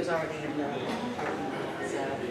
was already in the parking lot, so.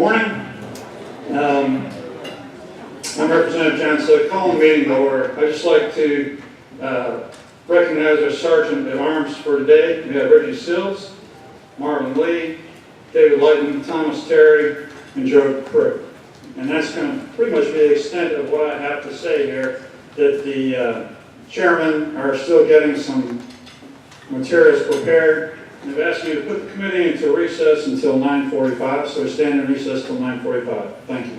morning. I'm Representative Johnson, calling the meeting to order. I'd just like to recognize our Sergeant at Arms for today. We have Reggie Sills, Marvin Lee, David Lighton, Thomas Terry, and Joe Crook. And that's going to pretty much be the extent of what I have to say here, that the chairmen are still getting some materials prepared. They've asked me to put the committee into recess until 9:45, so we stand in recess till 9:45. Thank you.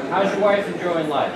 How's your wife enjoying life?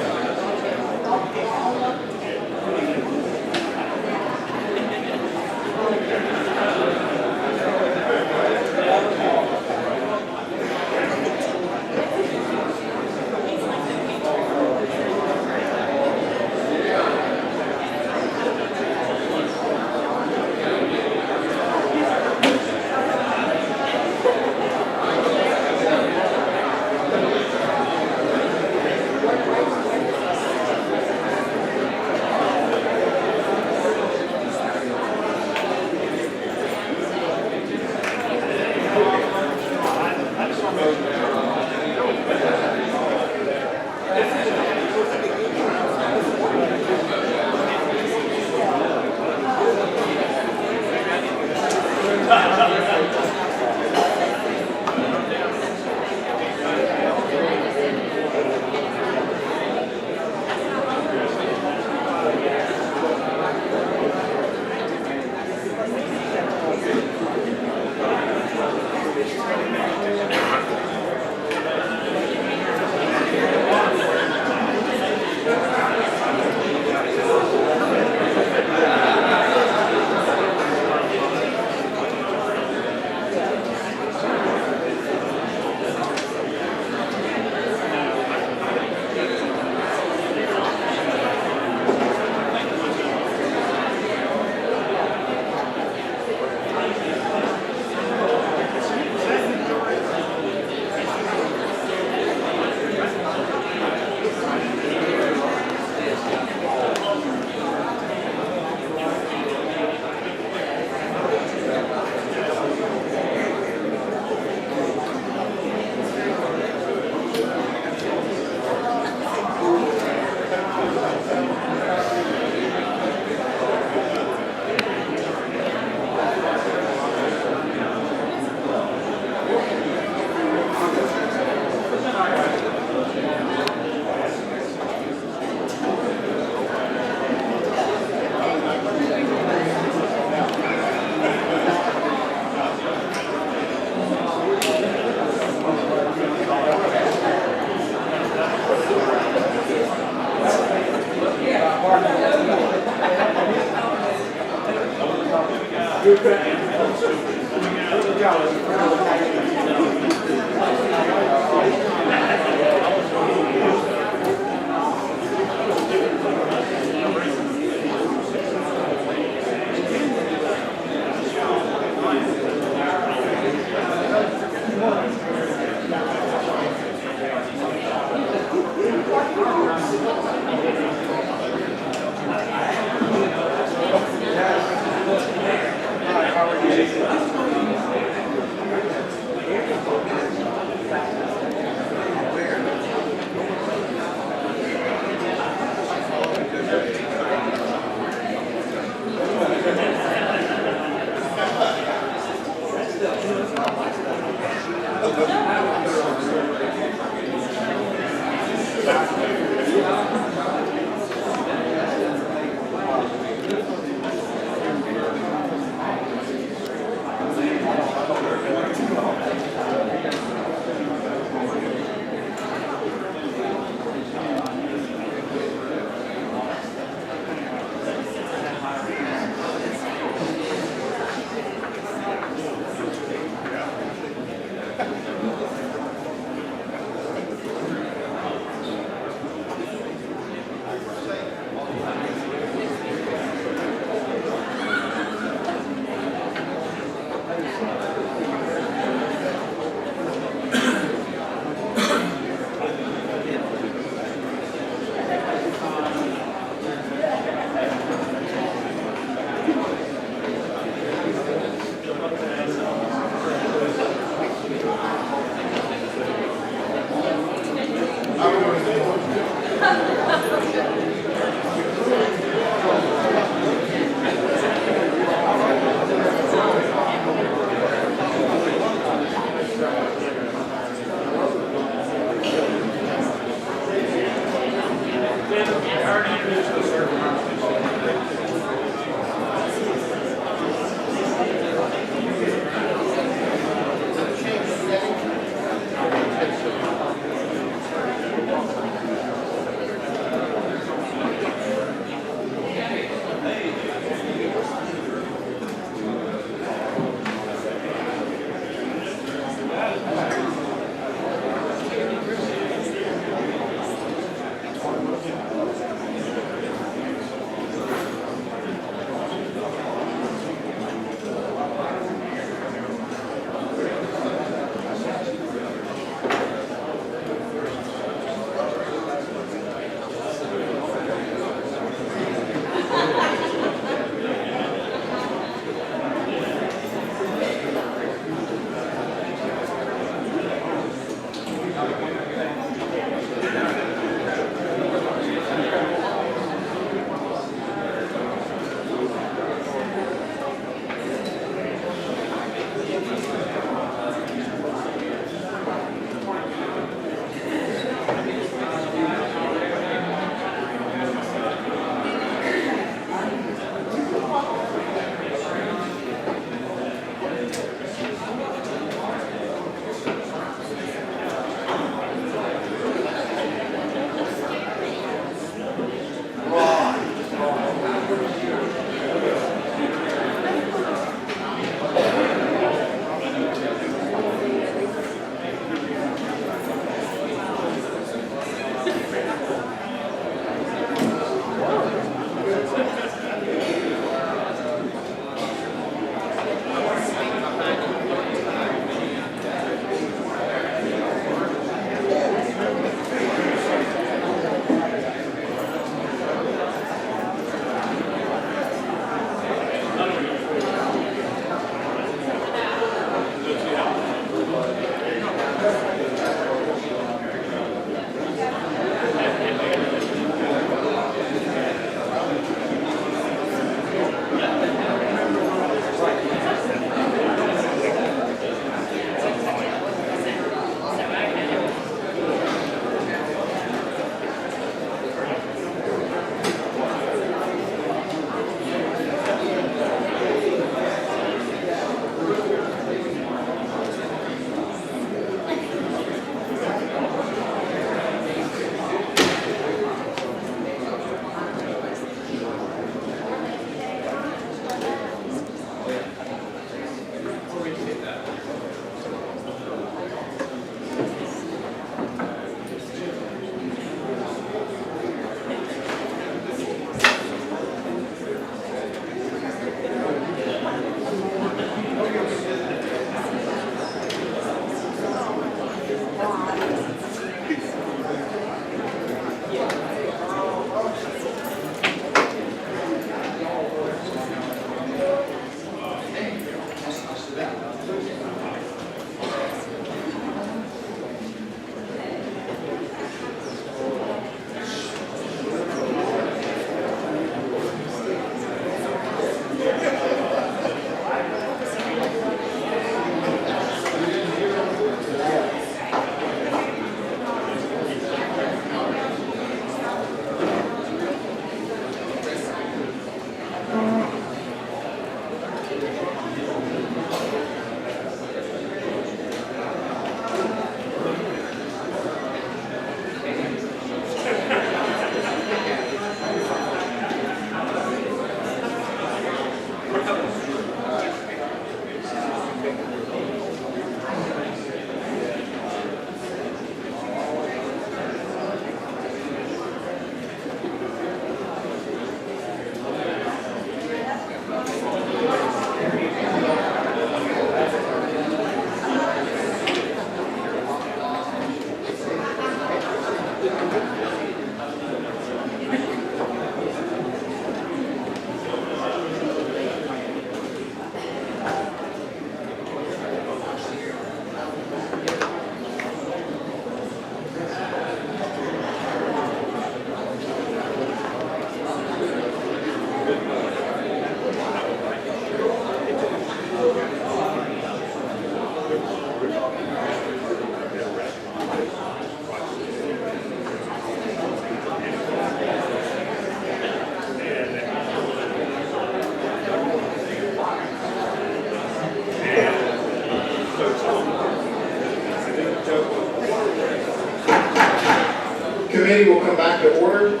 Committee will come back to order.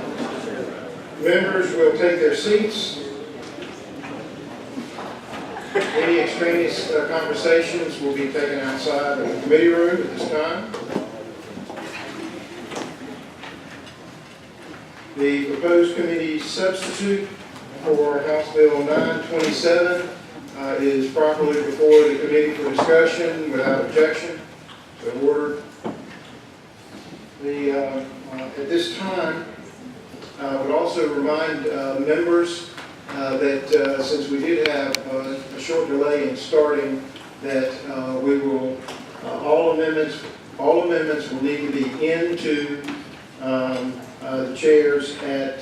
Members will take their seats. Any extraneous conversations will be taken outside of the committee room at this time. The proposed committee substitute for House Bill 927 is properly before the committee for discussion without objection. So ordered. At this time, I would also remind members that since we did have a short delay in starting, that we will all amendments will need to be into the chairs at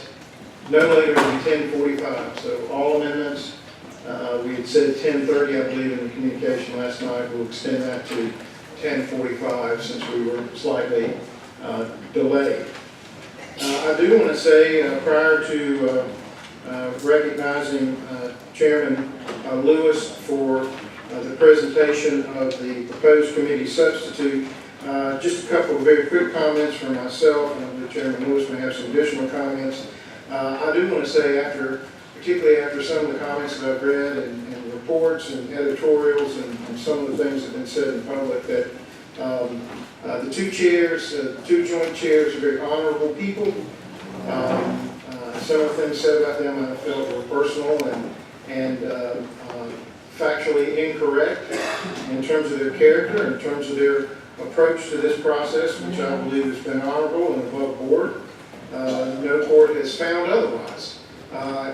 no later than 10:45. So all amendments, we had said 10:30, I believe, in the communication last night. We'll extend that to 10:45 since we were slightly delayed. I do want to say, prior to recognizing Chairman Lewis for the presentation of the proposed committee substitute, just a couple of very quick comments from myself, and Chairman Lewis may have some additional comments. I do want to say, particularly after some of the comments that I've read and reports and editorials and some of the things that have been said in public, that the two joint chairs are very honorable people. Some of the things said about them I felt were personal and factually incorrect in terms of their character, in terms of their approach to this process, which I believe has been honorable and above board. No court has found otherwise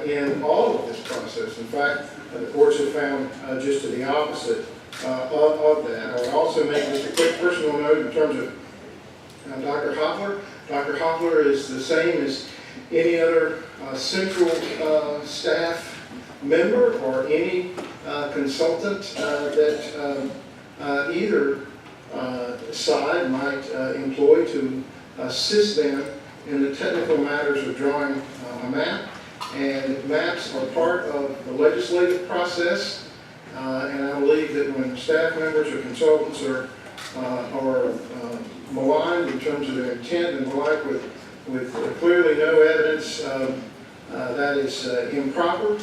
in all of this process. In fact, the courts have found just to the opposite of that. I would also make just a quick personal note in terms of Dr. Hopler. Dr. Hopler is the same as any other central staff member or any consultant that either side might employ to assist them in the technical matters of drawing a map. And maps are part of the legislative process. And I believe that when staff members or consultants are maligned in terms of their intent and the like with clearly no evidence, that is improper,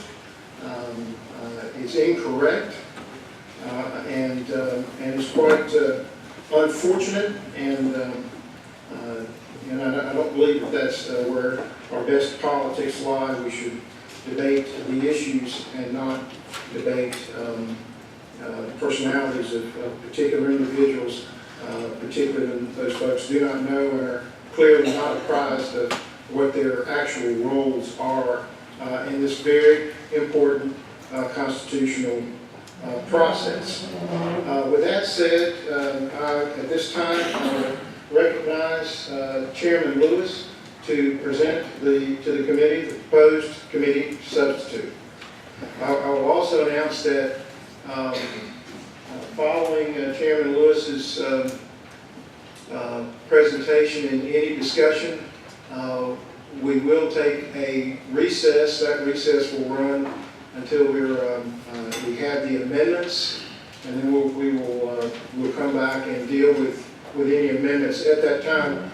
it's incorrect, and it's quite unfortunate, and I don't believe that that's where our best politics lie. We should debate the issues and not debate personalities of particular individuals, particularly when those folks do not know and are clearly not apprised of what their actual roles are in this very important constitutional process. With that said, at this time, I recognize Chairman Lewis to present to the committee the proposed committee substitute. I will also announce that following Chairman Lewis's presentation and any discussion, we will take a recess. That recess will run until we have the amendments, and then we'll come back and deal with any amendments at that time.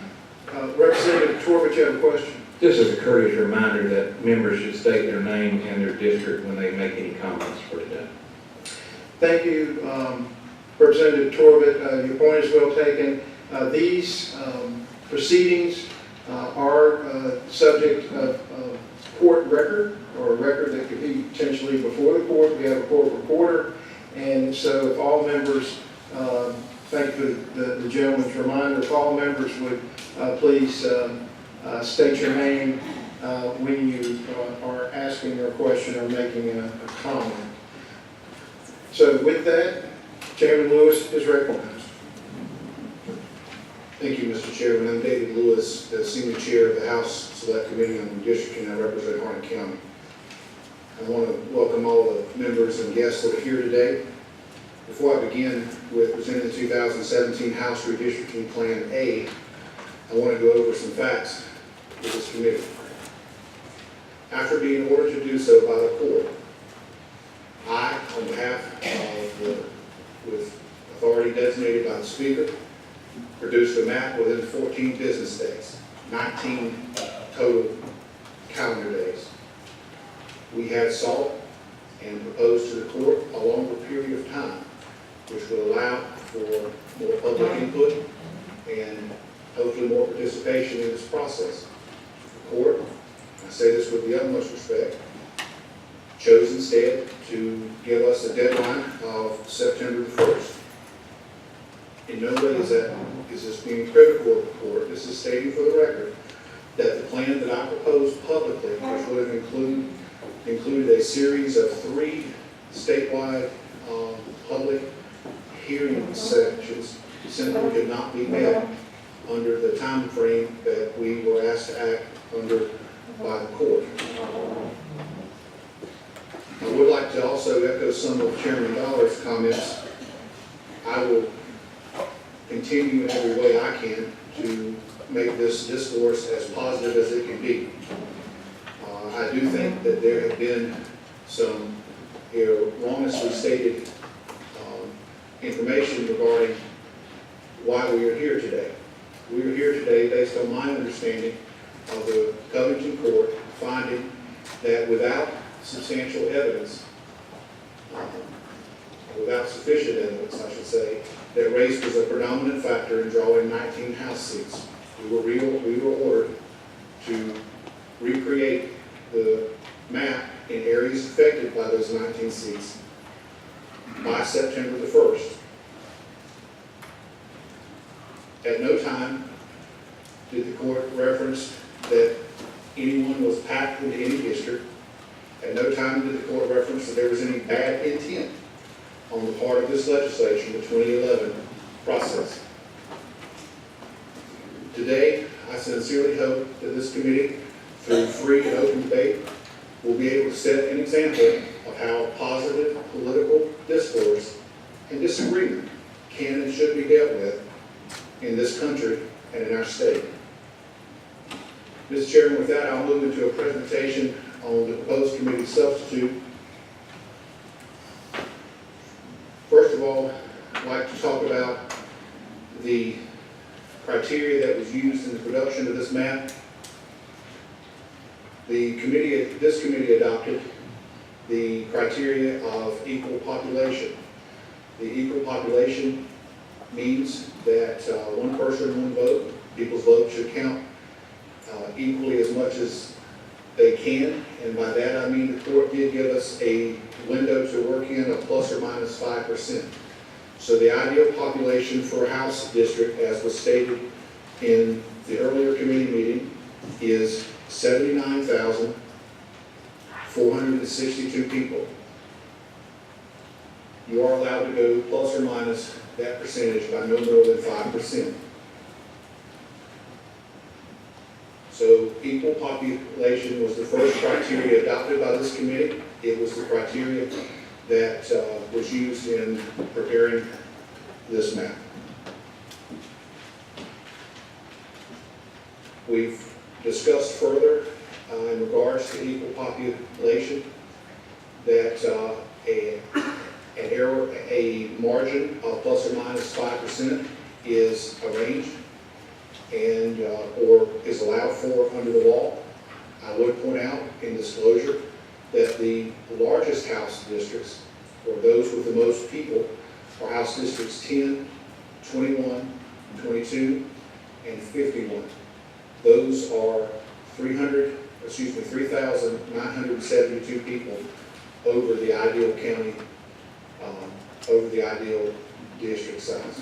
Representative Torbett, you have a question? Just as a courteous reminder that members should state their name and their district when they make any comments for today. Thank you, Representative Torbett. Your point is well taken. These proceedings are subject of court record, or a record that could be potentially before the court. We have a court reporter, and so if all members, thank you for the gentleman's reminder, if all members would please state your name when you are asking a question or making a comment. So with that, Chairman Lewis is recognized. Thank you, Mr. Chairman. I'm David Lewis, the Senior Chair of the House Select Committee on Redistricting. I represent Harnett County. I want to welcome all the members and guests that are here today. Before I begin with presenting the 2017 House Redistricting Plan A, I want to go over some facts with this committee. After being ordered to do so by the court, I, on behalf of with authority designated by the Speaker, produced a map within 14 business days. 19 total calendar days. We had sought and proposed to the court a longer period of time, which would allow for more public input and hopefully more participation in this process. The court, I say this with the utmost respect, chose instead to give us a deadline of September the 1st. In no way is this being critical of the court. This is stating for the record that the plan that I proposed publicly, which would have included a series of 3 statewide public hearing sections, simply could not be met under the time frame that we were asked to act under by the court. I would like to also echo some of Chairman Dollar's comments. I will continue in every way I can to make this discourse as positive as it can be. I do think that there have been some erroneously stated information regarding why we are here today. We are here today based on my understanding of the Covington court finding that without substantial evidence, without sufficient evidence, I should say, that race was a predominant factor in drawing 19 House seats. We were ordered to recreate the map in areas affected by those 19 seats by September the 1st. At no time did the court reference that anyone was packed into any district. At no time did the court reference that there was any bad intent on the part of this legislature in the 2011 process. Today, I sincerely hope that this committee, through free and open debate, will be able to set an example of how positive political discourse and disagreement can and should be dealt with in this country and in our state. Mr. Chairman, with that, I'll move into a presentation on the proposed committee substitute. First of all, I'd like to talk about the criteria that was used in the production of this map. This committee adopted the criteria of equal population. The equal population means that one person, one vote, people's vote should count equally as much as they can, and by that I mean the court did give us a window to work in of plus or minus 5%. So the ideal population for a House district, as was stated in the earlier committee meeting, is 79,462 people. You are allowed to go plus or minus that percentage by no more than 5%. So equal population was the first criteria adopted by this committee. It was the criteria that was used in preparing this map. We've discussed further in regards to equal population that a margin of plus or minus 5% is arranged and or is allowed for under the law. I would point out in disclosure that the largest House districts, or those with the most people, are House districts 10, 21, 22, and 51. Those are 3,972 people over the ideal county, over the ideal district size.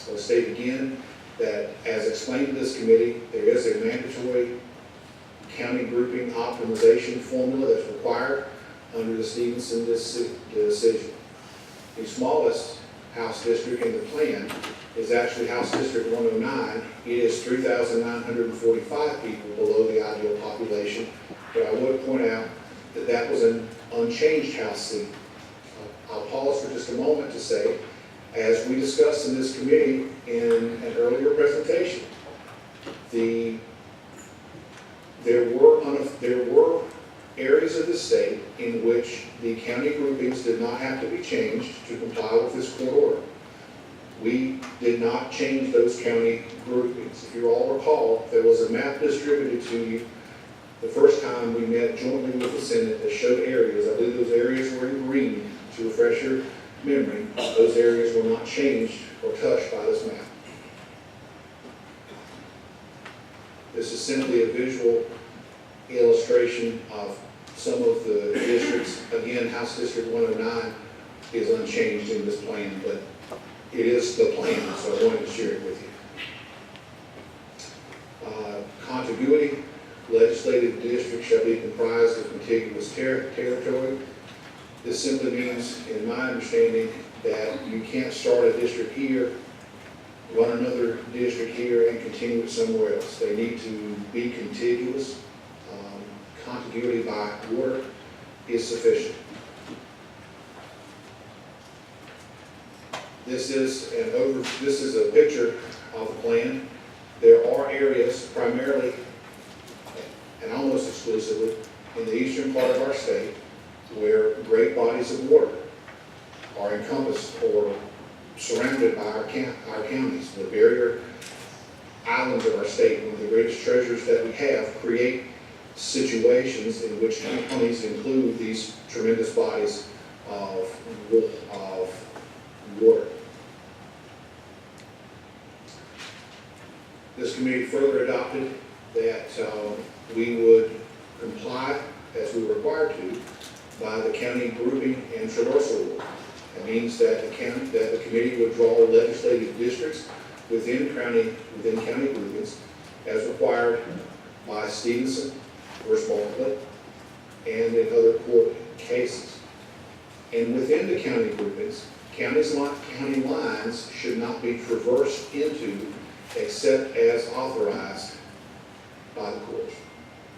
I'll state again that, as explained to this committee, there is a mandatory county grouping optimization formula that's required under the Stevenson decision. The smallest House district in the plan is actually House District 109. It is 3,945 people below the ideal population, but I would point out that that was an unchanged House seat. I'll pause for just a moment to say, as we discussed in this committee in an earlier presentation, there were areas of the state in which the county groupings did not have to be changed to comply with this court order. We did not change those county groupings. If you all recall, there was a map distributed to you the first time we met jointly with the Senate that showed areas. I believe those areas were in green. To refresh your memory, those areas were not changed or touched by this map. This is simply a visual illustration of some of the districts. Again, House District 109 is unchanged in this plan, but it is the plan, so I wanted to share it with you. Contiguity, legislative district shall be comprised of contiguous territory. This simply means, in my understanding, that you can't start a district here, run another district here, and continue it somewhere else. They need to be contiguous. Contiguity by water is sufficient. This is a picture of the plan. There are areas, primarily and almost exclusively, in the eastern part of our state, where great bodies of water are encompassed or surrounded by our counties. The barrier islands of our state, one of the greatest treasures that we have, create situations in which counties include these tremendous bodies of water. This committee further adopted that we would comply, as we were required to, by the county grouping and traversal rule. That means that the committee would draw legislative districts within county groupings as required by Stevenson versus Bartlett and in other court cases. And within the county groupings, county lines should not be traversed into except as authorized by the courts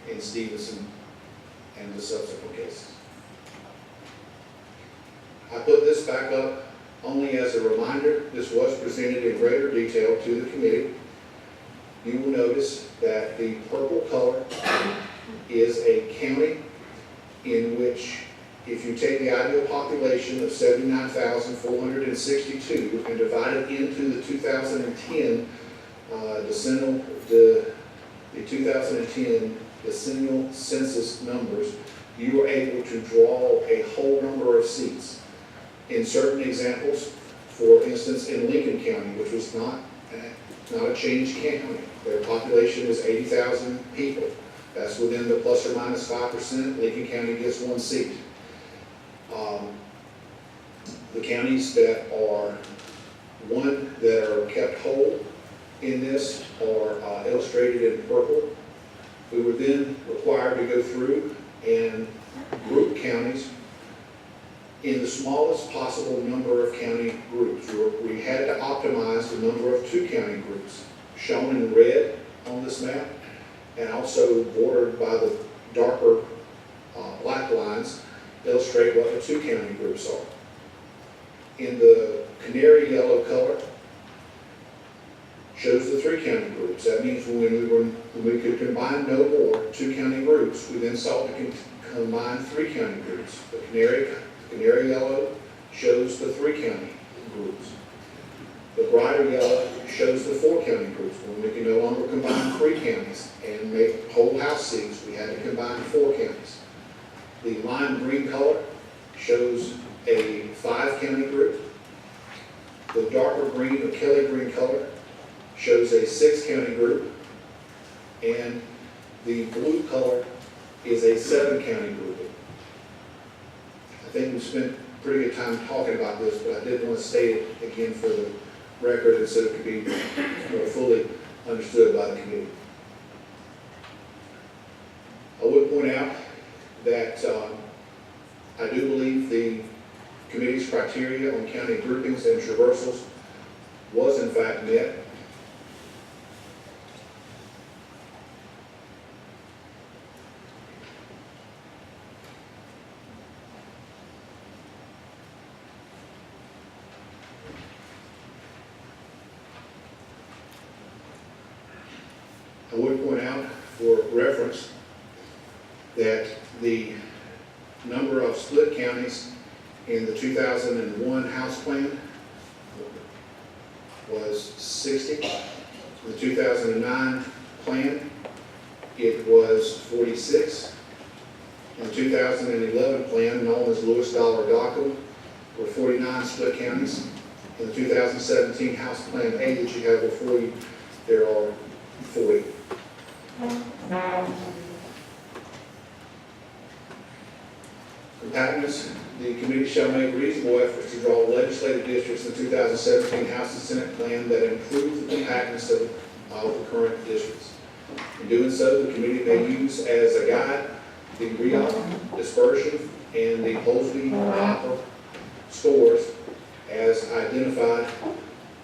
in Stevenson and the subsequent cases. I put this back up only as a reminder. This was presented in greater detail to the committee. You will notice that the purple color is a county in which, if you take the ideal population of 79,462 and divide it into the 2010 decennial census numbers, you are able to draw a whole number of seats. In certain examples, for instance, in Lincoln County, which was not a changed county, their population was 80,000 people. That's within the plus or minus 5%. Lincoln County gets one seat. The counties that are kept whole in this are illustrated in purple. We were then required to go through and group counties in the smallest possible number of county groups. We had to optimize the number of 2 county groups, shown in red on this map, and also bordered by the darker black lines, illustrate what the 2 county groups are. In the canary yellow color, shows the 3 county groups. That means when we could combine no more 2 county groups, we then sought to combine 3 county groups. The canary yellow shows the 3 county groups. The brighter yellow shows the 4 county groups. When we can no longer combine 3 counties and make whole house seats, we had to combine 4 counties. The lime green color shows a 5 county group. The darker green or Kelly green color shows a 6 county group. And the blue color is a 7 county grouping. I think we've spent pretty good time talking about this, but I did want to state it again for the record and so it could be more fully understood by the committee. I would point out that I do believe the committee's criteria on county groupings and traversals was in fact met. I would point out for reference that the number of split counties in the 2001 House Plan was 60. In the 2009 plan, it was 46. In the 2011 plan, known as Lewis Dollar Dockham, were 49 split counties. In the 2017 House Plan A that you have before you, there are 40. Compactness, the committee shall make reasonable efforts to draw legislative districts in the 2017 House and Senate plan that improve the compactness of the current districts. In doing so, the committee may use as a guide the REOP, dispersion, and the Holsby-Hopper scores as identified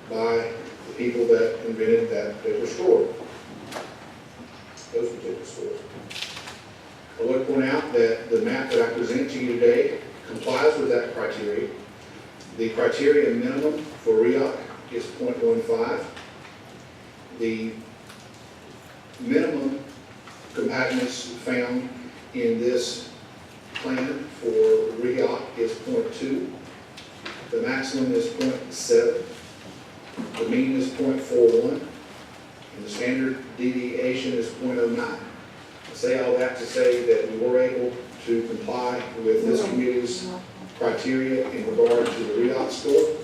by the people that invented that particular score. Those particular scores. I would point out that the map that I present to you today complies with that criteria. The criteria minimum for REOC is 0.15. The minimum compactness found in this plan for REOC is 0.2. The maximum is 0.7. The mean is 0.41. And the standard deviation is 0.09. I say all that to say that we were able to comply with this committee's criteria in regard to the REOC score.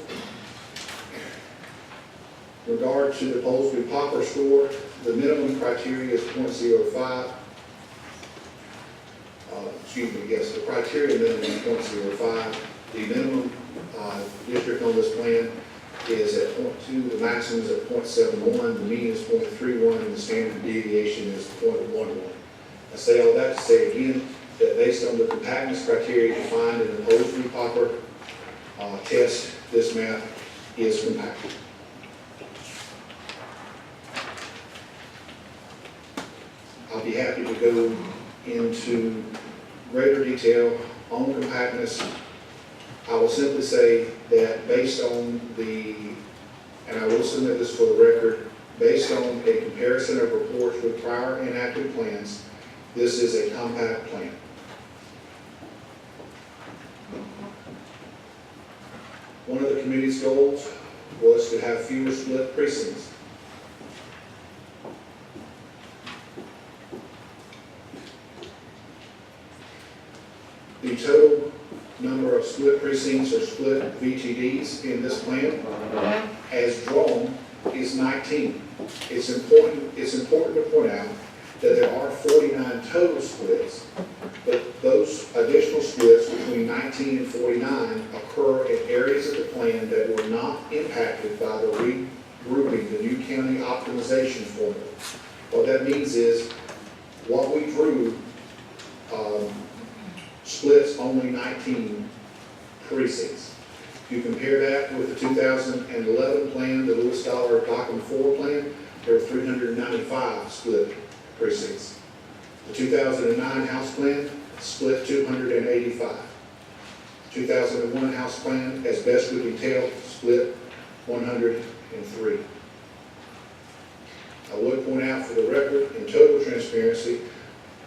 In regard to the Holsby-Hopper score, the minimum criteria is 0.05. The criteria minimum is 0.05. The minimum district on this plan is at 0.2, the maximum is at 0.71, the mean is 0.31, and the standard deviation is 0.11. I say all that to say again that based on the compactness criteria defined in the Holsby-Hopper test, this map is compact. I'll be happy to go into greater detail on compactness. I will simply say that based on and I will submit this for the record, based on a comparison of reports with prior enacted plans, this is a compact plan. One of the committee's goals was to have fewer split precincts. The total number of split precincts or split VTDs in this plan, as drawn, is 19. It's important to point out that there are 49 total splits, but those additional splits between 19 and 49 occur in areas of the plan that were not impacted by the regrouping, the new county optimization formula. What that means is what we drew splits only 19 precincts. If you compare that with the 2011 plan, the Lewis Dollar Dockham 4 plan, there were 395 split precincts. The 2009 House plan split 285. 2001 House plan, as best we can tell, split 103. I would point out for the record, in total transparency,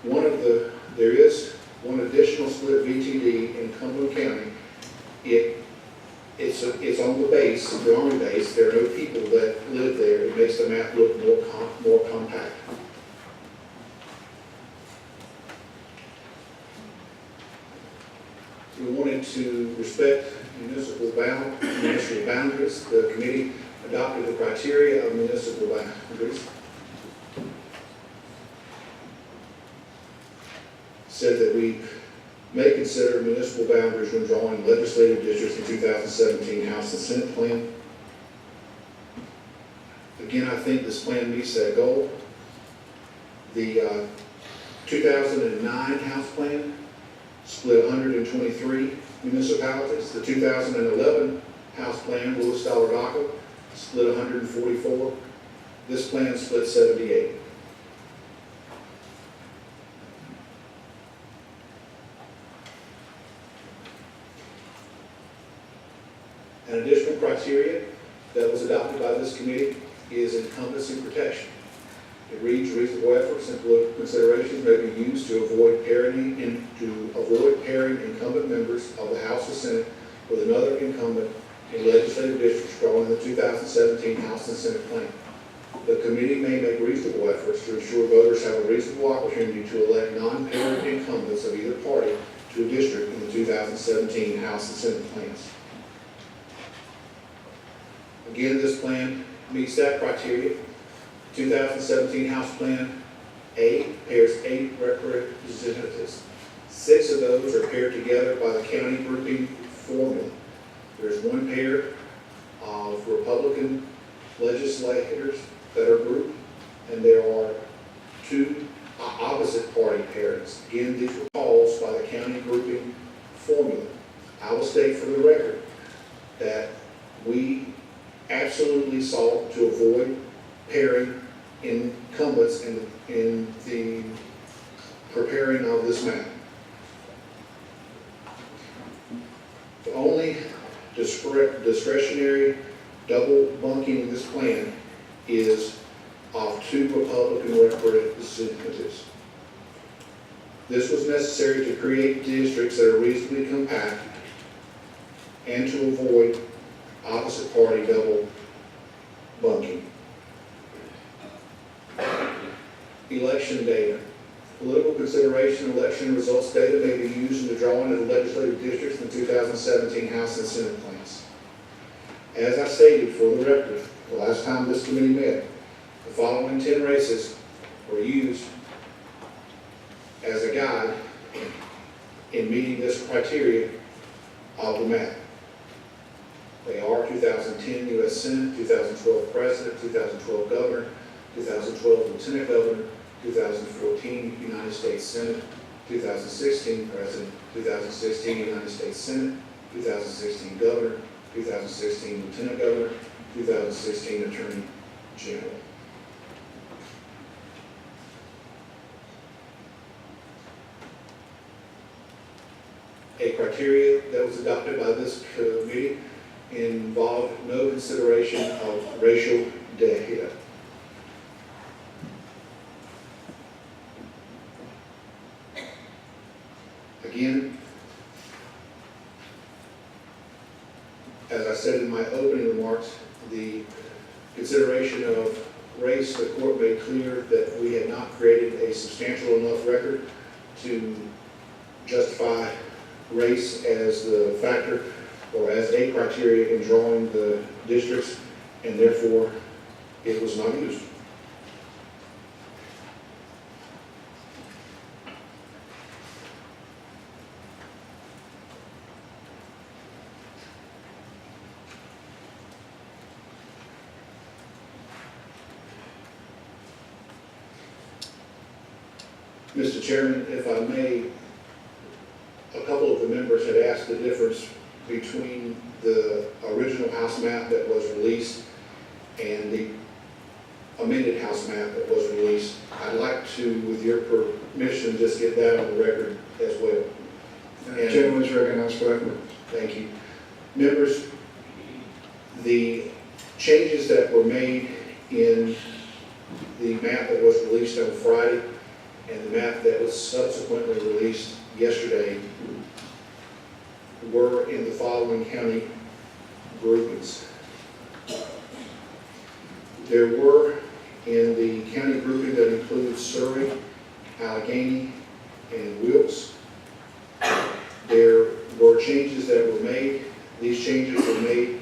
there is one additional split VTD in Cumberland County. It's on the base, the Army base. There are no people that live there. It makes the map look more compact. We wanted to respect municipal boundaries. The committee adopted the criteria of municipal boundaries. Said that we may consider municipal boundaries when drawing legislative districts in 2017 House and Senate plan. Again, I think this plan meets that goal. The 2009 House plan split 123 municipalities. The 2011 House plan, Lewis Dollar Dockham, split 144. This plan split 78. An additional criteria that was adopted by this committee is encompassing protection. It reads, reasonable efforts and political considerations may be used to avoid pairing incumbent members of the House or Senate with another incumbent in legislative districts drawn in the 2017 House and Senate plan. The committee may make reasonable efforts to ensure voters have a reasonable opportunity to elect non-parent incumbents of either party to a district in the 2017 House and Senate plans. Again, this plan meets that criteria. 2017 House Plan A pairs 8 representatives. 6 of those are paired together by the county grouping formula. There's 1 pair of Republican legislators that are grouped, and there are 2 opposite party pairings. Again, these were caused by the county grouping formula. I will state for the record that we absolutely sought to avoid pairing incumbents in the preparing of this map. The only discretionary double bunking in this plan is of 2 Republican representatives. This was necessary to create districts that are reasonably compact and to avoid opposite party double bunking. Election data. Political consideration election results data may be used in the drawing of the legislative districts in the 2017 House and Senate plans. As I stated for the record, the last time this committee met, the following 10 races were used as a guide in meeting this criteria of the map. They are 2010 U.S. Senate, 2012 President, 2012 Governor, 2012 Lieutenant Governor, 2014 United States Senate, 2016 President, 2016 United States Senate, 2016 Governor, 2016 Lieutenant Governor, 2016 Attorney General. A criteria that was adopted by this committee involved no consideration of racial data. Again, as I said in my opening remarks, the consideration of race, the court made clear that we had not created a substantial enough record to justify race as the factor or as a criteria in drawing the districts, and therefore it was not used. Mr. Chairman, if I may, a couple of the members had asked the difference between the original House map that was released and the amended House map that was released. I'd like to, with your permission, just get that on the record as well. The gentleman is recognized for that. Thank you. Members, the changes that were made in the map that was released on Friday and the map that was subsequently released yesterday were in the following county groupings. There were in the county grouping that includes Surrey, Allegheny, and Wilkes. There were changes that were made. These changes were made,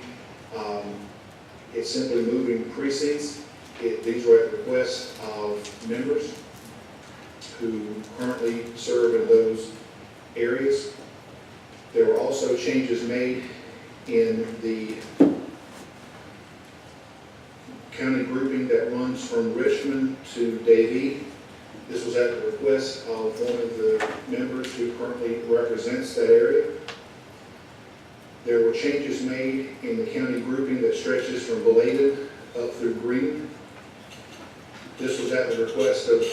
it's simply moving precincts. These were at the request of members who currently serve in those areas. There were also changes made in the county grouping that runs from Richmond to Davie. This was at the request of one of the members who currently represents that area. There were changes made in the county grouping that stretches from Belated up through Green. This was at the request of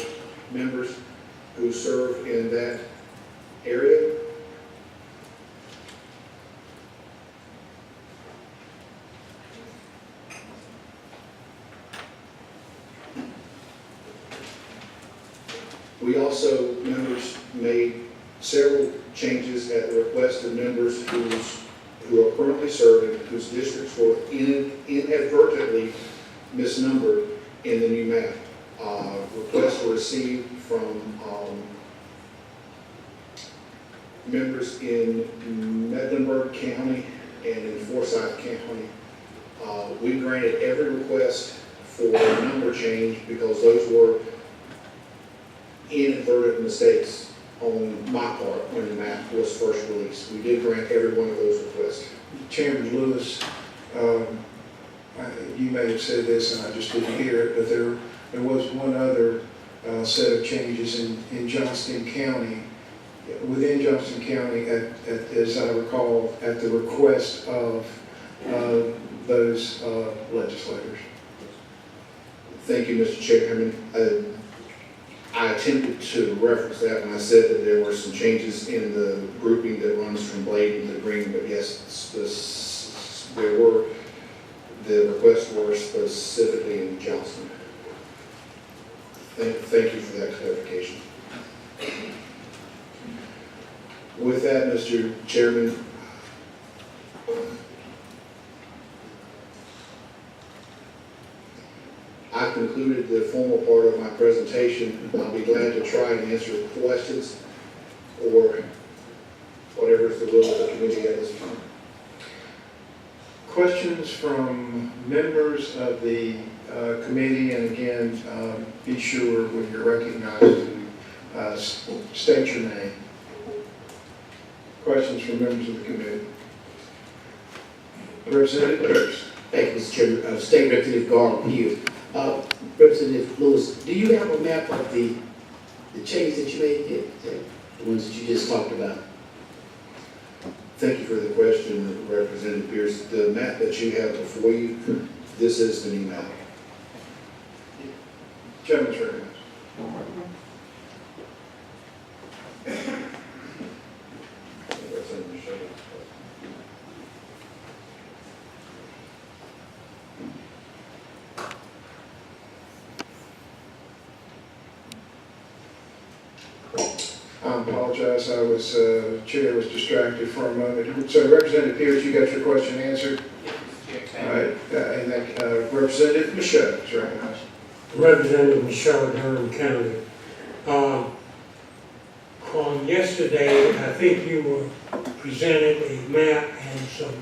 members who serve in that area. We also, members, made several changes at the request of members who are currently serving, whose districts were inadvertently misnumbered in the new map. Requests were received from members in Mecklenburg County and in Forsyth County. We granted every request for a number change because those were inadvertent mistakes on my part when the map was first released. We did grant every one of those requests. Chairman Lewis, you may have said this and I just didn't hear it, but there was one other set of changes in Johnston County, within Johnston County, as I recall, at the request of those legislators. Thank you, Mr. Chairman. I attempted to reference that when I said that there were some changes in the grouping that runs from Bladen to Green, but yes, the requests were specifically in Johnston. Thank you for that clarification. With that, Mr. Chairman, I concluded the formal part of my presentation. I'll be glad to try and answer questions or whatever is the will of the committee at this time. Questions from members of the committee, and again, be sure when you're recognized to state your name. Questions from members of the committee? Representative Pierce. Thank you, Mr. Chairman. State Representative Garland here. Representative Lewis, do you have a map of the changes that you made, the ones that you just talked about? Thank you for the question, Representative Pierce. The map that you have before you, this is the new map. Gentleman's recognized. Representative Michelle. I apologize, Chair was distracted for a moment. So Representative Pierce, you got your question answered? All right, and then Representative Michelle is recognized. Representative Michelle, Durham County. On yesterday, I think you were presented a map and some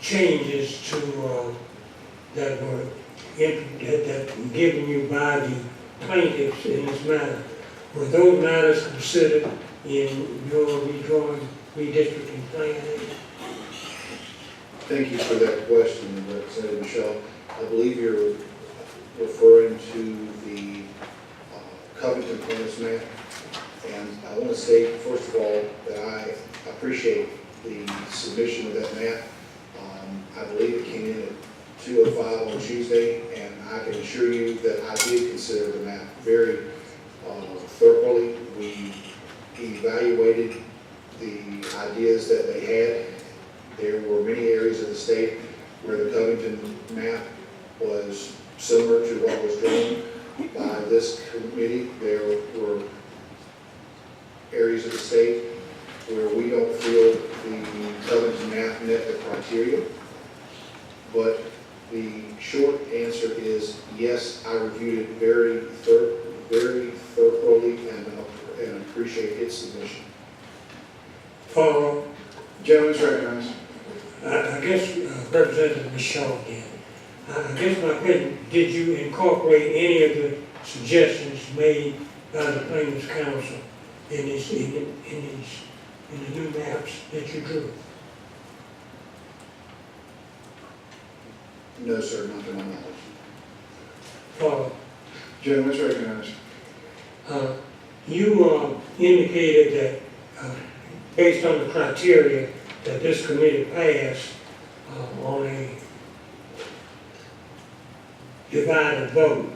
changes to that were given you by the plaintiffs in this matter. Were those matters considered in your redrawing, redistricting plan? Thank you for that question, Representative Michelle. I believe you're referring to the Covington plaintiffs map. And I want to state, first of all, that I appreciate the submission of that map. I believe it came in at 2:05 on Tuesday, and I can assure you that I did consider the map very thoroughly. We evaluated the ideas that they had. There were many areas of the state where the Covington map was similar to what was drawn by this committee. There were areas of the state where we don't feel the Covington map met the criteria. But the short answer is yes, I reviewed it very thoroughly and appreciate its submission. Follow. Gentleman's recognized. I guess Representative Michelle did. I guess my question, did you incorporate any of the suggestions made by the Plaintiffs' Council in the new maps that you drew? No, sir, not to my knowledge. Follow. Gentleman's recognized. You indicated that based on the criteria that this committee passed on a divided vote,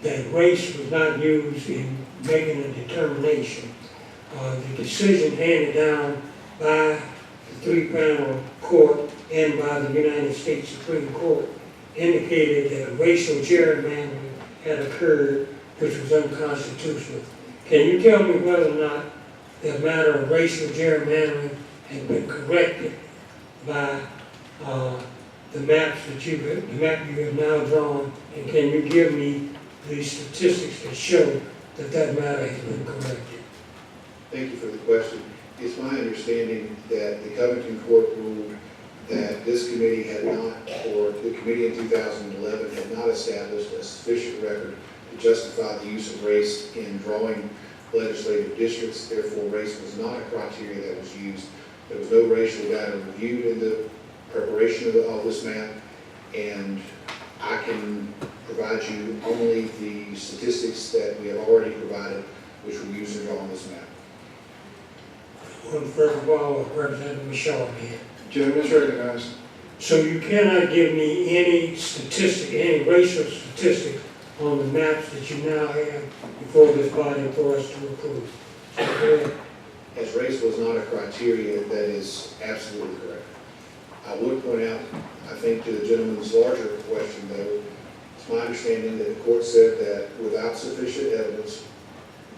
that race was not used in making a determination. The decision handed down by the three-panel court and by the United States Supreme Court indicated that a racial gerrymandering had occurred, which was unconstitutional. Can you tell me whether or not the matter of racial gerrymandering has been corrected by the map you have now drawn, and can you give me the statistics that show that that matter has been corrected? Thank you for the question. It's my understanding that the Covington court ruled that this committee had not, or the committee in 2011 had not established a sufficient record to justify the use of race in drawing legislative districts. Therefore, race was not a criteria that was used. There was no racial data reviewed in the preparation of this map, and I can provide you only the statistics that we have already provided, which were used in drawing this map. First of all, Representative Michaud here. Gentleman is recognized. So you cannot give me any statistic, any racial statistics on the maps that you now have before this body for us to approve. Is that correct? As race was not a criteria, that is absolutely correct. I would point out, I think to the gentleman's larger question though, it's my understanding that the court said that without sufficient evidence,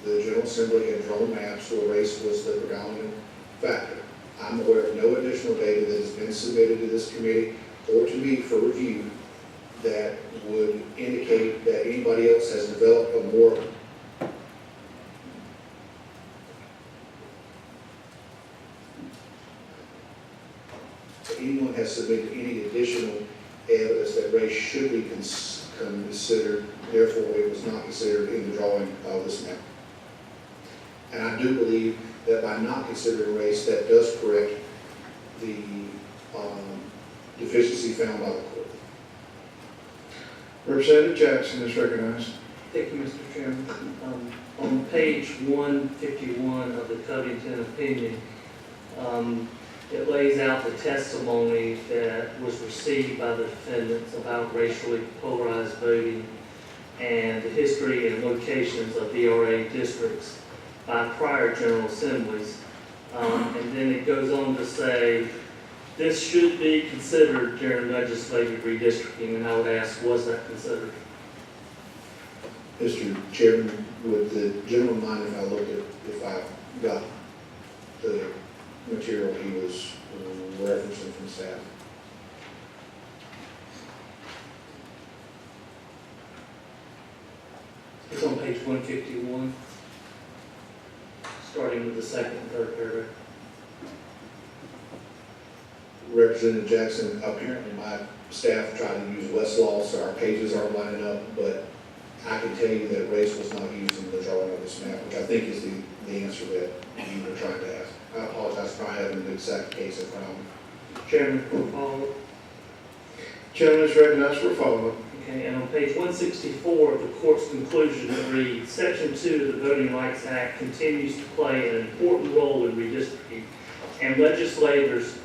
the General Assembly had drawn maps where race was the predominant factor. I'm aware of no additional data that has been submitted to this committee or to me for review that would indicate that anybody else has developed a more anyone has submitted any additional evidence that race should be considered, therefore it was not considered in the drawing of this map. And I do believe that by not considering race, that does correct the deficiency found by the court. Representative Jackson is recognized. Thank you, Mr. Chairman. On page 151 of the Covington opinion, it lays out the testimony that was received by the defendants about racially polarized voting and the history and locations of DRA districts by prior General Assemblies. And then it goes on to say, this should be considered during legislative redistricting, and I would ask, was that considered? Mr. Chairman, would the gentleman mind if I looked at, if I got the material he was referencing from staff? It's on page 151, starting with the second and third paragraph. Representative Jackson, apparently my staff tried to use Westlaw, so our pages aren't lining up, but I can tell you that race was not used in the drawing of this map, which I think is the answer that you were trying to ask. I apologize for not having the exact case in front of me. Chairman, for follow-up. Gentleman is recognized for follow-up. Okay, and on page 164 of the court's conclusion, it reads, Section 2 of the Voting Rights Act continues to play an important role in redistricting, and legislators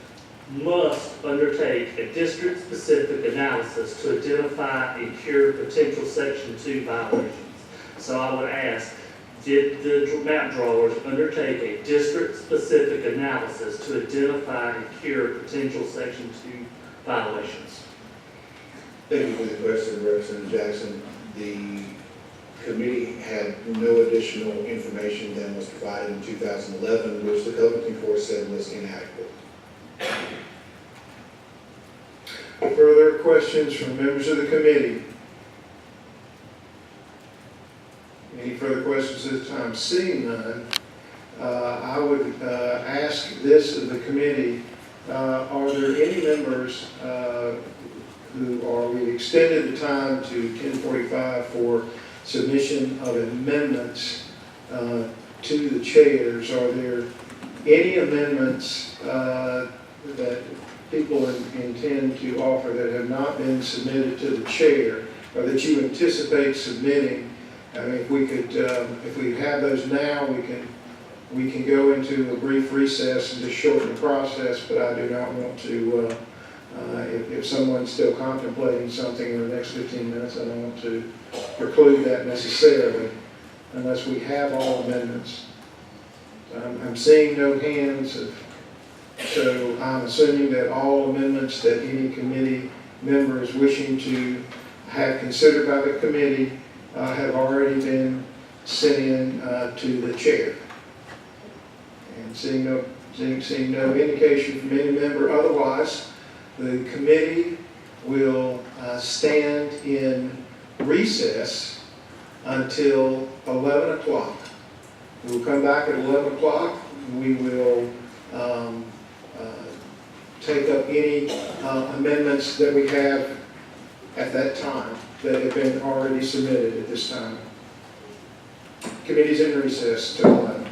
must undertake a district-specific analysis to identify and cure potential Section 2 violations. So I would ask, did the map drawers undertake a district-specific analysis to identify and cure potential Section 2 violations? Thank you for the question, Representative Jackson. The committee had no additional information than was provided in 2011, which the Covington court said was inadequate. Further questions from members of the committee? Any further questions at this time? Seeing none, I would ask this of the committee. Are there any members we extended the time to 10:45 for submission of amendments to the chairs? Are there any amendments that people intend to offer that have not been submitted to the chair, or that you anticipate submitting? I mean, if we could, if we have those now, we can go into a brief recess and just shorten the process. But I do not want to. If someone's still contemplating something in the next 15 minutes, I don't want to preclude that necessarily, unless we have all amendments. I'm seeing no hands, so I'm assuming that all amendments that any committee member is wishing to have considered by the committee have already been sent in to the chair. And seeing no Seeing no indication from any member otherwise, the committee will stand in recess until 11 o'clock. We'll come back at 11 o'clock. We will take up any amendments that we have at that time that have been already submitted at this time. Committee's in recess till 11.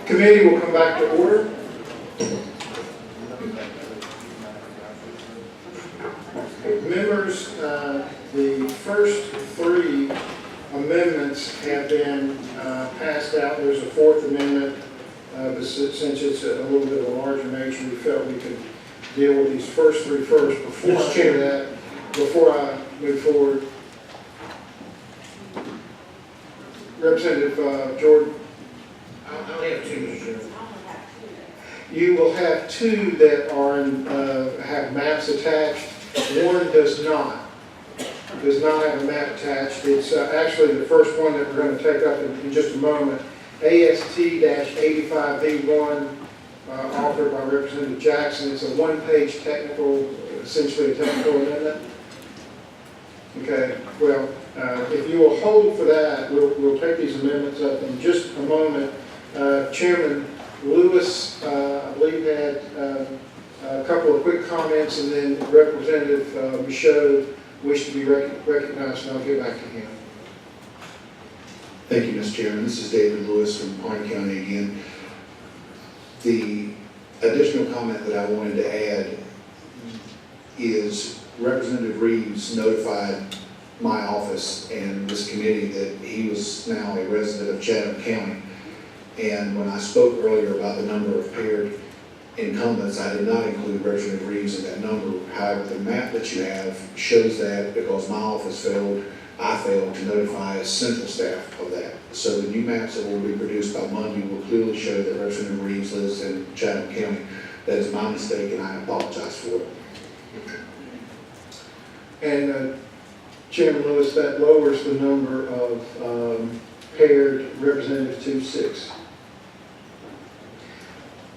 Committee will come back to order. Members, the first three amendments have been passed out. There's a fourth amendment, but since it's a little bit of a larger nature, we felt we could deal with these first three first. Before I move forward, Representative Jordan. I only have two, Mr. Chairman. You will have two that are have maps attached. One does not have a map attached. It's actually the first one that we're going to take up in just a moment. AST-85V1, authored by Representative Jackson. It's a one-page technical, essentially a technical amendment. Okay, well, if you will hold for that, we'll take these amendments up in just a moment. Chairman Lewis, I believe, had a couple of quick comments, and then Representative Michaud wished to be recognized, and I'll get back to him. Thank you, Mr. Chairman. This is David Lewis from Harnett County again. The additional comment that I wanted to add is Representative Reeves notified my office and this committee that he was now a resident of Chatham County. And when I spoke earlier about the number of paired incumbents, I did not include Representative Reeves in that number. However, the map that you have shows that because my office I failed to notify central staff of that. So the new maps that will be produced by Monday will clearly show that Representative Reeves lives in Chatham County. That is my mistake, and I apologize for it. And Chairman Lewis, that lowers the number of paired representatives to 6.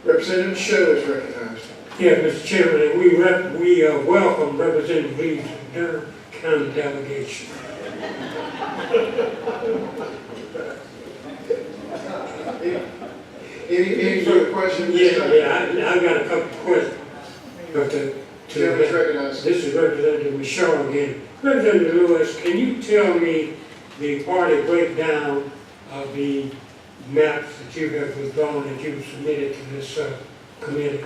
Representative Michaud is recognized. Yeah, Mr. Chairman, and we welcome Representative Reeves to Durham County delegation. Any further questions? Yeah, I've got a couple of questions. But Chairman is recognized. this is Representative Michaud again. Representative Lewis, can you tell me the party breakdown of the maps that you have withdrawn that you submitted to this committee?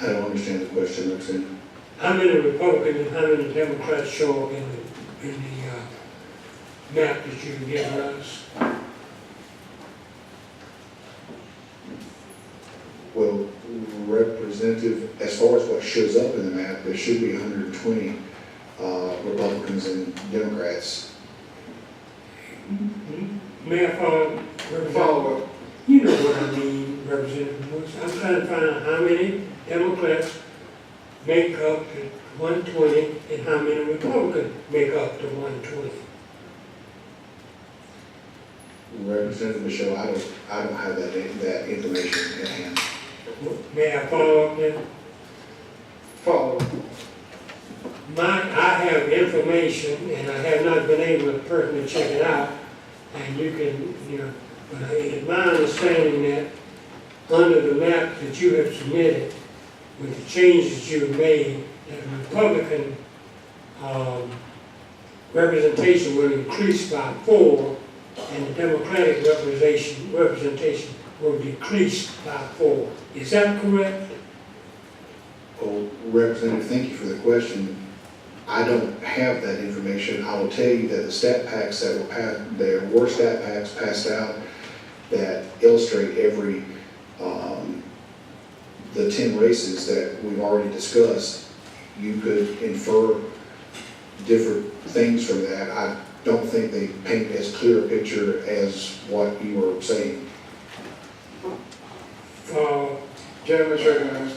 I don't understand the question, Representative. How many Republicans and how many Democrats show up in the map that you've given us? Well, Representative Representative, as far as what shows up in the map, there should be 120 Republicans and Democrats. May I follow? Follow up. You know what I mean, Representative Lewis. I'm trying to find out how many Democrats make up to 120 and how many Republicans make up to 120. Representative Michelle, I don't have that information at hand. May I follow up then? Follow up. I have information, and I have not been able to personally check it out, and you can, but it's my understanding that under the map that you have submitted, with the changes you have made, that the Republican representation will increase by 4, and the Democratic representation will decrease by 4. Is that correct? Well, Representative, thank you for the question. I don't have that information. I will tell you that the stat packs that were passed, there were stat packs passed out that illustrate every, the 10 races that we've already discussed. You could infer different things from that. I don't think they paint as clear a picture as what you were saying. Gentleman's recognized.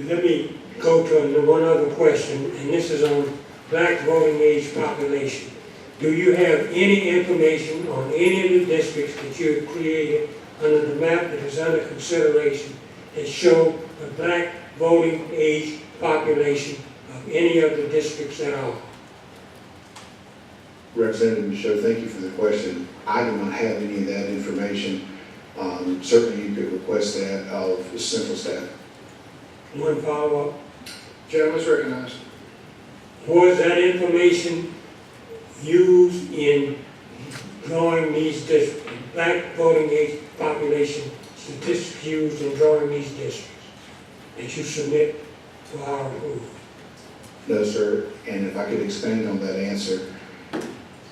Let me go to one other question, and this is on black voting age population. Do you have any information on any of the districts that you have created under the map that is under consideration that show the black voting age population of any of the districts at all? Representative Michaud, thank you for the question. I do not have any of that information. Certainly you could request that of the central staff. One follow-up. Gentleman's recognized. Was that information used in drawing these districts, black voting age population statistics used in drawing these districts that you submit for our approval? No, sir, and if I could expand on that answer,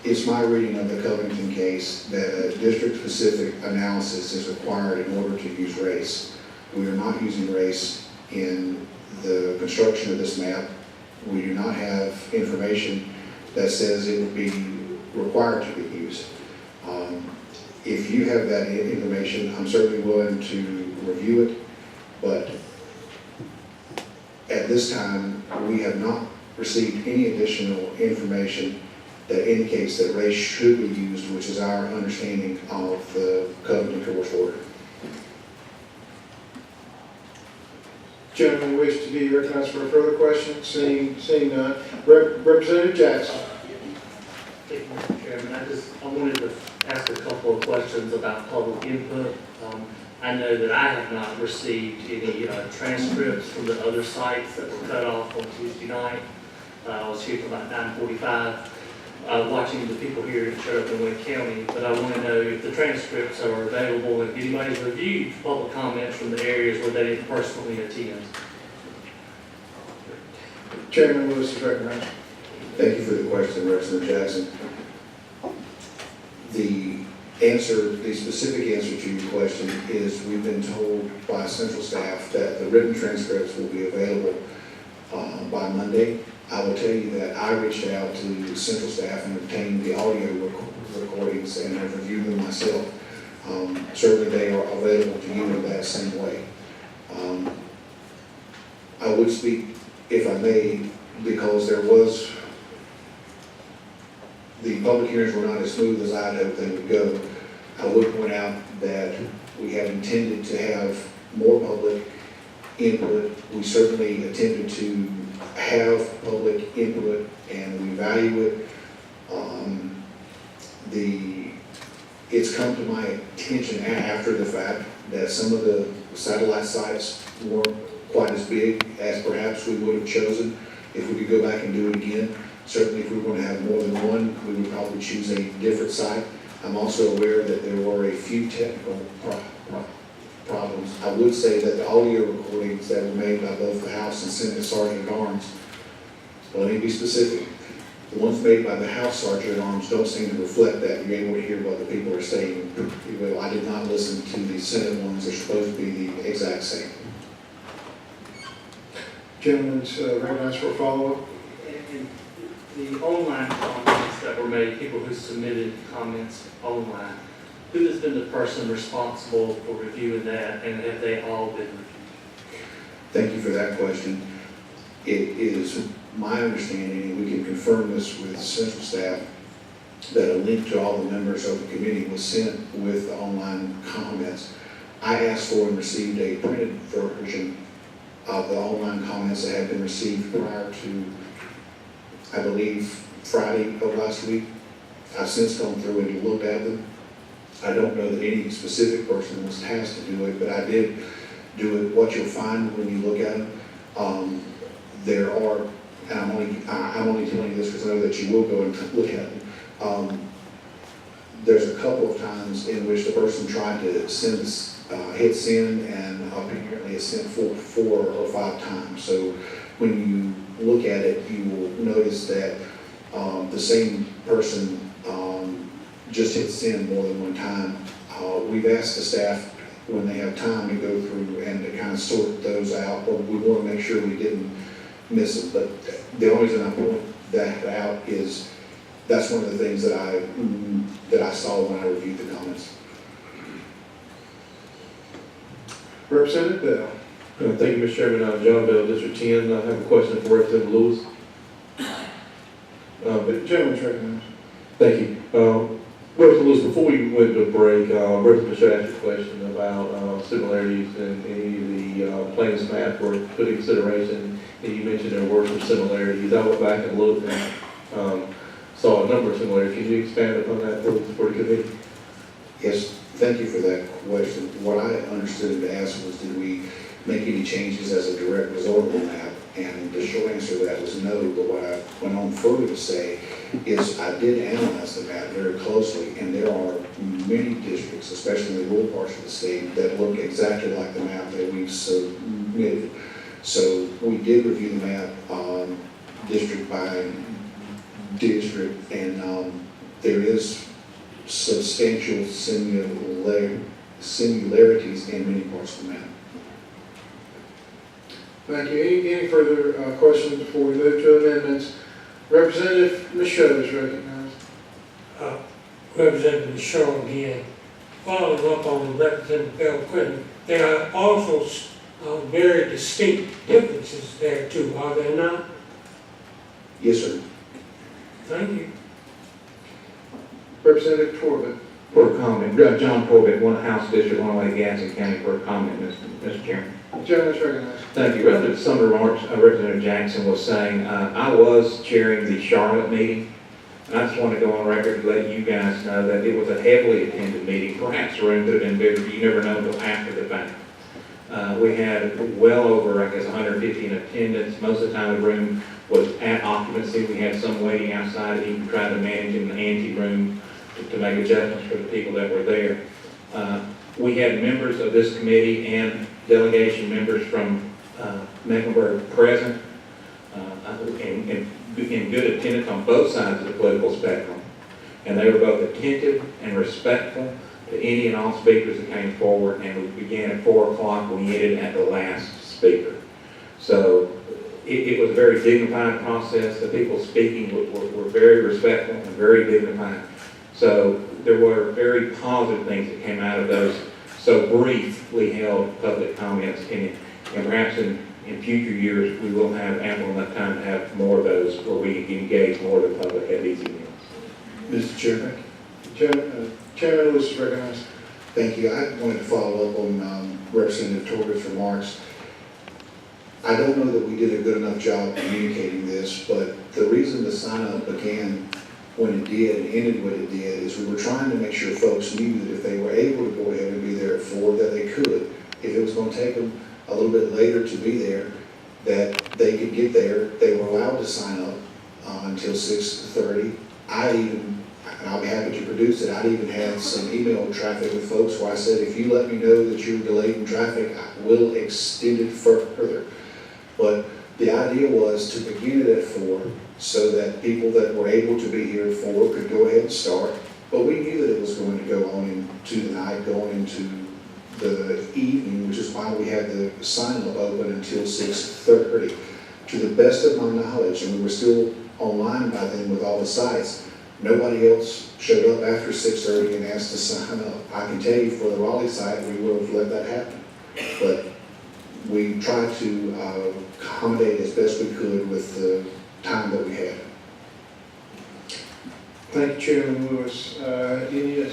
it's my reading of the Covington case that a district-specific analysis is required in order to use race. We are not using race in the construction of this map. We do not have information that says it would be required to be used. If you have that information, I'm certainly willing to review it, but at this time, we have not received any additional information that indicates that race should be used, which is our understanding of the Covington Court Order. Gentlemen wish to be recognized for a further question? Seeing none. Representative Jackson. Thank you, Mr. Chairman. I wanted to ask a couple of questions about public input. I know that I have not received any transcripts from the other sites that were cut off on Tuesday night. I was here till about 9:45, watching the people here that showed up in Wayne County, but I want to know if the transcripts are available, if anybody's reviewed public comments from the areas where they personally attend. Chairman Lewis is recognized. Thank you for the question, Representative Jackson. The specific answer to your question is we've been told by central staff that the written transcripts will be available by Monday. I will tell you that I reached out to central staff and obtained the audio recordings and have reviewed them myself. Certainly they are available to you in that same way. I would speak, if I may, because the public hearings were not as smooth as I'd hoped they would go. I would point out that we have intended to have more public input. We certainly attempted to have public input and we value it. It's come to my attention after the fact that some of the satellite sites weren't quite as big as perhaps we would have chosen if we could go back and do it again. Certainly if we were going to have more than one, we would probably choose a different site. I'm also aware that there were a few technical problems. I would say that the audio recordings that were made by both the House and Senate Sergeant at Arms, well, let me be specific. The ones made by the House Sergeant at Arms don't seem to reflect that. You're able to hear what the people are saying. Well, I I did not listen to the Senate ones. They're supposed to be the exact same. Gentleman's recognized for a follow-up. And the online comments that were made, people who submitted comments online, who has been the person responsible for reviewing that, and have they all been reviewed? Thank you for that question. It is my understanding, and we can confirm this with central staff, that a link to all the members of the committee was sent with the online comments. I asked for and received a printed version of the online comments that had been received prior to, I believe, Friday of last week. I've since gone through and looked at them. I don't know that any specific person was tasked to do it, but I did do it. What you'll find when you look at them, there are, and I'm only telling you this because I know that you will go and look at them. There's a couple of times in which the person tried to send this, hit send, and apparently it sent 4 or 5 times. So when you look at it, you will notice that the same person just hit send more than one time. We've asked the staff when they have time to go through and to kind of sort those out, but we want to make sure we didn't miss them. But the only reason I point that out is that's one of the things that I saw when I reviewed the comments. Representative Bell. Thank you, Mr. Chairman. John Bell, District 10. I have a question for Representative Lewis. The gentleman's recognized. Thank you. Representative Lewis, before we went to break, Representative should ask you a question about similarities in any of the plaintiffs' map were put in consideration. And you mentioned there were some similarities. I went back and looked and saw a number of similarities. Can you expand upon that for the committee? Yes, thank you for that question. What I understood him to ask was, did we make any changes as a direct result of the map? And the short answer to that was no, but what I went on further to say is I did analyze the map very closely, and there are many districts, especially in the rural parts of the state, that look exactly like the map that we've submitted. So we did review the map district by district, and there is substantial similarities in many parts of the map. Thank you. Any further questions before we move to amendments? Representative Michaud is recognized. Representative Shaw again, following up on Representative Bell question, there are also very distinct differences there too, are there not? Yes, sir. Thank you. Representative Corbett. For a comment, John Corbett, one House District, 108 Gaston County, for a comment, Mr. Chairman. Gentleman's recognized. Thank you. Representative, some of the remarks Representative Jackson was saying, I was chairing the Charlotte meeting, and I just want to go on record to let you guys know that it was a heavily attended meeting. Perhaps the room could have been bigger, but you never know until after the fact. We had well over, I guess, 150 in attendance. Most of the time the room was at occupancy. We had some waiting outside and even tried to manage in the ante room to make adjustments for the people that were there. We had members of this committee and delegation members from Mecklenburg present in good attendance on both sides of the political spectrum. And they were both attentive and respectful to any and all speakers that came forward, and we began at 4 o'clock, we ended at the last speaker. So it was a very dignified process. The people speaking were very respectful and very dignified. So there were very positive things that came out of those so briefly held public comments, and perhaps in future years we will have ample enough time to have more of those where we can engage more of the public at these events. Mr. Chairman. Chairman Lewis is recognized. Thank you. I wanted to follow up on Representative Torbert's remarks. I don't know that we did a good enough job communicating this, but the reason the sign-up began when it did and ended when it did is we were trying to make sure folks knew that if they were able to go ahead and be there at 4, that they could. If it was going to take them a little bit later to be there, that they could get there. They were allowed to sign up until 6:30. And I'll be happy to produce it, I'd even had some email traffic with folks where I said, if you let me know that you're delayed in traffic, I will extend it further. But the idea was to begin it at 4 so that people that were able to be here at 4 could go ahead and start. But we knew that it was going to go on into the night, going into the evening, which is why we had the sign up open until 6:30. To the best of my knowledge, and we were still online by then with all the sites, nobody else showed up after 6:30 and asked to sign up. I can tell you for the Raleigh site, we would have let that happen. But we tried to accommodate as best we could with the time that we had. Thank you, Chairman Lewis.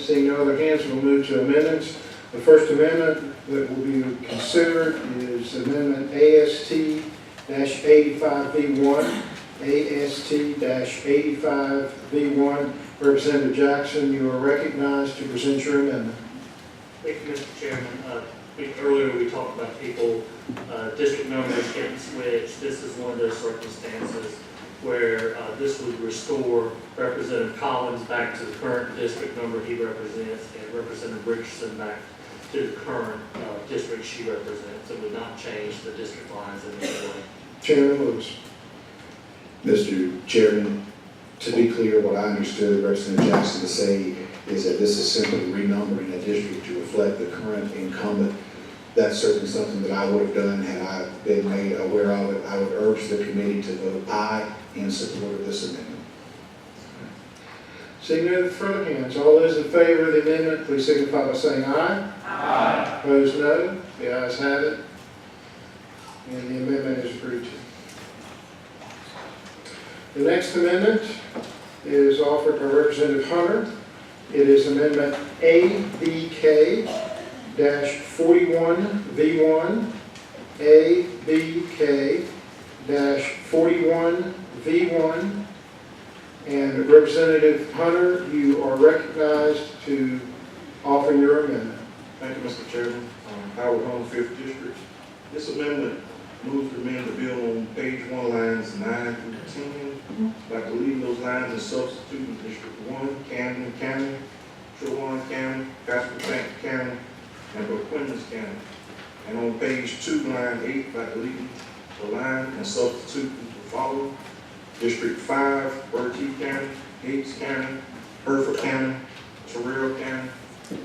Seeing no other hands, we'll move to amendments. The first amendment that will be considered is Amendment AST-85V1. AST-85V1. Representative Jackson, you are recognized to present your amendment. Thank you, Mr. Chairman. Earlier we talked about people, district numbers getting switched. This is one of those circumstances where this would restore Representative Collins back to the current district number he represents and Representative Richardson back to the current district she represents. It would not change the district lines in any way. Chairman Lewis. Mr. Chairman, to be clear, what I understood Representative Jackson to say is that this is simply renumbering a district to reflect the current incumbent. That's certainly something that I would have done had I been made aware of it. I would urge the committee to vote aye in support of this amendment. Seeing no further hands, all those in favor of the amendment, please signify by saying aye. Aye. Opposed, no. The ayes have it, and the amendment is agreed to. The next amendment is offered by Representative Hunter. It is Amendment ABK-41V1, ABK-41V1, and Representative Hunter, you are recognized to offer your amendment. Thank you, Mr. Chairman. Howard Home, 5th District. This amendment moves to amend the bill on page 1, lines 9 through 10, by deleting those lines and substituting District 1, Camden County, Trelawney County, Pasco County, and Bequemis County. And on page 2, line 8, by deleting the line and substituting the following: District 5, Bertie County, Gates County, Hereford County, Terrell County,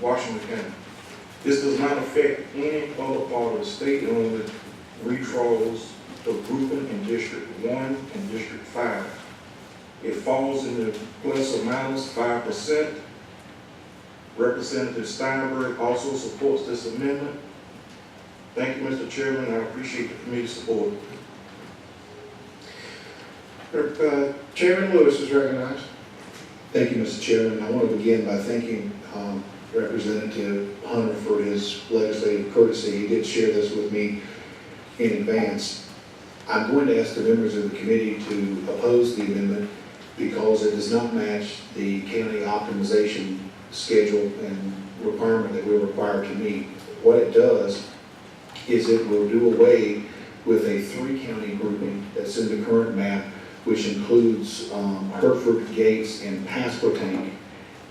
Washington County. This does not affect any other part of the state, and only redraws the grouping in District 1 and District 5. It falls in the plus or minus 5%. Representative Steinberg also supports this amendment. Thank you, Mr. Chairman. I appreciate the committee's support. Chairman Lewis is recognized. Thank you, Mr. Chairman. I want to begin by thanking Representative Hunter for his legislative courtesy. He did share this with me in advance. I'm going to ask the members of the committee to oppose the amendment because it does not match the county optimization schedule and requirement that we're required to meet. What it does is it will do away with a 3-county grouping that's in the current map, which includes Hertford, Gates, and Pasquotank,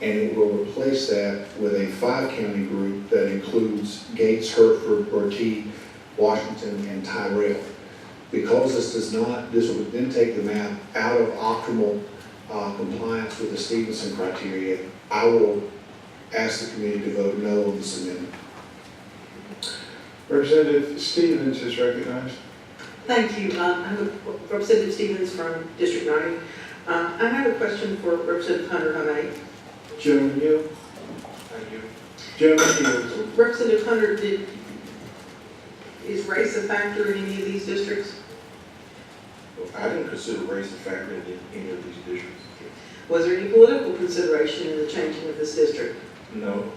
and it will replace that with a 5-county group that includes Gates, Hertford, Bertie, Washington, and Tyrell. Because this will then take the map out of optimal compliance with the Stevenson criteria, I will ask the committee to vote no on this amendment. Representative Stevens is recognized. Thank you. I'm Representative Stevens from District 9. I have a question for Representative Hunter, if I may. Gentleman yield. Thank you. Gentleman yield. Representative Hunter, is race a factor in any of these districts? I didn't consider race a factor in any of these districts. Was there any political consideration in the changing of this district? No.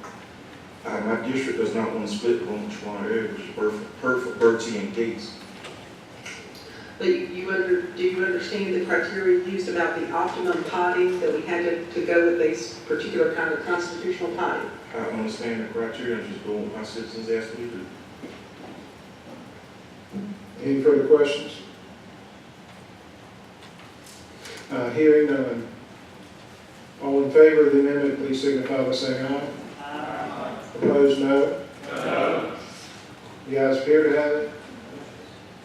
My district does not want to split the Trelawney area, which is Hertford, Bertie, and Gates. But do you understand the criteria used about the optimum potting, that we had to go with this particular kind of constitutional potting? I understand the criteria and just doing what my citizens asked me to do. Any further questions? Hearing none. All in favor of the amendment, please signify by saying aye. Aye. Opposed, no. No. The ayes appear to have it.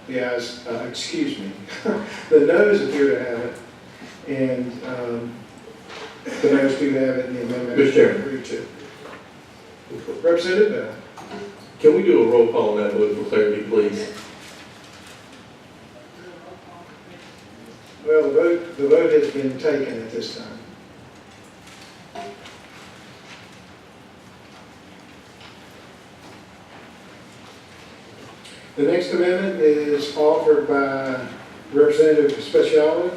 The ayes, the noes appear to have it. And The mayors do have it in the amendment. Mr. Chairman. Agreed to. Representative Bell. Can we do a roll call on that vote for clarity, please? Well, the vote has been taken at this time. The next amendment is offered by Representative Speciale.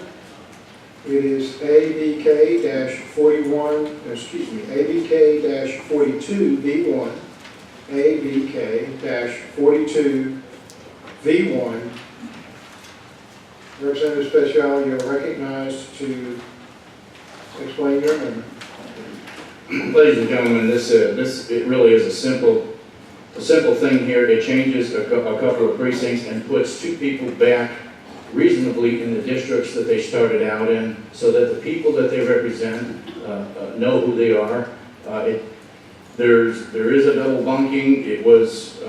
It is ABK-42B1, ABK-42V1. Representative Speciale, you're recognized to explain your amendment. Ladies and gentlemen, it really is a simple thing here. It changes a couple of precincts and puts two people back reasonably in the districts that they started out in, so that the people that they represent know who they are. There is a double bunking. It was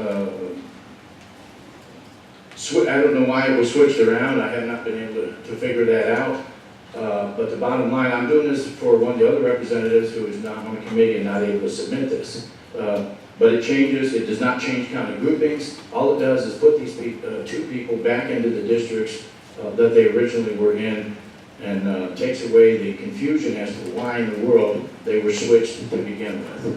I don't know why it was switched around. I have not been able to figure that out. But the bottom line, I'm doing this for one of the other representatives who is not on the committee and not able to submit this. But it does not change county groupings. All it does is put these two people back into the districts that they originally were in, and takes away the confusion as to why in the world they were switched to begin with.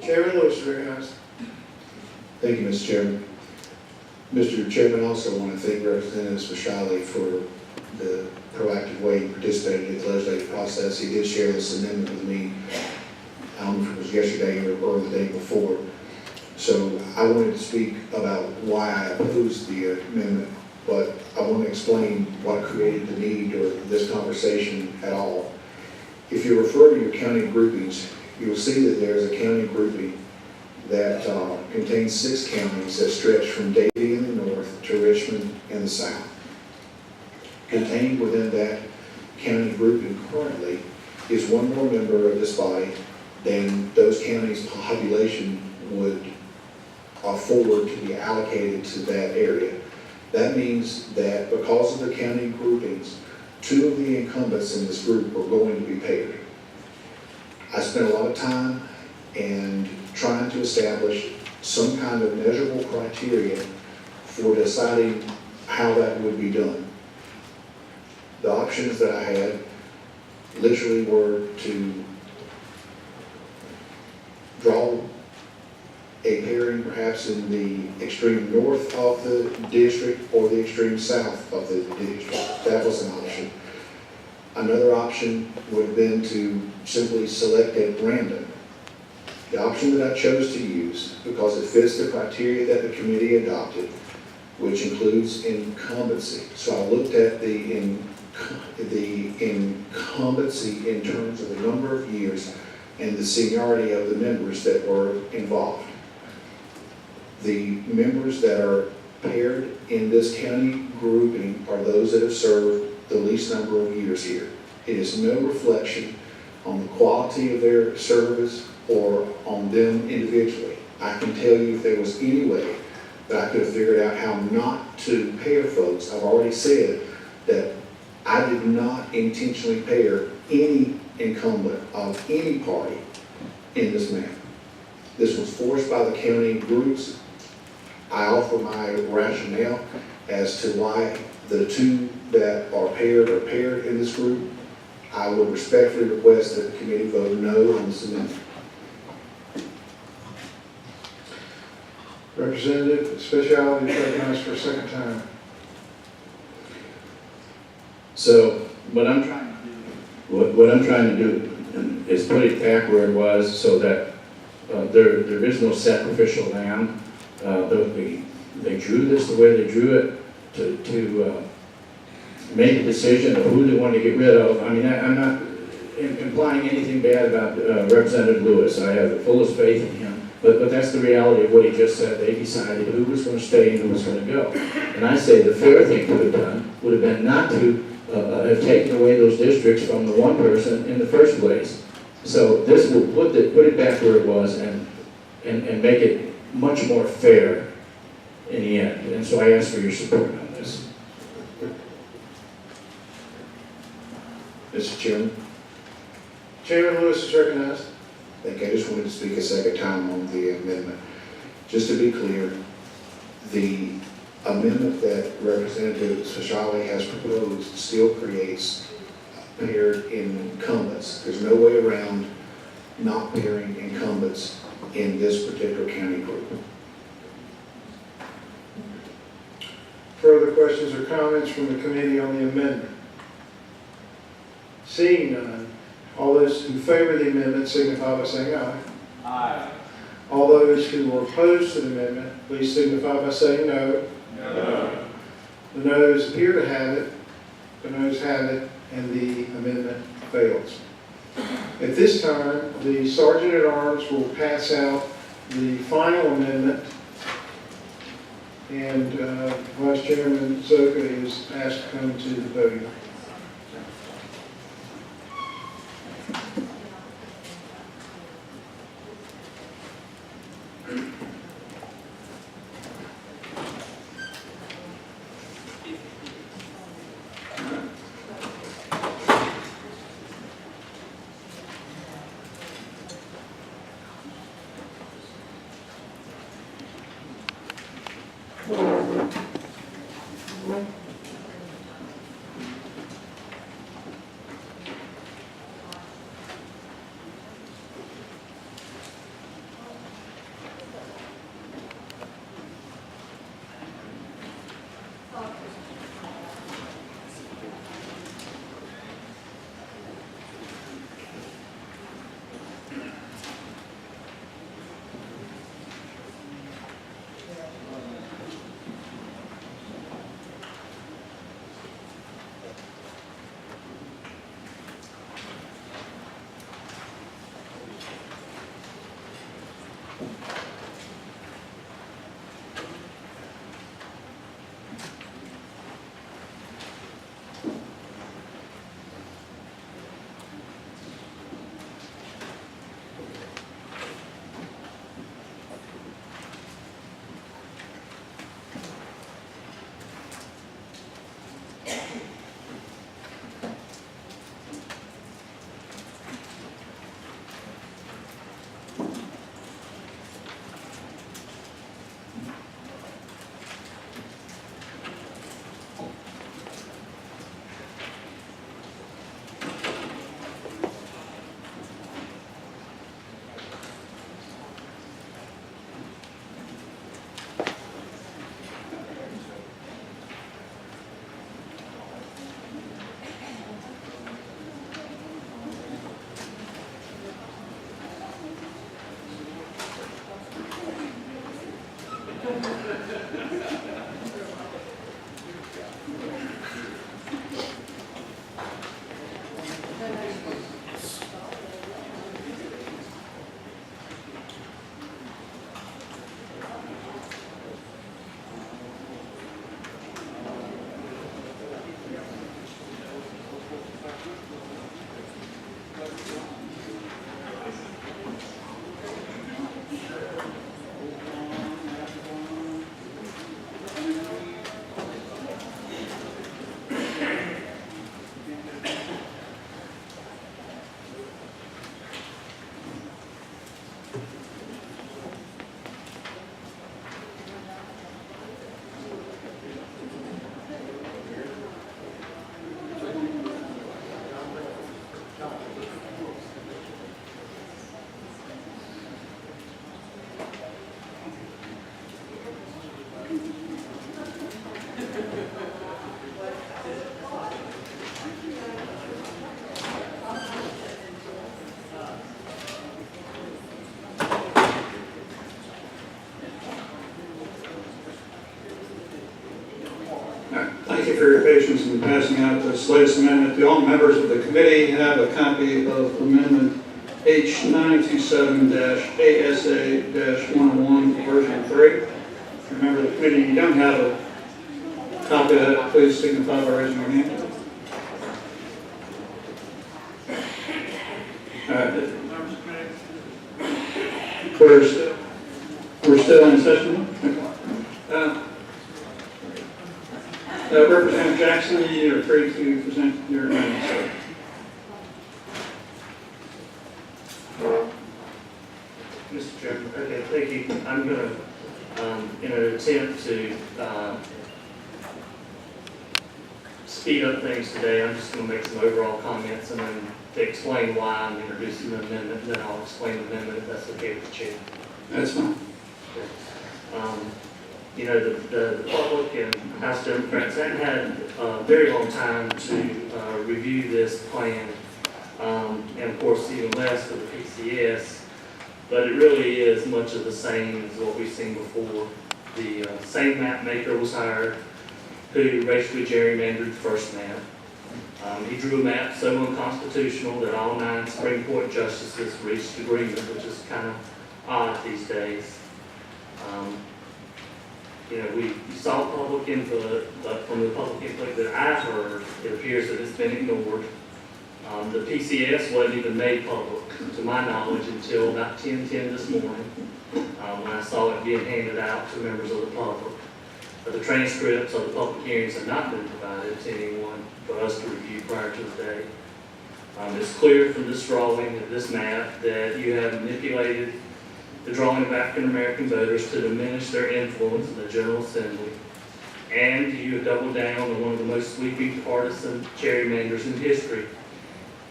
Chairman Lewis is recognized. Thank you, Mr. Chairman. Mr. Chairman, I also want to thank Representative Speciale for the proactive way he participated in the legislative process. He did share this amendment with me, I don't know if it was yesterday or the day before. So I wanted to speak about why I opposed the amendment, but I want to explain what created the need or this conversation at all. If you refer to your county groupings, you will see that there's a county grouping that contains 6 counties that stretch from Davie in the north to Richmond in the south. Contained within that county grouping currently is one more member of this body than those counties' population would afford to be allocated to that area. That means that because of the county groupings, 2 of the incumbents in this group are going to be paired. I spent a lot of time and trying to establish some kind of measurable criteria for deciding how that would be done. The options that I had literally were to draw a pairing perhaps in the extreme north of the district or the extreme south of the district. That was an option. Another option would have been to simply select at random. The option that I chose to use, because it fits the criteria that the committee adopted, which includes incumbency. So I looked at the incumbency in terms of the number of years and the seniority of the members that were involved. The members that are paired in this county grouping are those that have served the least number of years here. It is no reflection on the quality of their service or on them individually. I can tell you if there was any way that I could have figured out how not to pair folks, I've already said that I did not intentionally pair any incumbent of any party in this manner. This was forced by the county groups. I offer my rationale as to why the 2 that are paired in this group. I would respectfully request that the committee vote no on this amendment. Representative Speciale is recognized for a second time. So what I'm trying to do is put it back where it was, so that there is no sacrificial lamb. They drew this the way they drew it to make a decision of who they want to get rid of. I mean, I'm not implying anything bad about Representative Lewis. I have the fullest faith in him. But that's the reality of what he just said. They decided who was going to stay and who was going to go. And I say the fair thing to have done would have been not to have taken away those districts from the one person in the first place. So this will put it back where it was and make it much more fair in the end. And so I ask for your support on this. Mr. Chairman, Chairman Lewis is recognized. I think I just wanted to speak a second time on the amendment. Just to be clear, the amendment that Representative Sashali has proposed still creates paired incumbents. There's no way around not pairing incumbents in this particular county group. Further questions or comments from the committee on the amendment? Seeing none, all those who favor the amendment signify by saying aye. Aye. All those who are opposed to the amendment, please signify by saying no. No. The noes appear to have it, the noes have it, and the amendment fails. At this time, the Sergeant at Arms will pass out the final amendment, and Vice Chairman Zoka is asked to come to the podium. Thank you for your patience in passing out this latest amendment. The all members of the committee have a copy of Amendment H927-ASA-101, version 3. If you're a member of the committee, you don't have a copy of that, please signify by raising your hand. We're still in session. Representative Jackson, you are free to present your amendment, sir. Mr. Chairman, okay, thank you. I'm gonna, in an attempt to, speed up things today, I'm just gonna make some overall comments and then to explain why I'm introducing the amendment, and then I'll explain the amendment if that's okay with the chair. That's fine. You know, the public and House Democrats haven't had a very long time to review this plan, and of course even less for the PCS, but it really is much of the same as what we've seen before. The same map maker was hired who racially gerrymandered the first map. He drew a map so unconstitutional that all 9 Supreme Court justices reached agreement, which is kind of odd these days. You know, we saw public input, but from the public input that I've heard, it appears that it's been ignored. The PCS wasn't even made public, to my knowledge, until about 10:10 this morning, when I saw it being handed out to members of the public. But the transcripts of the public hearings have not been provided to anyone for us to review prior to the day. It's clear from this drawing of this map that you have manipulated the drawing of African American voters to diminish their influence in the General Assembly, and you have doubled down on one of the most sweeping partisan gerrymanders in history,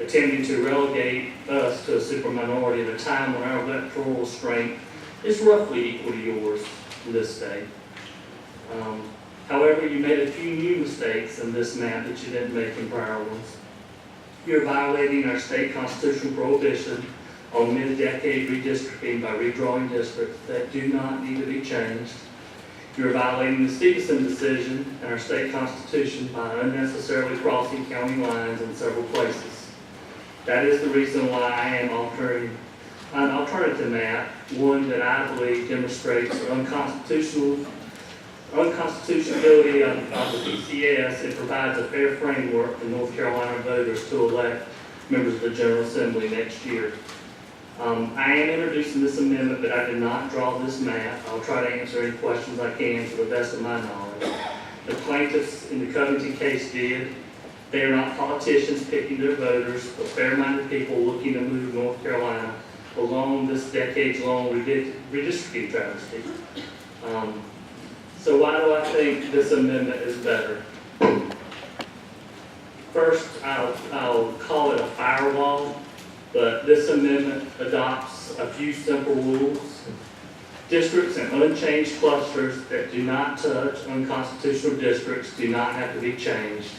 attempting to relegate us to a superminority at a time when our electoral strength is roughly equal to yours in this state. However, you made a few new mistakes in this map that you didn't make in prior ones. You're violating our state constitutional prohibition on mid-decade redistricting by redrawing districts that do not need to be changed. You're violating the Stevenson decision and our state constitution by unnecessarily crossing county lines in several places. That is the reason why I am offering an alternative map, one that I believe demonstrates the unconstitutionality of the PCS. It provides a fair framework for North Carolina voters to elect members of the General Assembly next year. I am introducing this amendment, but I did not draw this map. I'll try to answer any questions I can to the best of my knowledge. The plaintiffs in the Covington case did. They are not politicians picking their voters, but fair-minded people looking to move North Carolina along this decades-long redistricting travesty. So why do I think this amendment is better? First, I'll call it a firewall, but this amendment adopts a few simple rules. Districts and unchanged clusters that do not touch unconstitutional districts do not have to be changed.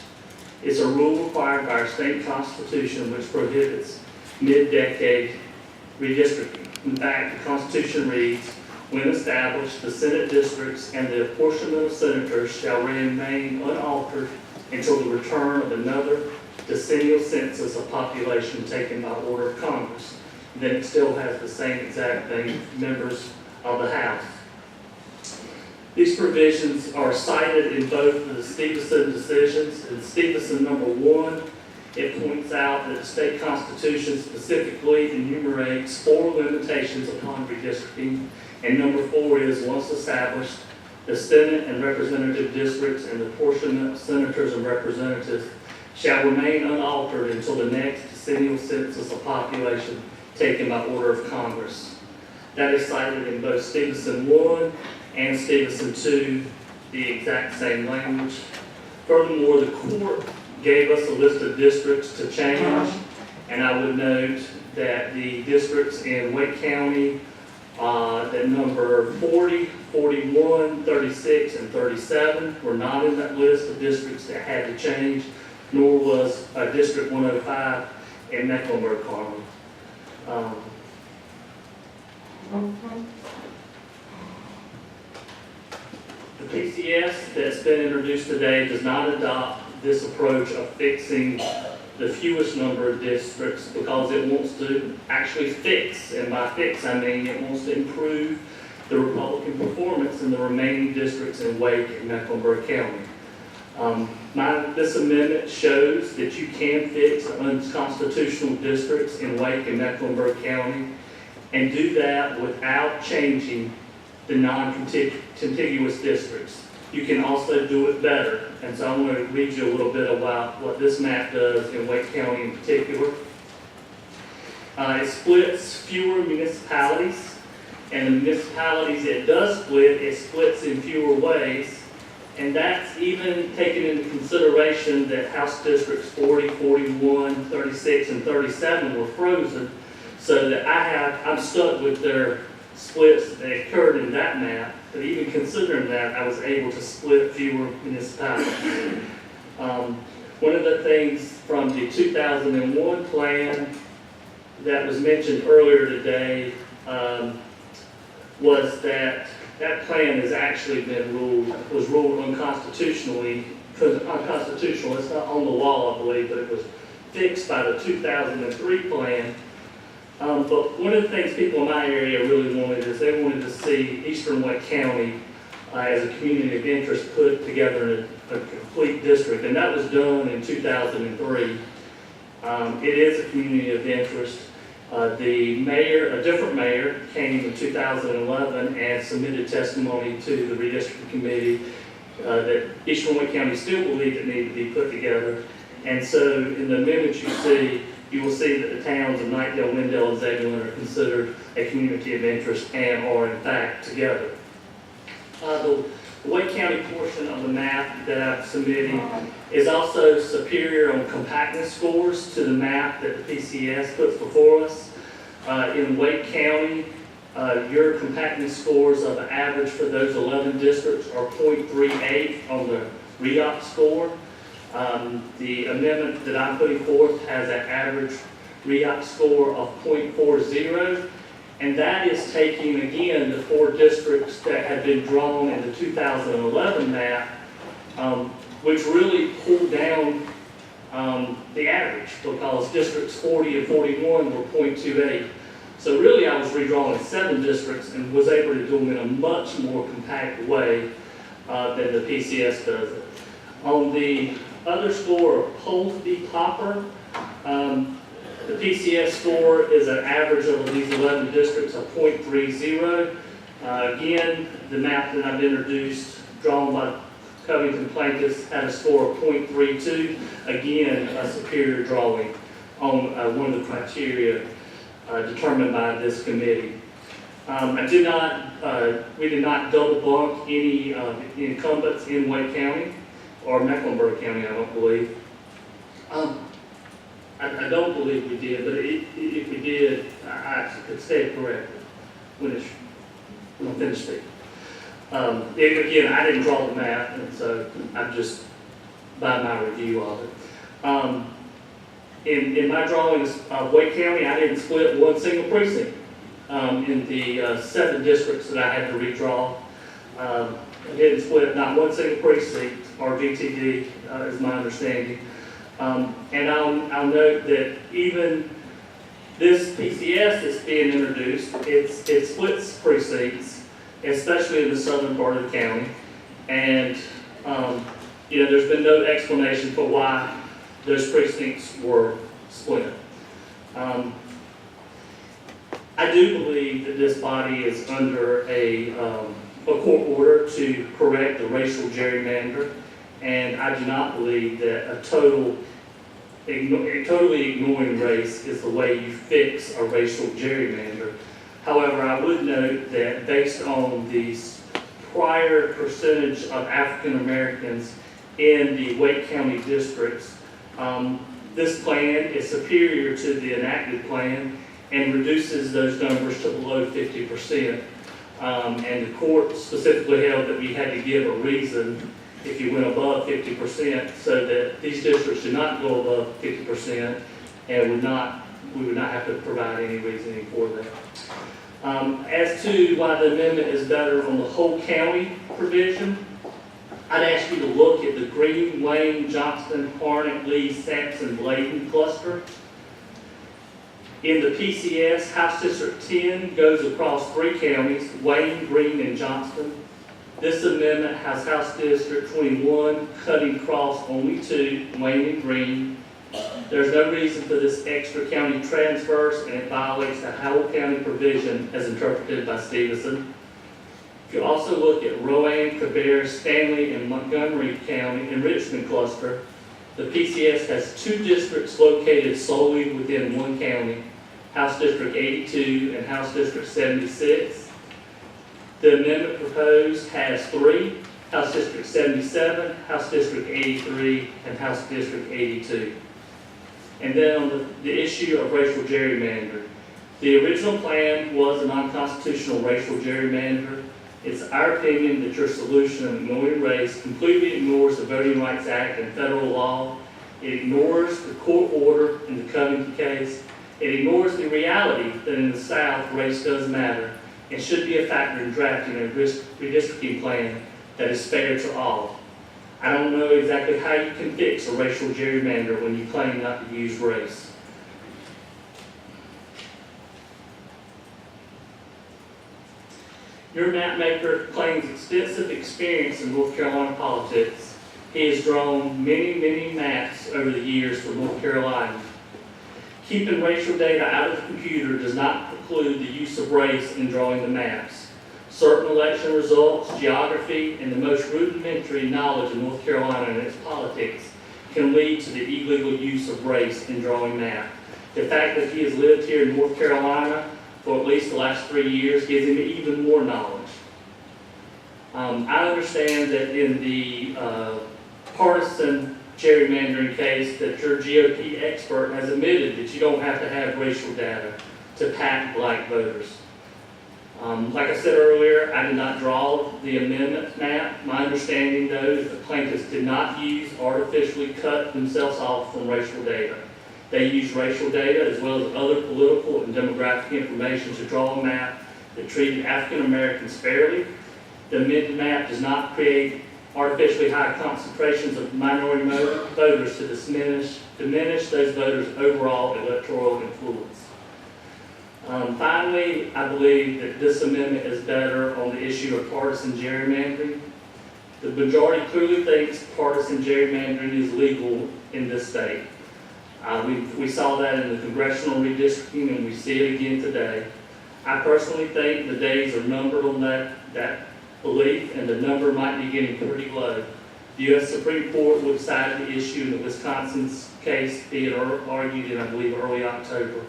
It's a rule required by our state constitution which prohibits mid-decade redistricting. In fact, the Constitution reads, "When established, the Senate districts and the apportionment of senators shall remain unaltered until the return of another decennial census of population taken by order of Congress." Then it still has the same exact thing, members of the House. These provisions are cited in both of the Stevenson decisions. In Stevenson number 1, it points out that the state constitution specifically enumerates 4 limitations upon redistricting. And number 4 is, once established, the Senate and representative districts and the apportionment of senators and representatives shall remain unaltered until the next decennial census of population taken by order of Congress. That is cited in both Stevenson 1 and Stevenson 2, the exact same language. Furthermore, the court gave us a list of districts to change, and I would note that the districts in Wake County, that number 40, 41, 36, and 37 were not in that list of districts that had to change, nor was District 105 in Mecklenburg-County. The PCS that's been introduced today does not adopt this approach of fixing the fewest number of districts because it wants to actually fix, and by fix I mean it wants to improve the Republican performance in the remaining districts in Wake and Mecklenburg County. This amendment shows that you can fix unconstitutional districts in Wake and Mecklenburg County and do that without changing the non-contiguous districts. You can also do it better. And so I'm going to read you a little bit about what this map does in Wake County in particular. It splits fewer municipalities And the municipalities it does split, it splits in fewer ways. And that's even taking into consideration that House Districts 40, 41, 36, and 37 were frozen. So that I'm stuck with their splits that occurred in that map. But even considering that, I was able to split fewer municipalities. One of the things from the 2001 plan that was mentioned earlier today was that plan has actually was ruled unconstitutionally, unconstitutional. It's not on the law, I believe, but it was fixed by the 2003 plan. But one of the things people in my area really wanted is they wanted to see Eastern Wake County as a community of interest put together in a complete district, and that was done in 2003. It is a community of interest. The mayor, a different mayor, came in 2011 and submitted testimony to the Redistricting Committee that Eastern Wake County still believed it needed to be put together. And so in the amendments you will see that the towns of Knightdale, Wendell, and Zebulon are considered a community of interest and are in fact together. The Wake County portion of the map that I've submitted is also superior on compactness scores to the map that the PCS puts before us. In Wake County, your compactness scores of the average for those 11 districts are 0.38 on the REOP score. The amendment that I'm putting forth has an average REOP score of 0.40. And that is taking, again, the 4 districts that had been drawn in the 2011 map, which really pulled down the average because districts 40 and 41 were 0.28. So really I was redrawing 7 districts and was able to do them in a much more compact way than the PCS does it. On the other score of Polsby-Popper, the PCS score is an average of these 11 districts of 0.30. Again, the map that I've introduced, drawn by Covington plaintiffs, had a score of 0.32. Again, a superior drawing on one of the criteria determined by this committee. We did not double bunk any incumbents in Wake County or Mecklenburg County, I don't believe. I don't believe we did, but if we did, I could say it correctly when I finish speaking. Again, I didn't draw the map, and so I'm just by my review of it. In my drawings of Wake County, I didn't split one single precinct in the 7 districts that I had to redraw. I didn't split not one single precinct, or VTD is my understanding. And I'll note that even this PCS that's being introduced, it splits precincts, especially in the southern part of the county. And there's been no explanation for why those precincts were split. I do believe that this body is under a court order to correct the racial gerrymander, and I do not believe that totally ignoring race is the way you fix a racial gerrymander. However, I would note that based on the prior percentage of African Americans in the Wake County districts, this plan is superior to the enacted plan and reduces those numbers to below 50%. And the court specifically held that we had to give a reason if you went above 50%, so that these districts should not go above 50% and we would not have to provide any reasoning for that. As to why the amendment is better on the whole county provision, I'd ask you to look at the Green, Wayne, Johnston, Harnett, Lee, Sampson, Bladen cluster. In the PCS, House District 10 goes across 3 counties, Wayne, Green, and Johnston. This amendment has House District 21 cutting across only 2, Wayne and Green. There's no reason for this extra county transverse, and it violates the Howell County provision as interpreted by Stevenson. If you also look at Rowan, Cabarrus, Stanley, and Montgomery County and Richmond cluster, the PCS has 2 districts located solely within one county, House District 82 and House District 76. The amendment proposed has 3, House District 77, House District 83, and House District 82. And then on the issue of racial gerrymandering. The original plan was a non-constitutional racial gerrymander. It's our opinion that your solution of ignoring race completely ignores the Voting Rights Act and federal law. It ignores the court order in the Covington case. It ignores the reality that in the South, race does matter and should be a factor in drafting a redistricting plan that is fair to all. I don't know exactly how you can fix a racial gerrymander when you claim not to use race. Your mapmaker claims extensive experience in North Carolina politics. He has drawn many, many maps over the years for North Carolina. Keeping racial data out of the computer does not preclude the use of race in drawing the maps. Certain election results, geography, and the most rudimentary knowledge of North Carolina and its politics can lead to the illegal use of race in drawing maps. The fact that he has lived here in North Carolina for at least the last 3 years gives him even more knowledge. I understand that in the partisan gerrymandering case that your GOP expert has admitted that you don't have to have racial data to pack black voters. Like I said earlier, I did not draw the amendment map. My understanding, though, is that plaintiffs did not artificially cut themselves off from racial data. They used racial data as well as other political and demographic information to draw a map that treated African Americans fairly. The amended map does not create artificially high concentrations of minority voters to diminish those voters' overall electoral influence. Finally, I believe that this amendment is better on the issue of partisan gerrymandering. The majority clearly thinks partisan gerrymandering is legal in this state. We saw that in the congressional redistricting, and we see it again today. I personally think the days are numbered on that belief, and the number might be getting pretty low. The U.S. Supreme Court will decide the issue in the Wisconsin's case being argued in, I believe, early October.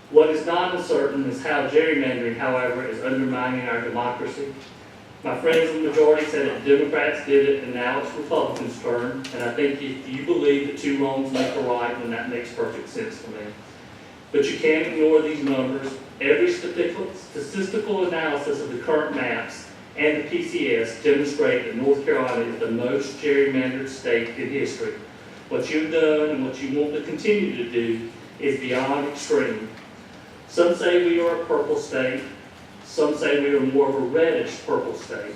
What is not uncertain is how gerrymandering, however, is undermining our democracy. My friends in the majority said that Democrats did it and now it's Republicans' turn, and I think if you believe that 2 wrongs make a right, then that makes perfect sense to me. But you can't ignore these numbers. Every statistical analysis of the current maps and the PCS demonstrate that North Carolina is the most gerrymandered state in history. What you've done and what you want to continue to do is beyond extreme. Some say we are a purple state. Some say we are more of a reddish purple state.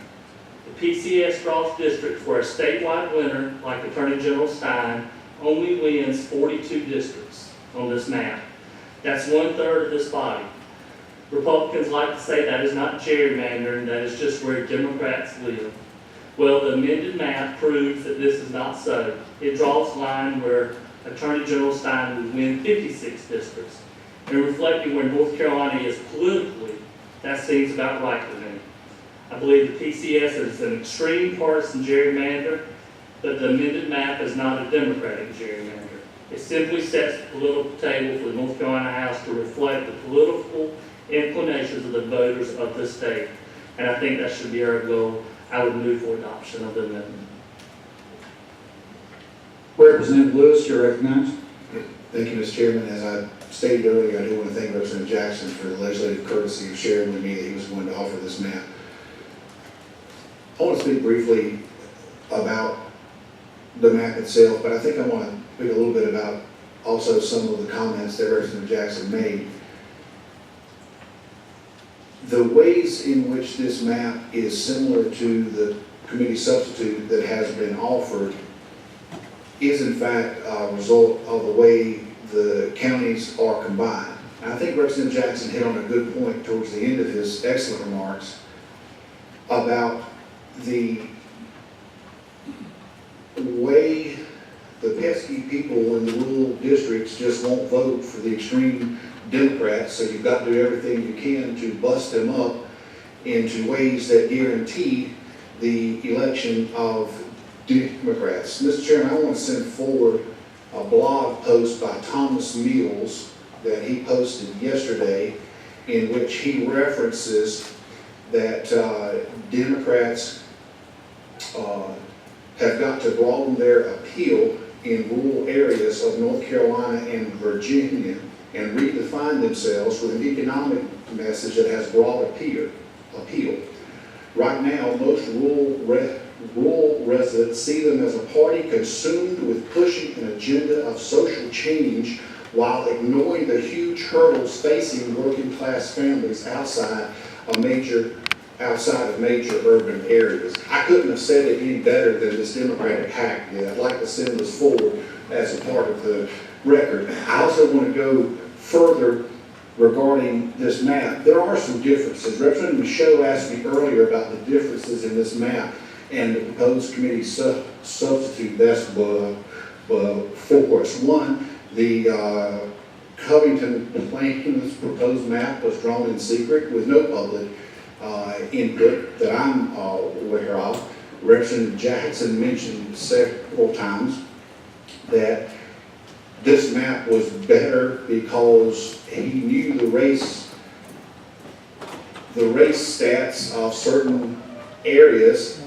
The PCS draws districts where a statewide winner, like Attorney General Stein, only wins 42 districts on this map. That's 1/3 of this body. Republicans like to say that is not gerrymandering, that is just where Democrats live. Well, the amended map proves that this is not so. It draws a line where Attorney General Stein would win 56 districts. And reflecting where North Carolina is politically, that seems about right to me. I believe the PCS is an extreme partisan gerrymander, but the amended map is not a Democratic gerrymander. It simply sets the political table for the North Carolina House to reflect the political inclinations of the voters of this state. And I think that should be our goal. I would move for adoption of the amendment. Representative Lewis, you're recognized. Thank you, Mr. Chairman. As I stated earlier, I do want to thank Representative Jackson for the legislative courtesy of sharing with me that he was going to offer this map. I want to speak briefly about the map itself, but I think I want to speak a little bit about also some of the comments that Representative Jackson made. The ways in which this map is similar to the committee substitute that has been offered is in fact a result of the way the counties are combined. And I think Representative Jackson hit on a good point towards the end of his excellent remarks about the way the pesky people in the rural districts just won't vote for the extreme Democrats, so you've got to do everything you can to bust them up into ways that guarantee the election of Democrats. Mr. Chairman, I want to send forward a blog post by Thomas Mills that he posted yesterday in which he references that Democrats have got to broaden their appeal in rural areas of North Carolina and Virginia and redefine themselves with an economic message that has broad appeal. Right now, most rural residents see them as a party consumed with pushing an agenda of social change while ignoring the huge hurdles facing working class families outside of major urban areas. I couldn't have said it any better than this Democratic hack did. I'd like to send this forward as a part of the record. I also want to go further regarding this map. There are some differences. Representative Michaud asked me earlier about the differences in this map and the proposed committee substitute that's for us. One, the Covington plaintiffs' proposed map was drawn in secret with no public input that I'm aware of. Representative Jackson mentioned several times that this map was better because he knew the race stats of certain areas.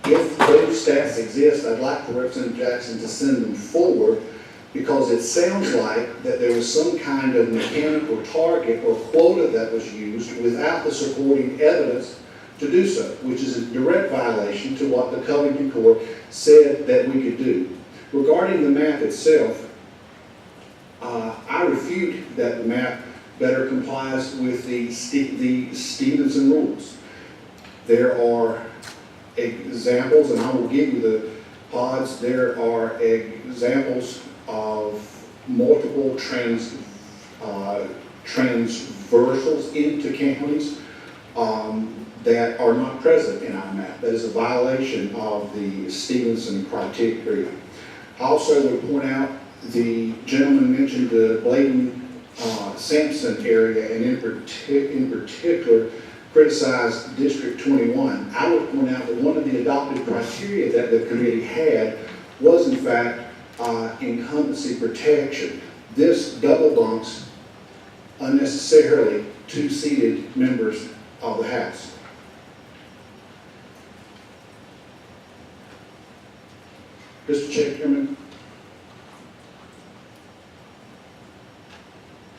If those stats exist, I'd like for Representative Jackson to send them forward, because it sounds like that there was some kind of mechanical target or quota that was used without the supporting evidence to do so, which is a direct violation to what the Covington Court said that we could do. Regarding the map itself, I refute that the map better complies with the Stevenson rules. There are examples, and I will give you the pods. There are examples of multiple transversals into counties that are not present in our map. That is a violation of the Stevenson criteria. I also would point out the gentleman mentioned the Bladen Sampson area, and in particular criticized District 21. I would point out that one of the adopted criteria that the committee had was in fact incumbency protection. This double bunks unnecessarily two-seated members of the House. Mr. Chairman,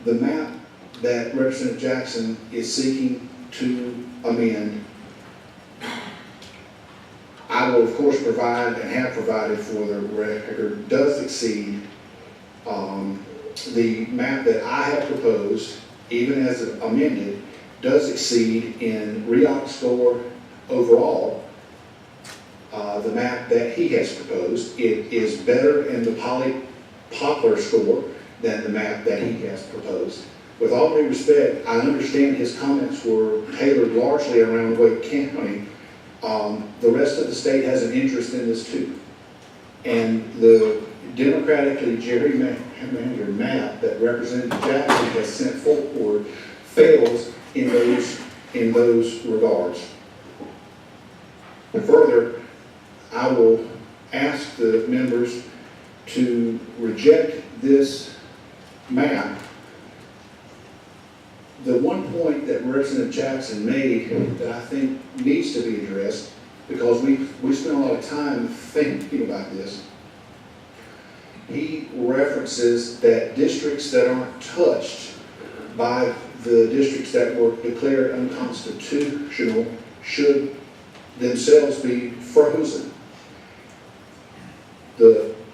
the map that Representative Jackson is seeking to amend, I will of course provide and have provided for the record, does exceed the map that I have proposed, even as amended, does exceed in REOC score overall the map that he has proposed. It is better in the Poplar score than the map that he has proposed. With all due respect, I understand his comments were tailored largely around Wake County. The rest of the state has an interest in this too. And the democratically gerrymandered map that Representative Jackson has sent forward fails in those regards. Further, I will ask the members to reject this map. The one point that Representative Jackson made that I think needs to be addressed, because we spent a lot of time thinking about this, he references that districts that aren't touched by the districts that were declared unconstitutional should themselves be frozen.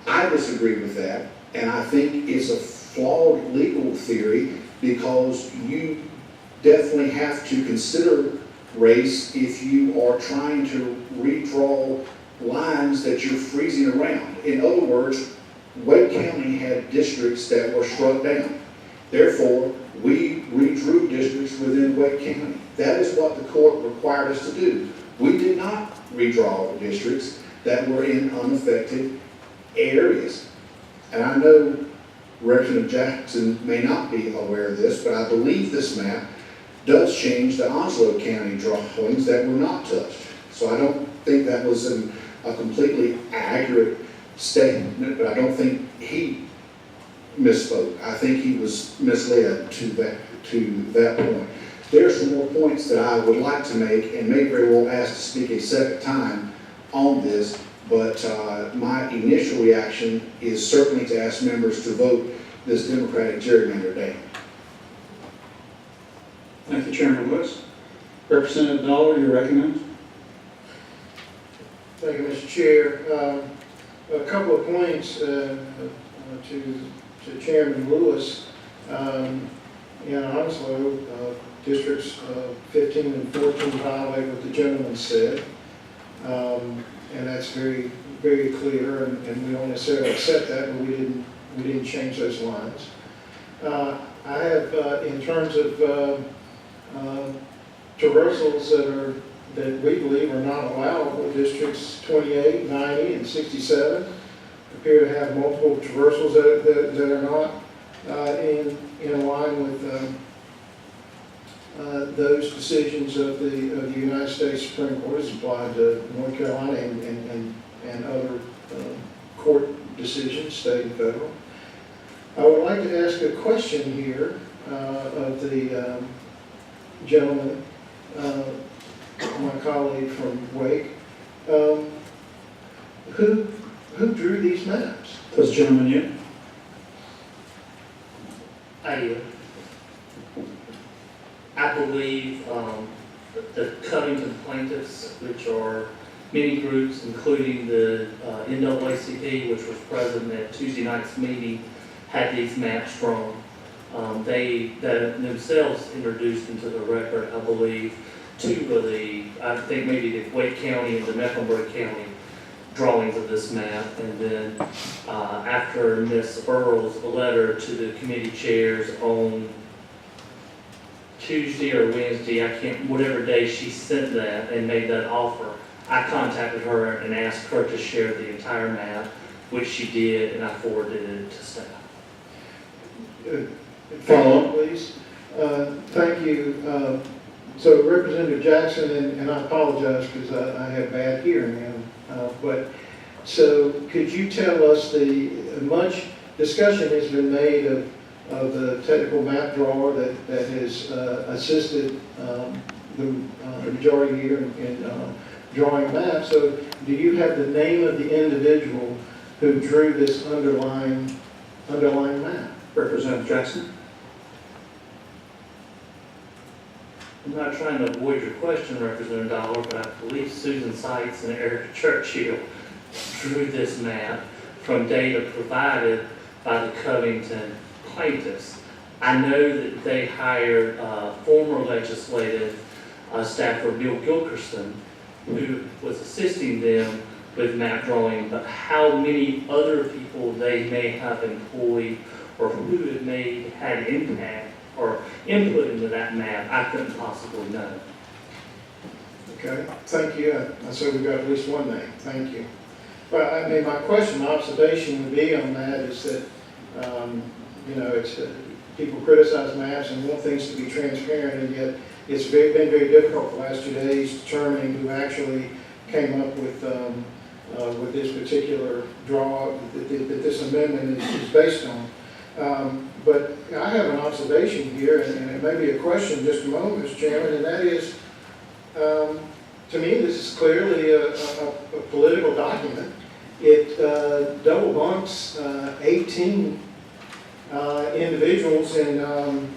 I disagree with that, and I think it's a flawed legal theory, because you definitely have to consider race if you are trying to redraw lines that you're freezing around. In other words, Wake County had districts that were struck down. Therefore, we redrew districts within Wake County. That is what the court required us to do. We did not redraw districts that were in unaffected areas. And I know Representative Jackson may not be aware of this, but I believe this map does change the Onslow County drawings that were not touched. So I don't think that was a completely accurate statement, but I don't think he misspoke. I think he was misled to that point. There are some more points that I would like to make, and may very well ask to speak a second time on this, but my initial reaction is certainly to ask members to vote this Democratic gerrymander down. Thank you, Chairman Lewis. Representative Dollar, you're recognized. Thank you, Mr. Chair. A couple of points to Chairman Lewis. In Onslow, districts 15 and 14 violate what the gentleman said. And that's very, very clear, and we don't necessarily accept that, but we didn't change those lines. I have, in terms of traversals that we believe are not allowable, districts 28, 90, and 67 appear to have multiple traversals that are not in line with those decisions of the United States Supreme Court as applied to North Carolina and other court decisions, state and federal. I would like to ask a question here of the gentleman, my colleague from Wake. Who drew these maps? Does the gentleman yet? I believe the Covington plaintiffs, which are many groups, including the NAACP, which was present at Tuesday night's meeting, had these maps drawn. They themselves introduced into the record, I believe, two of I think maybe the Wake County and the Mecklenburg County drawings of this map. And then after Ms. Earle's letter to the committee chairs on Tuesday or Wednesday, whatever day she sent that and made that offer, I contacted her and asked her to share the entire map, which she did, and I forwarded it to staff. Follow up, please. Thank you. So Representative Jackson, and I apologize because I have bad hearing, but so could you tell us much discussion has been made of the technical map drawer that has assisted the majority here in drawing maps. So do you have the name of the individual who drew this underlying map? Representative Jackson. I'm not trying to avoid your question, Representative Dollar, but I believe Susan Seitz and Erica Churchill drew this map from data provided by the Covington plaintiffs. I know that they hired former legislative staffer Bill Gilkerson, who was assisting them with map drawing, but how many other people they may have employed or who it may had impact or input into that map, I couldn't possibly know. Okay, thank you. I said we got at least one name. Thank you. Well, I mean, my question, observation would be on that is that, it's people criticize maps and want things to be transparent, and yet it's been very difficult the last 2 days determining who actually came up with this particular draw that this amendment is based on. But I have an observation here, and it may be a question in just a moment, Mr. Chairman, and that is, to me, this is clearly a political document. It double bunks 18 individuals and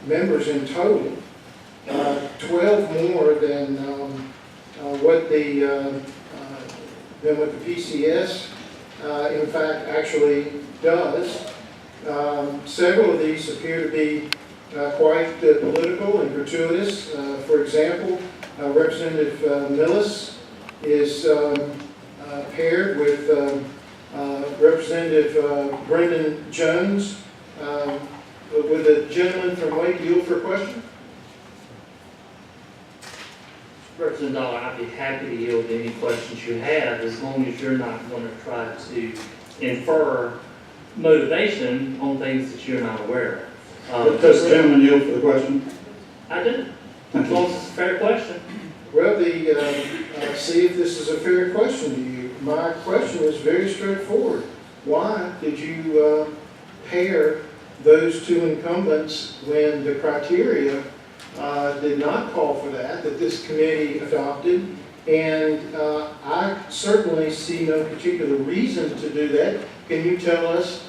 members in total, 12 more than what the PCS in fact actually does. Several of these appear to be quite political and gratuitous. For example, Representative Millis is paired with Representative Brendan Jones. Would the gentleman from Wake yield for a question? Representative Dollar, I'd be happy to yield any questions you have, as long as you're not going to try to infer motivation on things that you're not aware of. Does the gentleman yield for the question? I do, as long as it's a fair question. Well, see if this is a fair question to you. My question is very straightforward. Why did you pair those two incumbents when the criteria did not call for that this committee adopted. And I certainly see no particular reason to do that. Can you tell us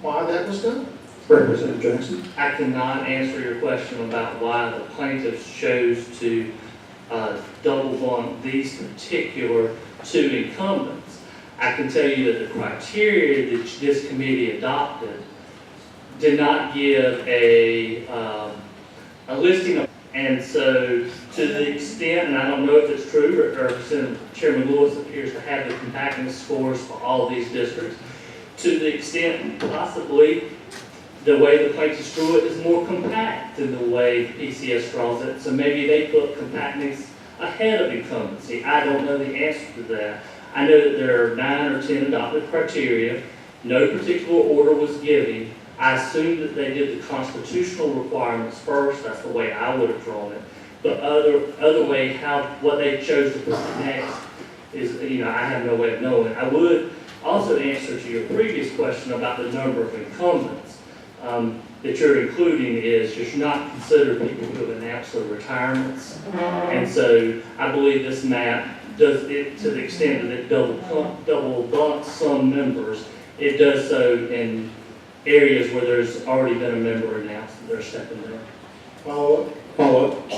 why that was done? Representative Jackson. I cannot answer your question about why the plaintiffs chose to double bunk these particular two incumbents. I can tell you that the criteria that this committee adopted did not give a listing of, and so to the extent, and I don't know if it's true, Representative Chairman Lewis appears to have the compactness scores for all of these districts. To the extent possibly the way the plaintiffs drew it is more compact than the way the PCS draws it, so maybe they put compactness ahead of incumbency. I don't know the answer to that. I know that there are 9 or 10 adopted criteria. No particular order was given. I assume that they did the constitutional requirements first. That's the way I would have drawn it. But other way, what they chose to put next is, I have no way of knowing. I would also answer to your previous question about the number of incumbents that you're including is you're not considered people who have announced their retirements. And so I believe this map does it to the extent that it double bunks some members. It does so in areas where there's already been a member announced that they're stepping down. Follow up? Follow up.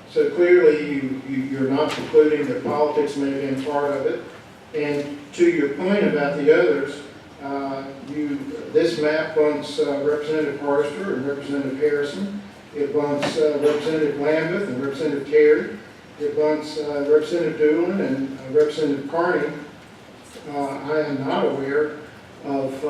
So clearly, you're not concluding that politics may have been part of it. And to your point about the others, this map bunks Representative Harster and Representative Harrison. It bunks Representative Lambeth and Representative Terry. It bunks Representative Doolin and Representative Carney. I am not aware of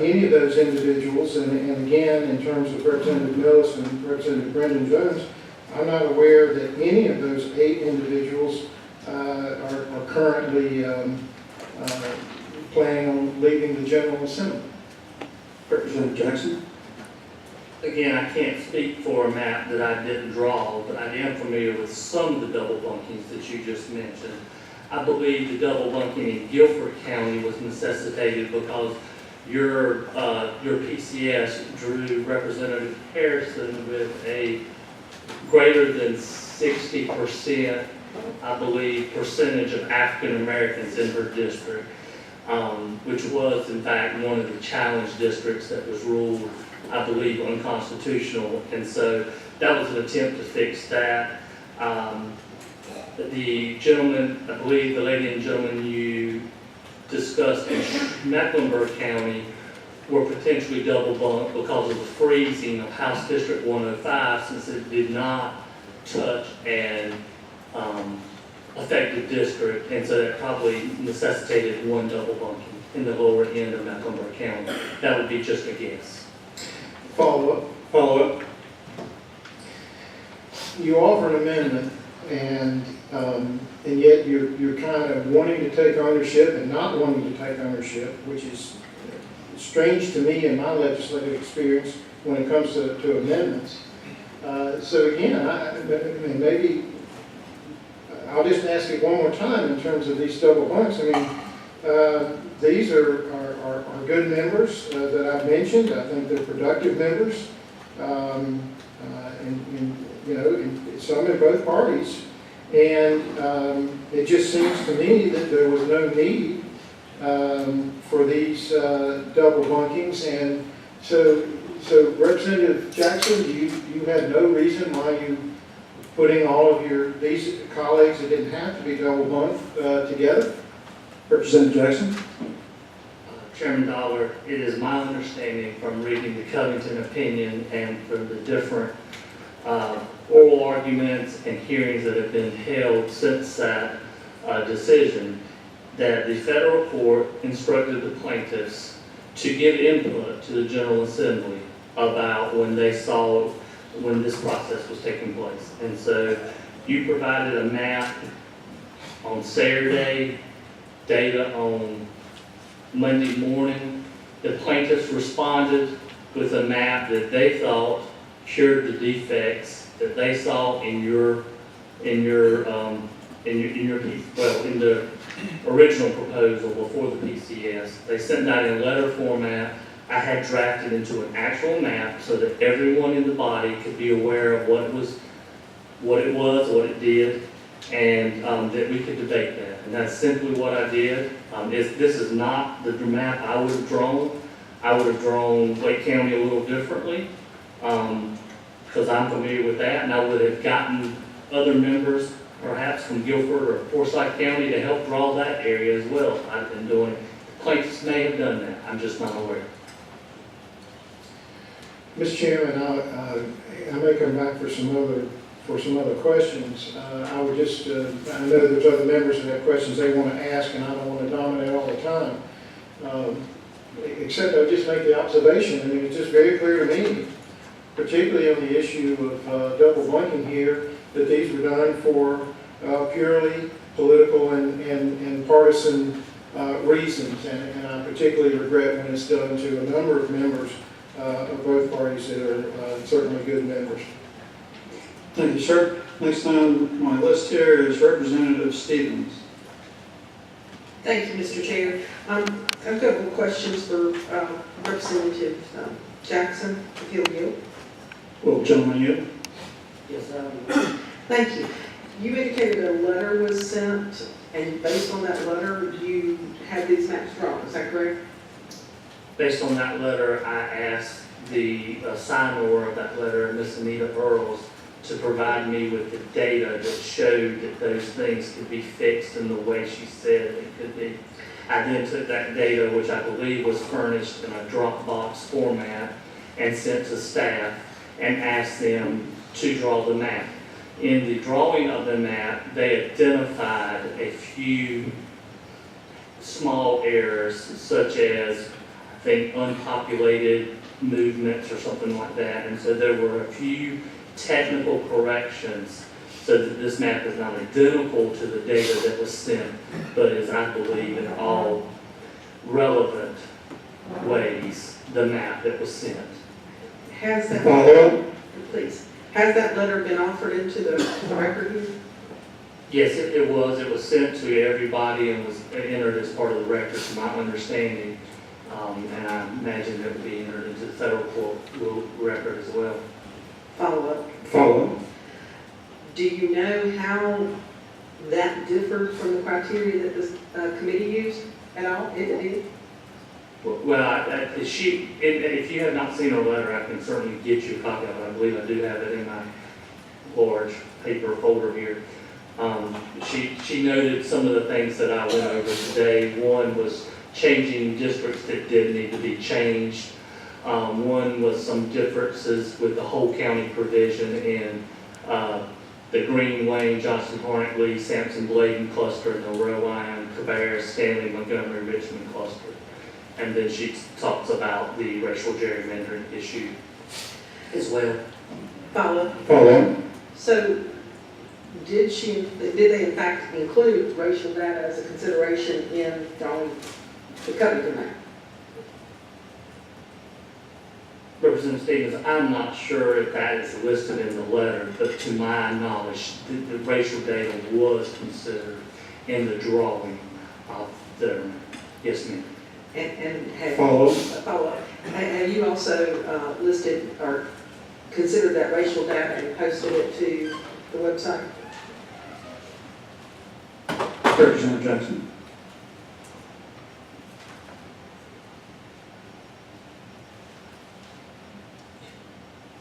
any of those individuals. And again, in terms of Representative Millis and Representative Brendan Jones, I'm not aware that any of those 8 individuals are currently planning on leaving the General Assembly. Representative Jackson. Again, I can't speak for a map that I didn't draw, but I am familiar with some of the double bunkings that you just mentioned. I believe the double bunking in Guilford County was necessitated because your PCS drew Representative Harrison with a greater than 60%, I believe, percentage of African Americans in her district, which was in fact one of the challenged districts that was ruled, I believe, unconstitutional. And so that was an attempt to fix that. The gentleman, I believe the lady and gentleman you discussed in Mecklenburg County were potentially double bunked because of the freezing of House District 105, since it did not touch an affected district, and so that probably necessitated one double bunking in the lower end of Mecklenburg County. That would be just a guess. Follow up. Follow up. You offer an amendment, and yet you're kind of wanting to take ownership and not wanting to take ownership, which is strange to me in my legislative experience when it comes to amendments. So again, maybe I'll just ask it one more time in terms of these double bunks. I mean, these are good members that I've mentioned. I think they're productive members, and some in both parties. And it just seems to me that there was no need for these double bunkings. And so Representative Jackson, you had no reason why you putting all of these colleagues that didn't have to be double bunked together? Representative Jackson. Chairman Dollar, it is my understanding from reading the Covington opinion and from the different oral arguments and hearings that have been held since that decision, that the federal court instructed the plaintiffs to give input to the General Assembly about when this process was taking place. And so you provided a map on Saturday, data on Monday morning. The plaintiffs responded with a map that they thought cured the defects that they saw in the original proposal before the PCS. They sent that in letter format. I I had drafted into an actual map so that everyone in the body could be aware of what it was, what it did, and that we could debate that. And that's simply what I did. This is not the map I would have drawn. I would have drawn Lake County a little differently, because I'm familiar with that, and I would have gotten other members, perhaps from Guilford or Forsyth County, to help draw that area as well. I've been doing it. Plaintiffs may have done that. I'm just not aware. Mr. Chairman, I may come back for some other questions. I would just, I know there's other members that have questions they want to ask, and I don't want to dominate all the time. Except I'll just make the observation, I mean, it's just very clear to me, particularly on the issue of double blanking here, that these were done for purely political and partisan reasons. And I particularly regret when it's done to a number of members of both parties that are certainly good members. Thank you, sir. Next on my list here is Representative Stevens. Thank you, Mr. Chair. I've got a couple of questions for Representative Jackson, if you'll yield. Well, gentlemen, you. Yes, I would. Thank you. You indicated a letter was sent, and based on that letter, you had these maps drawn, is that correct? Based on that letter, I asked the signer of that letter, Miss Anita Earls, to provide me with the data that showed that those things could be fixed in the way she said it could be. I then took that data, which I believe was furnished in a Dropbox format, and sent to staff and asked them to draw the map. In the drawing of the map, they identified a few small errors, such as, I think, unpopulated movements or something like that. And so there were a few technical corrections so that this map is not identical to the data that was sent, but is, I believe, in all relevant ways, the map that was sent. Has that, please, has that letter been offered into the record here? Yes, it was sent to everybody and was entered as part of the record, to my understanding. And I imagine it would be entered into the federal court record as well. Follow up. Do you know how that differed from the criteria that this committee used at all, if it did? Well, if you have not seen her letter, I can certainly get you a copy of it. I believe I do have it in my large paper folder here. She noted some of the things that I went over today. One was changing districts that did need to be changed. One was some differences with the whole county provision in the Green, Wayne, Johnson, Harnett, Lee, Sampson, Bladen cluster, and the Rowan, Cabarrus, Stanley, Montgomery, Richmond cluster. And then she talks about the racial gerrymandering issue as well. Follow. So did they in fact include racial data as a consideration in drawing the Covington map? Representative Stevens, I'm not sure if that is listed in the letter, but to my knowledge, the racial data was considered in the drawing of the, yes ma'am. And have Follow up. Have you also listed or considered that racial data and posted it to the website? Representative Jackson.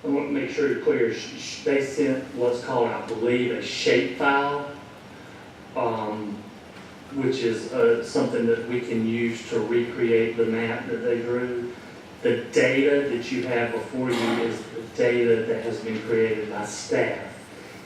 I want to make sure you're clear. They sent what's called, I believe, a shape file, which is something that we can use to recreate the map that they drew. The data that you have before you is the data that has been created by staff,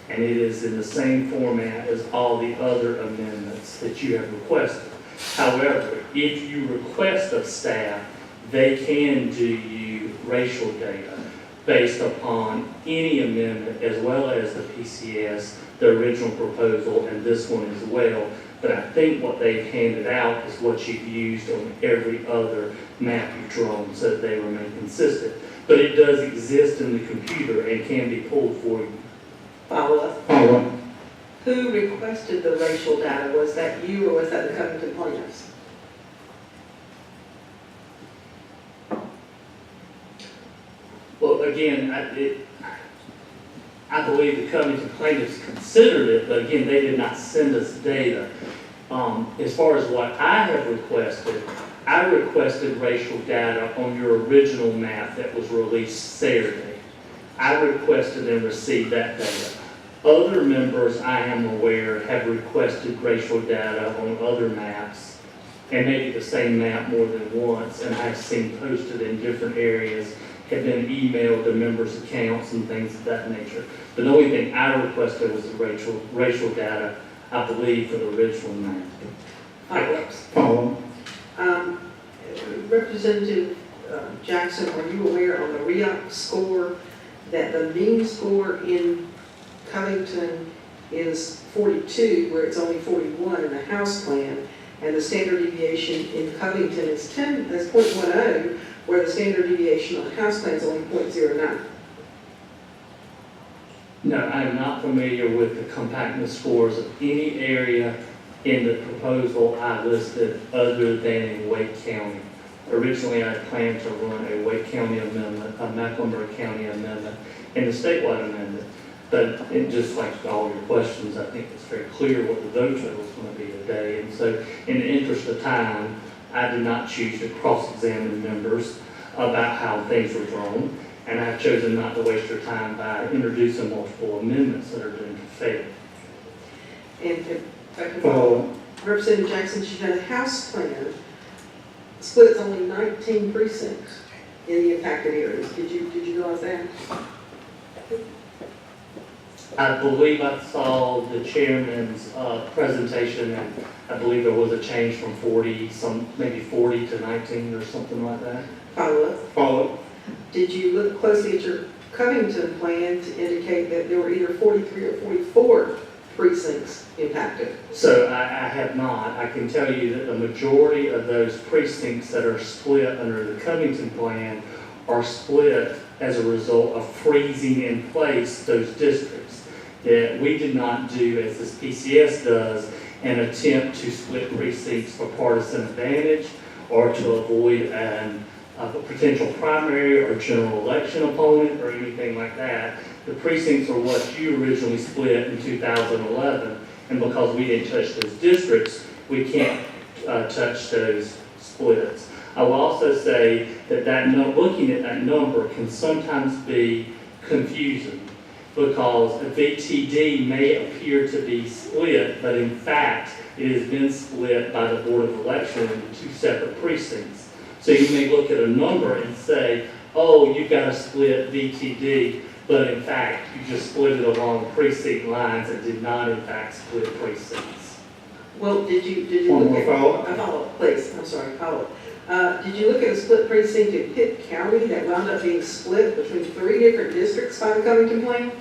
and it is in the same format as all the other amendments that you have requested. However, if you request of staff, they can do you racial data based upon any amendment, as well as the PCS, the original proposal, and this one as well. But I think what they've handed out is what you've used on every other map you've drawn, so that they remain consistent. But it does exist in the computer and can be pulled for you. Follow up. Who requested the racial data? Was that you or was that the Covington plaintiffs? Well, again, I believe the Covington plaintiffs considered it, but again, they did not send us data. As far as what I have requested, I requested racial data on your original map that was released Saturday. I requested and received that data. Other members, I am aware, have requested racial data on other maps, and maybe the same map more than once, and I've seen posted in different areas, have been emailed to members' accounts and things of that nature. But the only thing I requested was the racial data, I believe, for the original map. Follow. Representative Jackson, are you aware on the REAC score that the mean score in Covington is 42, where it's only 41 in the House plan, and the standard deviation in Covington is 0.10, where the standard deviation on the House plan is only 0.09? No, I am not familiar with the compactness scores of any area in the proposal I listed other than in Wake County. Originally, I had planned to run a Wake County amendment, a Mecklenburg County amendment, and a statewide amendment. But it, just like all your questions, I think it's very clear what the vote total is going to be today. And so, in the interest of time, I did not choose to cross-examine members about how things were drawn, and I've chosen not to waste your time by introducing multiple amendments that are doomed to fail. And if I can follow, Representative Jackson, she had a House plan, splits only 19 precincts in the impacted areas. Did you realize that? I believe I saw the chairman's presentation, and I believe there was a change from 40, maybe 40 to 19 or something like that. Follow-up. Did you look closely at your Covington plan to indicate that there were either 43 or 44 precincts impacted? So I have not. I can tell you that the majority of those precincts that are split under the Covington plan are split as a result of freezing in place those districts. That we did not do, as this PCS does, an attempt to split precincts for partisan advantage or to avoid a potential primary or general election opponent or anything like that. The precincts are what you originally split in 2011, and because we didn't touch those districts, we can't touch those splits. I will also say that looking at that number can sometimes be confusing, because a VTD may appear to be split, but in fact, it has been split by the Board of Election into two separate precincts. So you may look at a number and say, oh, you've got a split VTD, but in fact, you just split it along precinct lines and did not in fact split precincts. Well, did you One look more at follow-up? a follow-up, please? I'm sorry, follow-up. Did you look at a split precinct in Pitt County that wound up being split between 3 different districts by the Covington plan?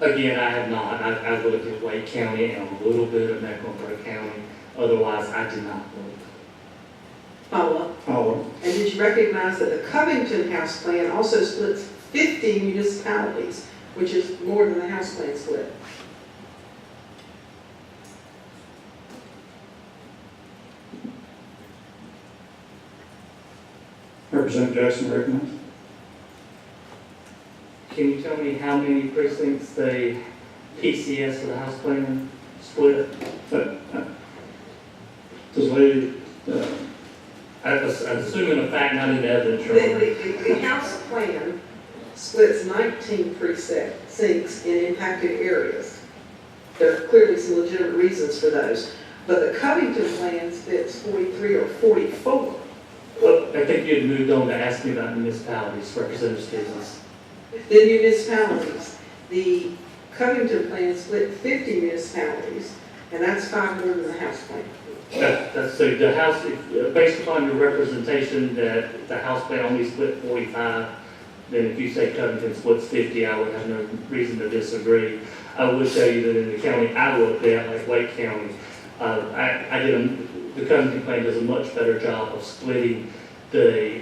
Again, I have not. I've looked at Wake County and a little bit of Mecklenburg County. Otherwise, I did not look. Follow-up. And did you recognize that the Covington House plan also splits 50 municipalities, which is more than the House plan split? Representative Jackson recognized. Can you tell me how many precincts the PCS for the House plan split? This lady, I'm assuming a fact, not in evidence. Your Honor. The House plan splits 19 precincts in impacted areas. There are clearly some legitimate reasons for those. But the Covington plan splits 43 or 44. Well, I think you had moved on to ask me about municipalities, Representative Stevens. The municipalities, the Covington plan split 50 municipalities, and that's 5 more than the House plan. That's so the House, based upon your representation that the House plan only split 45, then if you say Covington splits 50, I would have no reason to disagree. I would tell you that in the county I looked at, like Wake County, the Covington plan does a much better job of splitting the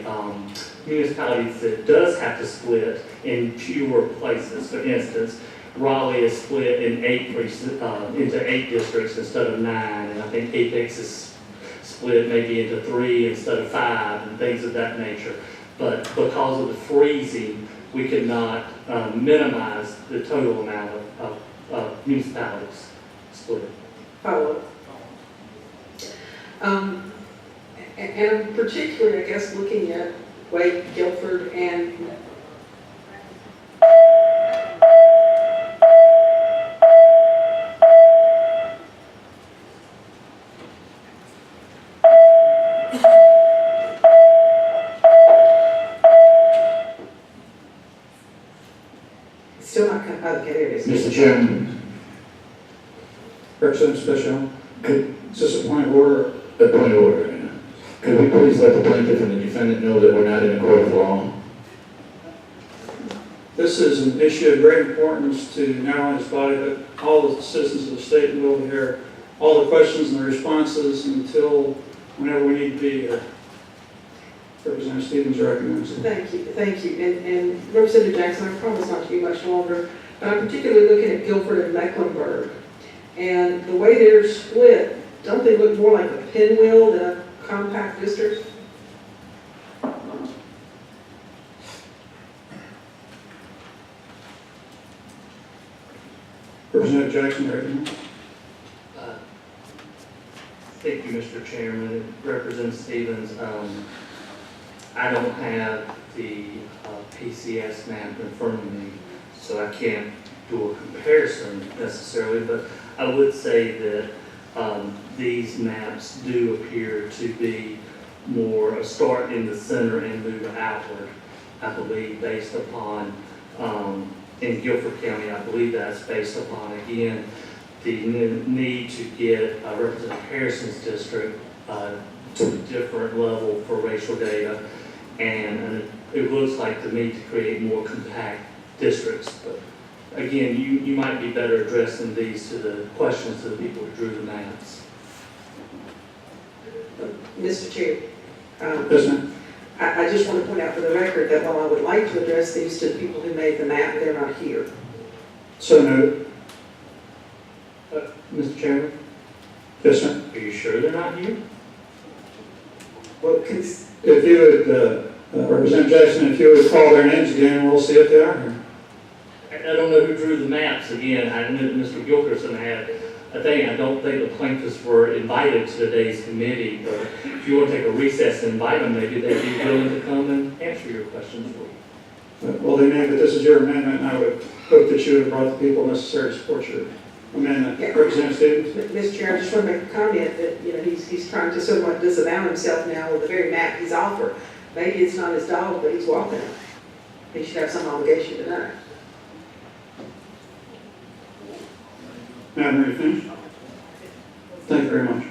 municipalities that does have to split in fewer places. For instance, Raleigh is split in into 8 districts instead of 9, and I think Apex is split maybe into 3 instead of 5, and things of that nature. but because of the freezing, we could not minimize the total amount of municipalities split. Follow. And I'm particularly, I guess, looking at Wade, Guilford, and still not, okay, there it is. Mr. Chairman, Representative Special, could, is this a point of order? a point of order. Could we please let the plaintiff and the defendant know that we're not in a court of law? This is an issue of great importance to not only this body, but all the citizens of the state, and we'll hear all the questions and the responses until whenever we need to be here. Representative Stevens recognizes. Thank you. And Representative Jackson, I promise not to be much longer, but I'm particularly looking at Guilford and Mecklenburg. And the way they're split, don't they look more like a pinwheel than a compact district? Representative Jackson recognizes. Thank you, Mr. Chairman. Representative Stevens, I don't have the PCS map in front of me, so I can't do a comparison necessarily, but I would say that these maps do appear to be more a start in the center and move outward, I believe, based upon, in Guilford County, I believe that's based upon, again, the need to get Representative Harrison's district to a different level for racial data, and it looks like the need to create more compact districts. But again, you might be better addressing these to the questions to the people who drew the maps. Mr. Chair, Yes, ma'am. I just want to point out for the record that while I would like to address these to the people who made the map, they're not here. So noted. Mr. Chairman, Yes, sir. are you sure they're not here? Well, If you would, Representative Jackson, if you would call their names again, we'll see if they are here. I don't know who drew the maps again. I knew that Mr. Gilkerson had a thing. I don't think the plaintiffs were invited to today's committee, but if you want to take a recess and invite them, maybe they'd be willing to come and answer your questions for you. Well, they may, but this is your amendment, and I would hope that you would have brought the people necessary to support your amendment. Yeah. Representative Stevens? Mr. Chair, I just want to make a comment that, he's trying to somewhat disavow himself now with the very map he's offered. Maybe it's not his dog, but he's walking it. He should have some obligation to know. Madam, are you finished? Thank you very much.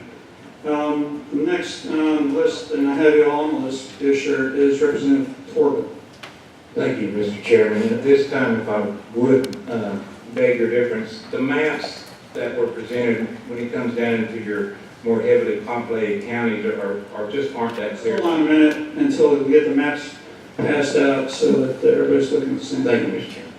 The next on the list, and I have you all on the list, be assured, is Representative Corbett. Thank you, Mr. Chairman. At this time, if I would beg your difference, the maps that were presented, when it comes down to your more heavily populated counties, aren't that clear. Hold on a minute until we get the maps passed out so that everybody's looking at the same Thank thing. you, Mr. Chairman.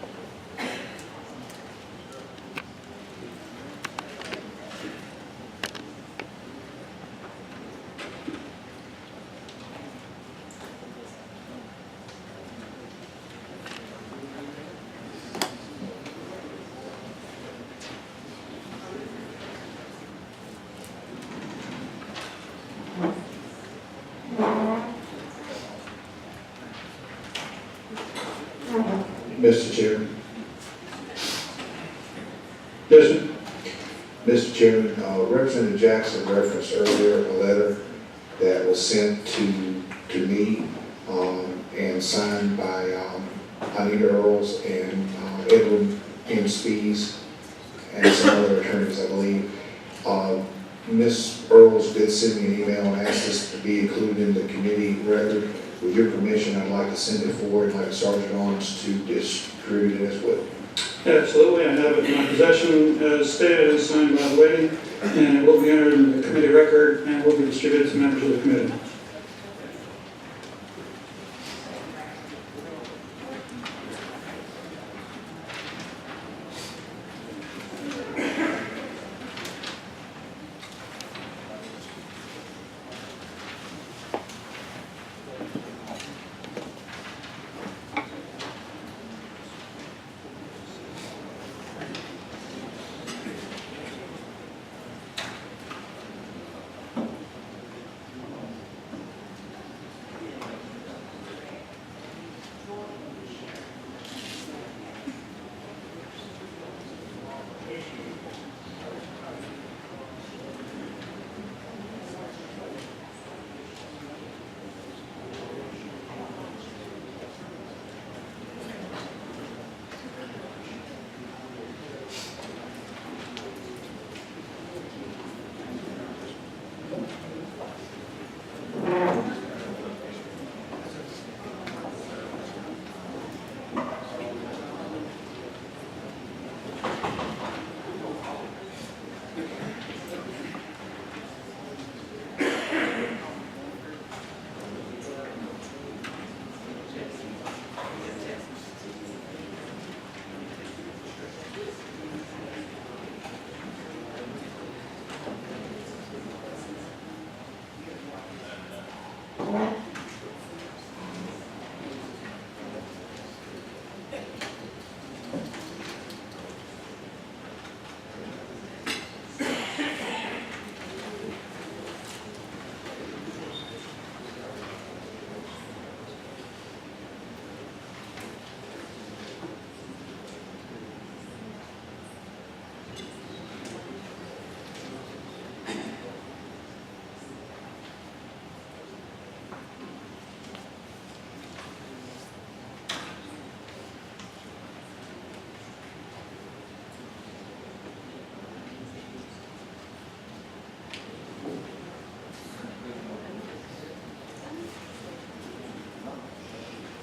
Mr. Chairman. Yes, sir. Mr. Chairman, Representative Jackson referenced earlier a letter that was sent to me and signed by Anita Earls and Edwin M. Spees and some other attorneys, I believe. Ms. Earls did send me an email and asked us to be included in the committee record. With your permission, I'd like to send it forward, like Sergeant Arms, to distribute it as well. Absolutely. I have it in my possession as stated and signed by the waiting, and it will be entered in the committee record and will be distributed to members of the committee.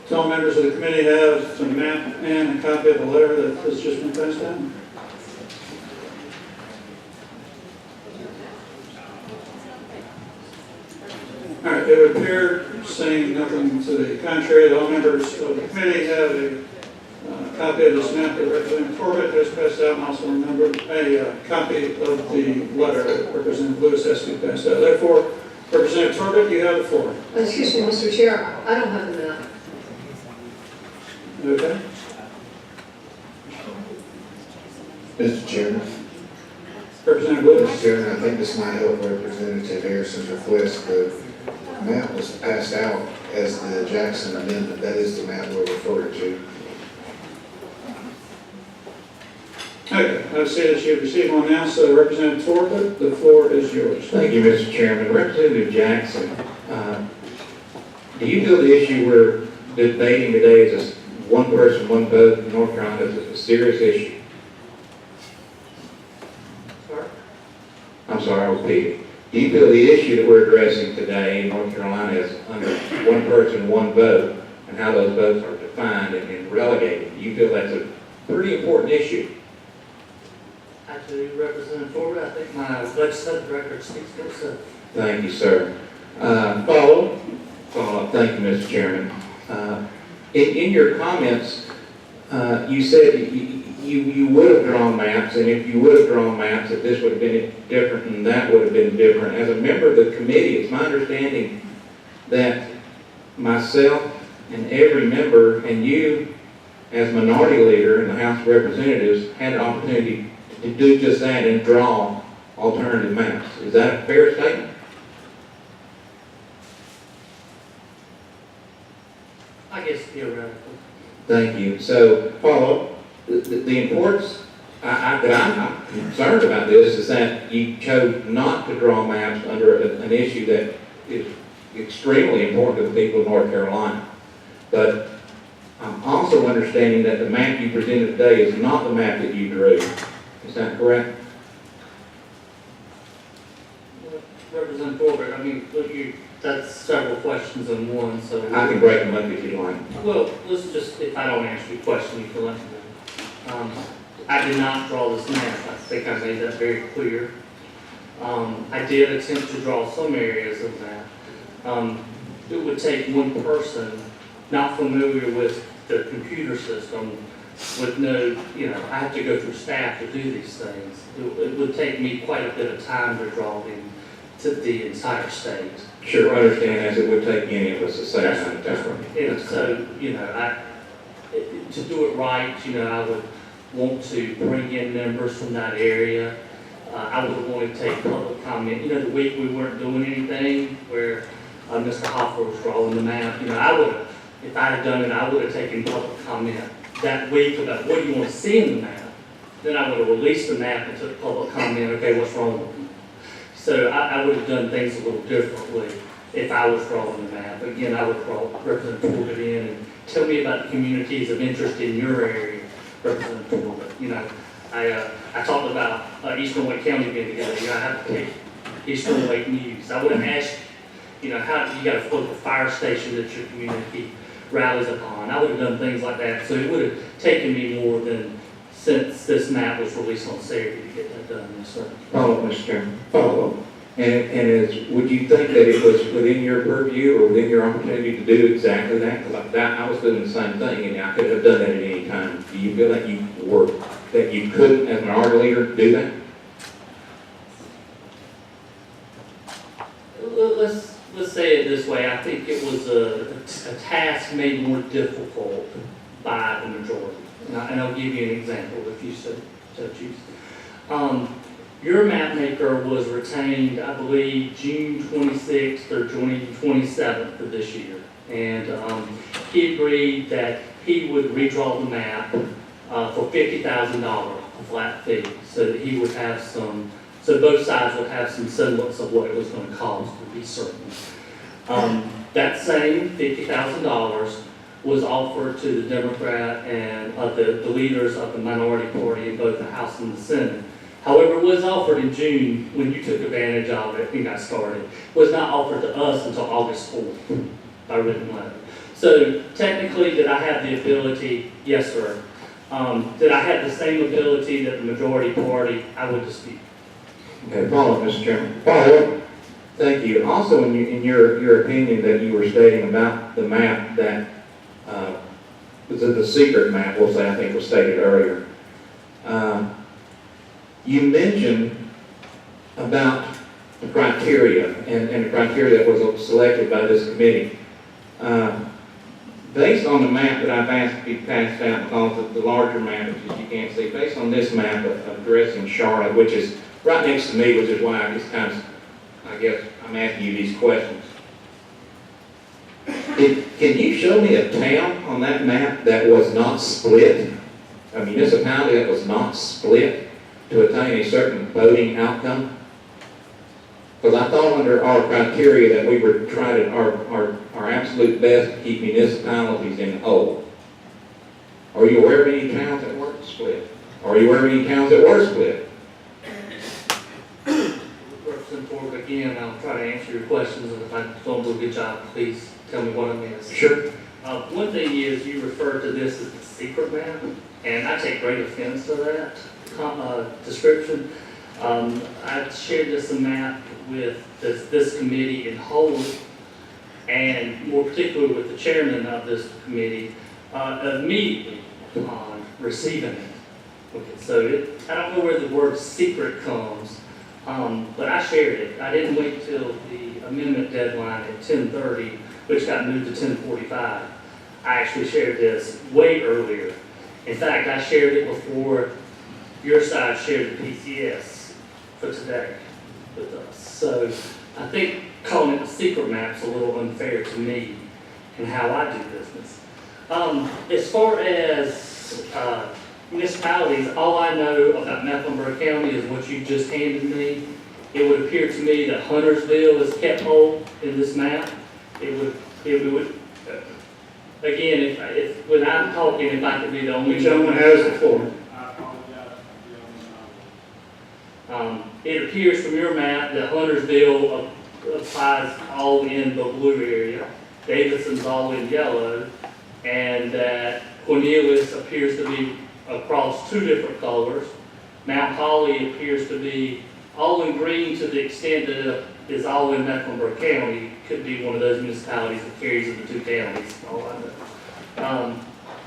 So all members of the committee have some map and a copy of the letter that has just been passed out. All right, it would appear, saying nothing to the contrary, that all members of the committee have a copy of this map that Representative Corbett has passed out, and also remember a copy of the letter that Representative Lewis has to be passed out. Therefore, Representative Corbett, you have the floor. Excuse me, Mr. Chair, I don't have the map. Okay? Mr. Chairman. Representative Lewis. Mr. Chairman, I think this might help Representative Harrison's request. The map was passed out as the Jackson amendment. That is the map we're referring to. Okay, I see that you've received one now, so Representative Corbett, the floor is yours. Thank you, Mr. Chairman. Representative Jackson, do you feel the issue we're debating today is a one person, one vote in North Carolina is a serious issue? Sorry? I'm sorry, I was repeating. Do you feel the issue that we're addressing today in North Carolina is under one person, one vote, and how those votes are defined and relegated? Do you feel that's a pretty important issue? Actually, Representative Corbett, I think my legislative record speaks for itself. Thank you, sir. Follow-up. Thank you, Mr. Chairman. In your comments, you said you would have drawn maps, and if you would have drawn maps, that this would have been different and that would have been different. As a member of the committee, it's my understanding that myself and every member, and you as minority leader in the House of Representatives, had an opportunity to do just that and draw alternative maps. Is that a fair statement? I guess theoretically. Thank you. So, follow the importance that I'm concerned about this is that you chose not to draw maps under an issue that is extremely important to the people of North Carolina. But I'm also understanding that the map you presented today is not the map that you drew. Is that correct? Representative Corbett, I mean, look, that's several questions in one, so. I can break them up if you'd like. Well, let's just, if I don't answer your question, you can let me know. I did not draw this map. I think I made that very clear. I did attempt to draw some areas of that. It would take one person not familiar with the computer system, with no, I have to go through staff to do these things. It would take me quite a bit of time to draw to the entire state. Sure, I understand, as it would take any of us to say that. That's right. And so, to do it right, I would want to bring in members from that area. I would want to take public comment. The week we weren't doing anything, where Mr. Hoffer was drawing the map, I would have, if I had done it, I would have taken public comment that week about what do you want to see in the map. Then I would have released the map and took public comment, okay, what's wrong with it? So I would have done things a little differently if I was drawing the map. Again, I would draw Representative Corbett in and tell me about the communities of interest in your area, Representative Corbett. I talked about Eastern Wake County being together. I have to take Eastern Wake News. I would have asked, how you got a local fire station that your community rallies upon. I would have done things like that. So it would have taken me more than since this map was released on Saturday to get that done. Yes, sir. Follow up, Mr. Chairman. Follow up. And would you think that it was within your purview or within your opportunity to do exactly that? Because I was doing the same thing, and I could have done that at any time. Do you feel that you couldn't, as an minority leader, do that? Let's say it this way. I think it was a task made more difficult by the majority. And I'll give you an example if you so choose. Your map maker was retained, I believe, June 26th or June 27th of this year. And he agreed that he would redraw the map for $50,000, a flat fee, so that he would have some, so both sides would have some semblance of what it was going to cost, to be certain. That same $50,000 was offered to the Democrat and the leaders of the minority party in both the House and the Senate. However, it was offered in June when you took advantage of it and got started. It was not offered to us until August 4th by written letter. So technically, did I have the ability? Yes, sir. Did I have the same ability that the majority party? I would dispute. Okay, follow up, Mr. Chairman. Follow up. Thank you. Also, in your opinion that you were stating about the map that, was it the secret map, we'll say, I think was stated earlier. You mentioned about the criteria and the criteria that was selected by this committee. Based on the map that I've asked to be passed out, because of the larger map, which you can't see, based on this map of addressing Charlotte, which is right next to me, which is why I guess I'm asking you these questions. Can you show me a town on that map that was not split, a municipality that was not split to attain a certain voting outcome? Because I thought under our criteria that we were trying our absolute best to keep municipalities in whole. Are you aware of any towns that weren't split? Are you aware of any towns that were split? Representative Ford, again, I'll try to answer your questions, and if I don't do a good job, please tell me what I missed. Sure. One thing is you refer to this as the secret map, and I take great offense to that description. I shared this map with this committee in whole, and more particularly with the chairman of this committee, immediately upon receiving it. Okay, so I don't know where the word secret comes, but I shared it. I didn't wait till the amendment deadline at 10:30, which got moved to 10:45. I actually shared this way earlier. In fact, I shared it before your side shared the PCS for today with us. So I think calling it a secret map is a little unfair to me and how I do business. As far as municipalities, all I know about Mecklenburg County is what you just handed me. It would appear to me that Huntersville is kept whole in this map. It would again, if when I'm talking, if I could be the only The gentleman has the floor. It appears from your map that Huntersville applies all in the blue area, Davidson's all in yellow, and that Cornelius appears to be across two different colors. Mount Holly appears to be all in green to the extent that it is all in Mecklenburg County. Could be one of those municipalities that carries in the two counties, all I know.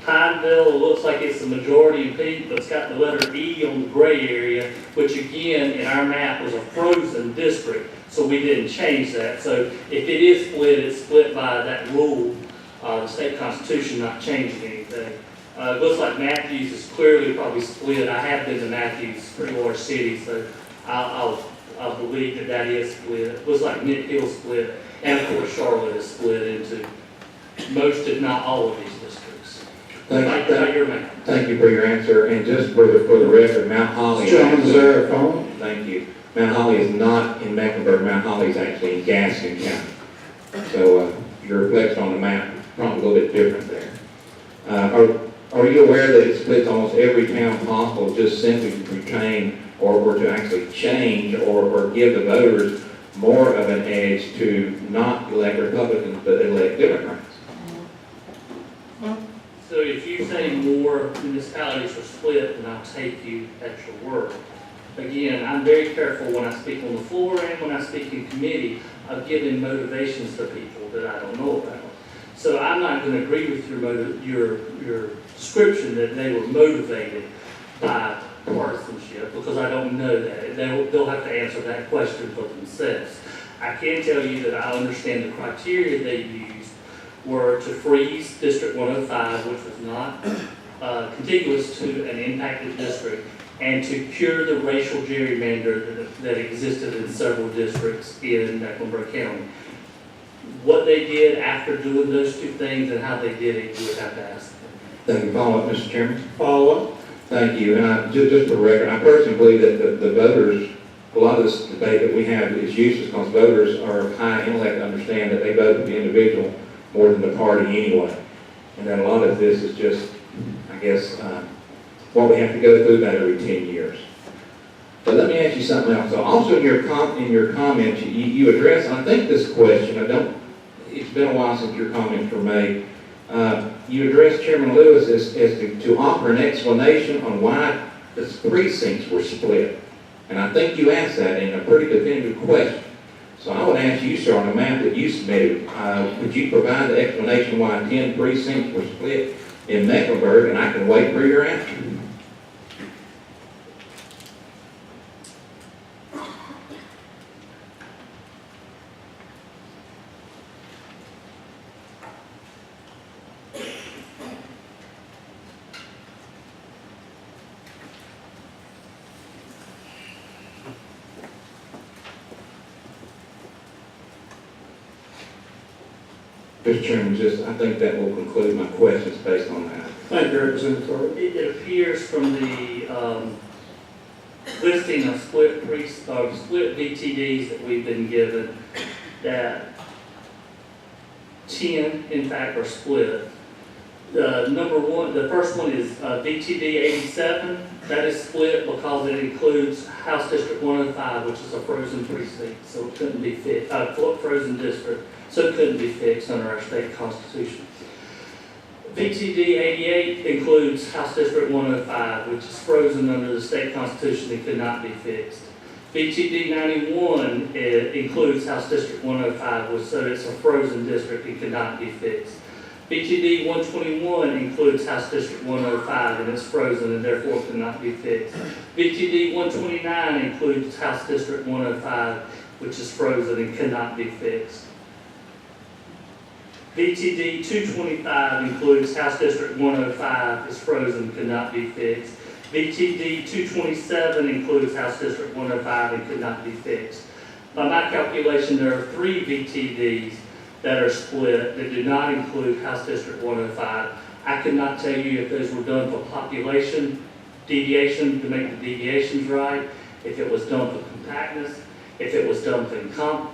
Pineville looks like it's the majority in pink, but it's got the letter E on the gray area, which again, in our map, was a frozen district, so we didn't change that. So if it is split, it's split by that rule, the state constitution not changing anything. It looks like Matthews is clearly probably split. I have been to Matthews, pretty large city, so I'll believe that is split. It looks like Mint Hill split, and of course Charlotte is split into most, if not all, of these districts. Thank you for your answer, and just for the record, Mount Holly. Gentleman's there, phone. Thank you. Mount Holly is not in Mecklenburg. Mount Holly is actually in Gaston County. So your reflection on the map is probably a little bit different there. Are you aware that it splits almost every town possible just simply to retain or to actually change or give the voters more of an edge to not elect Republicans but elect Democrats? So if you say more municipalities are split, then I'll take you at your word. Again, I'm very careful when I speak on the floor and when I speak in committee of giving motivations to people that I don't know about. So I'm not going to agree with your description that they were motivated by partisanship, because I don't know that. They'll have to answer that question for themselves. I can tell you that I understand the criteria they used were to freeze District 105, which was not contiguous to an impacted district, and to cure the racial gerrymander that existed in several districts in Mecklenburg County. What they did after doing those two things and how they did it, you would have to ask them. Thank you. Follow up, Mr. Chairman? Follow up. Thank you. And just for the record, I personally believe that the voters, a lot of this debate that we have is useless because voters are of high intellect to understand that they vote for the individual more than the party anyway. And that a lot of this is just, I guess, what we have to go through about every 10 years. But let me ask you something else. So also in your comments, you address, I think this question, it's been a while since your comments were made, You addressed Chairman Lewis as to offer an explanation on why the precincts were split. And I think you asked that in a pretty definitive question. So I would ask you, sir, on the map that you submitted, would you provide the explanation why 10 precincts were split in Mecklenburg, and I can wait for your answer. Mr. Chairman, I think that will conclude my questions based on that. Thank you, Representative Thorpe. It appears from the listing of split VTDs that we've been given that 10, in fact, are split. The first one is VTD 87. That is split because it includes House District 105, which is a frozen precinct, so it couldn't be fixed, frozen district, so it couldn't be fixed under our state constitution. VTD 88 includes House District 105, which is frozen under the state constitution and could not be fixed. VTD 91 includes House District 105, so it's a frozen district and could not be fixed. VTD 121 includes House District 105 and it's frozen and therefore cannot be fixed. VTD 129 includes House District 105, which is frozen and cannot be fixed. VTD 225 includes House District 105, is frozen, cannot be fixed. VTD 227 includes House District 105 and could not be fixed. By my calculation, there are 3 VTDs that are split that do not include House District 105. I could not tell you if those were done for population deviation to make the deviations right, if it was done for compactness, if it was done for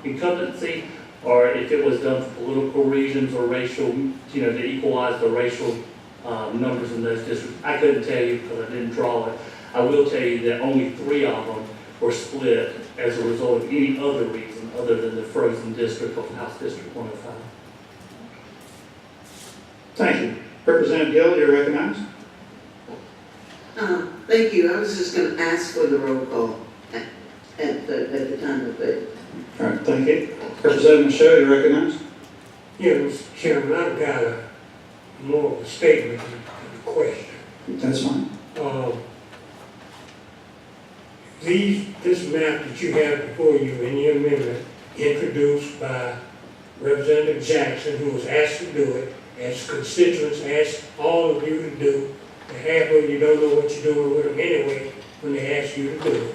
incumbency, or if it was done for political reasons or racial, to equalize the racial numbers in those districts. I couldn't tell you because I didn't draw it. I will tell you that only 3 of them were split as a result of any other reason other than the frozen district of House District 105. Thank you. Representative Gill, you're recognized. Thank you. I was just going to ask for the roll call at the time of it. All right, thank you. Representative Michelle, you're recognized. Yeah, Mr. Chairman, I've got more of a statement than a question. That's fine. This map that you have before you in your amendment, introduced by Representative Jackson, who was asked to do it, as constituents asked all of you to do, and half of you don't know what you're doing with them anyway when they ask you to do it.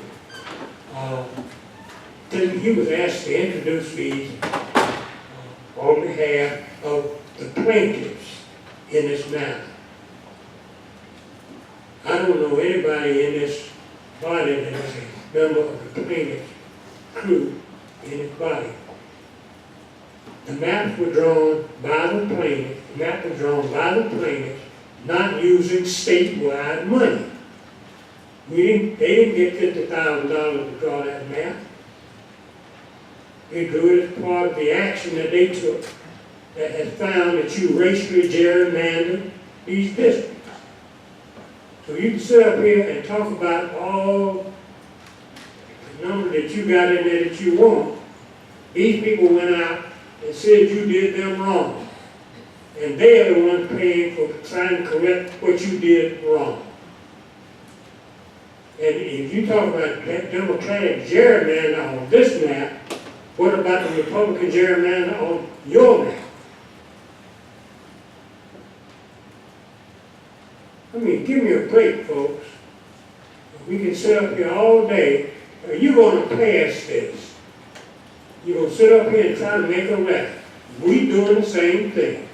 Then he was asked to introduce these on behalf of the plaintiffs in this matter. I don't know anybody in this body that is a member of the plaintiffs crew in this body. The maps were drawn by the plaintiffs. The map was drawn by the plaintiffs, not using statewide money. They didn't get $50,000 to draw that map. They drew it as part of the action that they took that has found that you racially gerrymandered these districts. So you can sit up here and talk about all the number that you got in there that you want. These people went out and said you did them wrong. And they are the ones paying for trying to correct what you did wrong. And if you talk about that Democratic gerrymander on this map, what about the Republican gerrymander on your map? I mean, give me a break, folks. We can sit up here all day. Are you going to pass this? You're going to sit up here and try to make a record. We doing the same thing.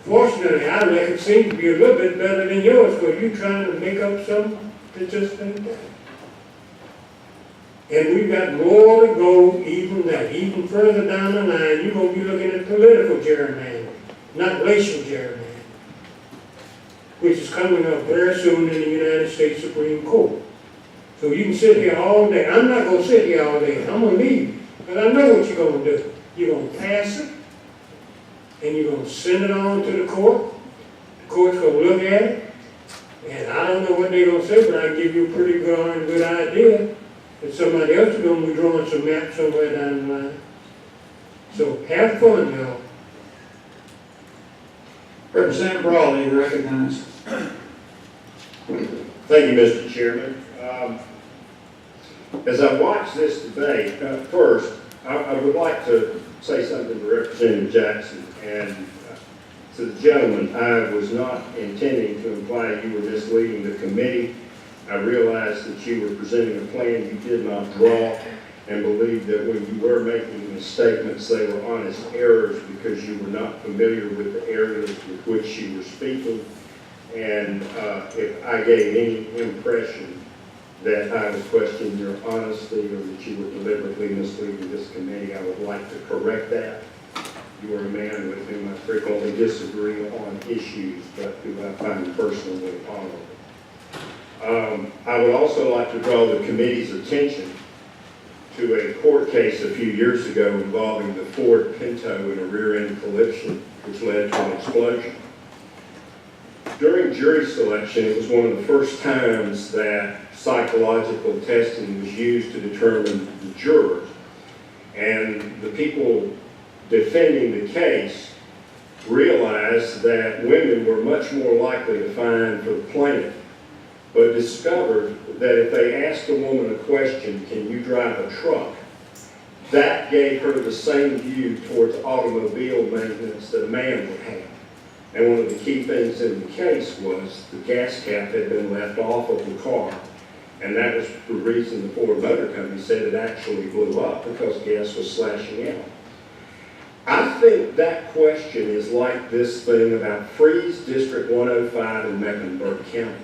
Fortunately, our record seems to be a little bit better than yours because you're trying to make up something that just ain't there. And we've got more to go even that. Even further down the line, you're going to be looking at political gerrymandering, not racial gerrymandering, which is coming up very soon in the United States Supreme Court. So you can sit here all day. I'm not going to sit here all day. I'm going to leave because I know what you're going to do. You're going to pass it, and you're gonna send it on to the court. The court's gonna look at it, and I don't know what they're gonna say, but I can give you a pretty good idea that somebody else is gonna be drawing some maps somewhere down the line. So have fun, y'all. Representative Brawley, you recognized. Thank you, Mr. Chairman. As I watch this debate, first, I would like to say something to Representative Jackson. And to the gentleman, I was not intending to imply you were misleading the committee. I realized that you were presenting a plan you did not draw, and believe that when you were making the statements, they were honest errors because you were not familiar with the areas with which you were speaking. And if I gave any impression that I was questioning your honesty or that you were deliberately misleading this committee, I would like to correct that. You are a man with whom I frequently disagree on issues, but who I find personally honorable. I would also like to draw the committee's attention to a court case a few years ago involving the Ford Pinto in a rear-end collision, which led to an explosion. During jury selection, it was one of the first times that psychological testing was used to determine the jurors. And the people defending the case realized that women were much more likely to find for the plaintiff, but discovered that if they asked a woman a question, can you drive a truck, that gave her the same view towards automobile maintenance that a man would have. And one of the key things in the case was the gas cap had been left off of the car. And that was the reason the Ford Motor Company said it actually blew up, because gas was slashing out. I think that question is like this thing about Freeze District 105 in Mecklenburg County.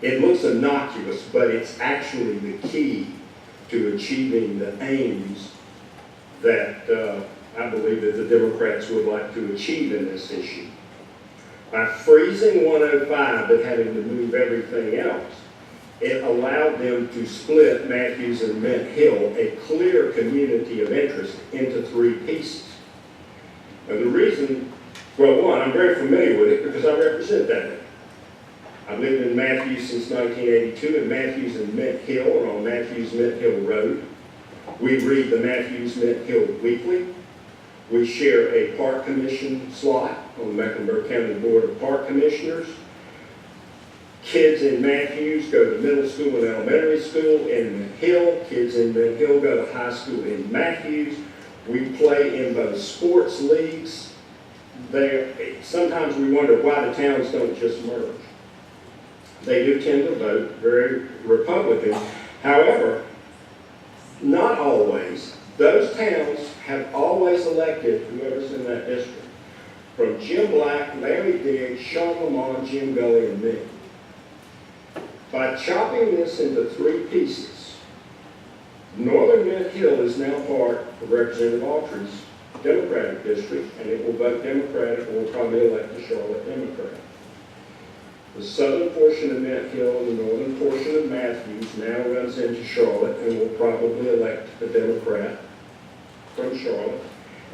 It looks innocuous, but it's actually the key to achieving the aims that I believe that the Democrats would like to achieve in this issue. By freezing 105 but having to move everything else, it allowed them to split Matthews and Mint Hill, a clear community of interest, into 3 pieces. And the reason, well, one, I'm very familiar with it because I represent that area. I've lived in Matthews since 1982, and Matthews and Mint Hill are on Matthews-Mint Hill Road. We read the Matthews-Mint Hill Weekly. We share a park commission slot on the Mecklenburg County Board of Park Commissioners. Kids in Matthews go to middle school and elementary school in Mint Hill. Kids in Mint Hill go to high school in Matthews. We play in both sports leagues. Sometimes we wonder why the towns don't just merge. They do tend to vote very Republican. However, not always. Those towns have always elected whoever's in that district. From Jim Black, Larry Diggs, Sean Lamont, Jim Gully, and me. By chopping this into 3 pieces, Northern Mint Hill is now part of Representative Autry's Democratic district, and it will vote Democratic and will probably elect a Charlotte Democrat. The southern portion of Mint Hill and the northern portion of Matthews now runs into Charlotte and will probably elect a Democrat from Charlotte.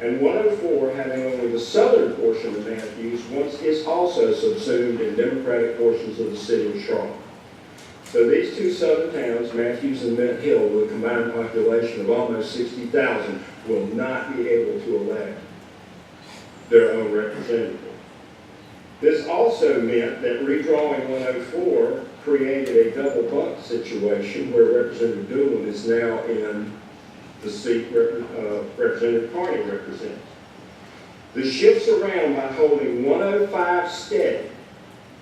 And 104, having only the southern portion of Matthews, is also subsumed in Democratic portions of the city of Charlotte. So these 2 southern towns, Matthews and Mint Hill, with a combined population of almost 60,000, will not be able to elect their own representative. This also meant that redrawing 104 created a double bunk situation where Representative Doolin is now in the seat Representative Carney represents. The shifts around by holding 105 steady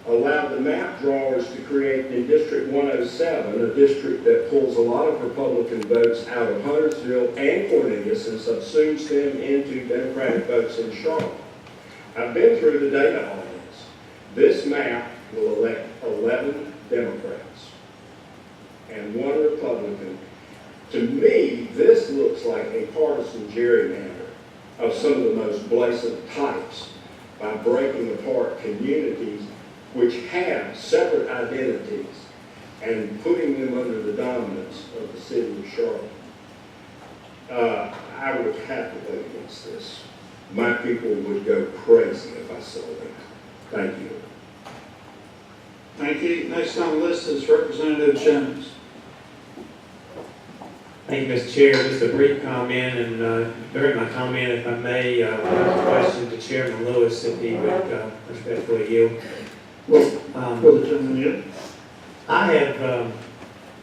allowed the map drawers to create in District 107, a district that pulls a lot of Republican votes out of Huntersville and Cornelius and subsumes them into Democratic votes in Charlotte. I've been through the data on this. This map will elect 11 Democrats and 1 Republican. To me, this looks like a partisan gerrymander of some of the most blatant types by breaking apart communities which have separate identities and putting them under the dominance of the city of Charlotte. I would have to vote against this. my people would go crazy if I saw that. Thank you. Thank you. Next on the list is Representative Jones. Thank you, Mr. Chair. Just a brief comment, and during my comment, if I may, I have a question to Chairman Lewis, if he would respectfully yield. Will the gentleman yield? I have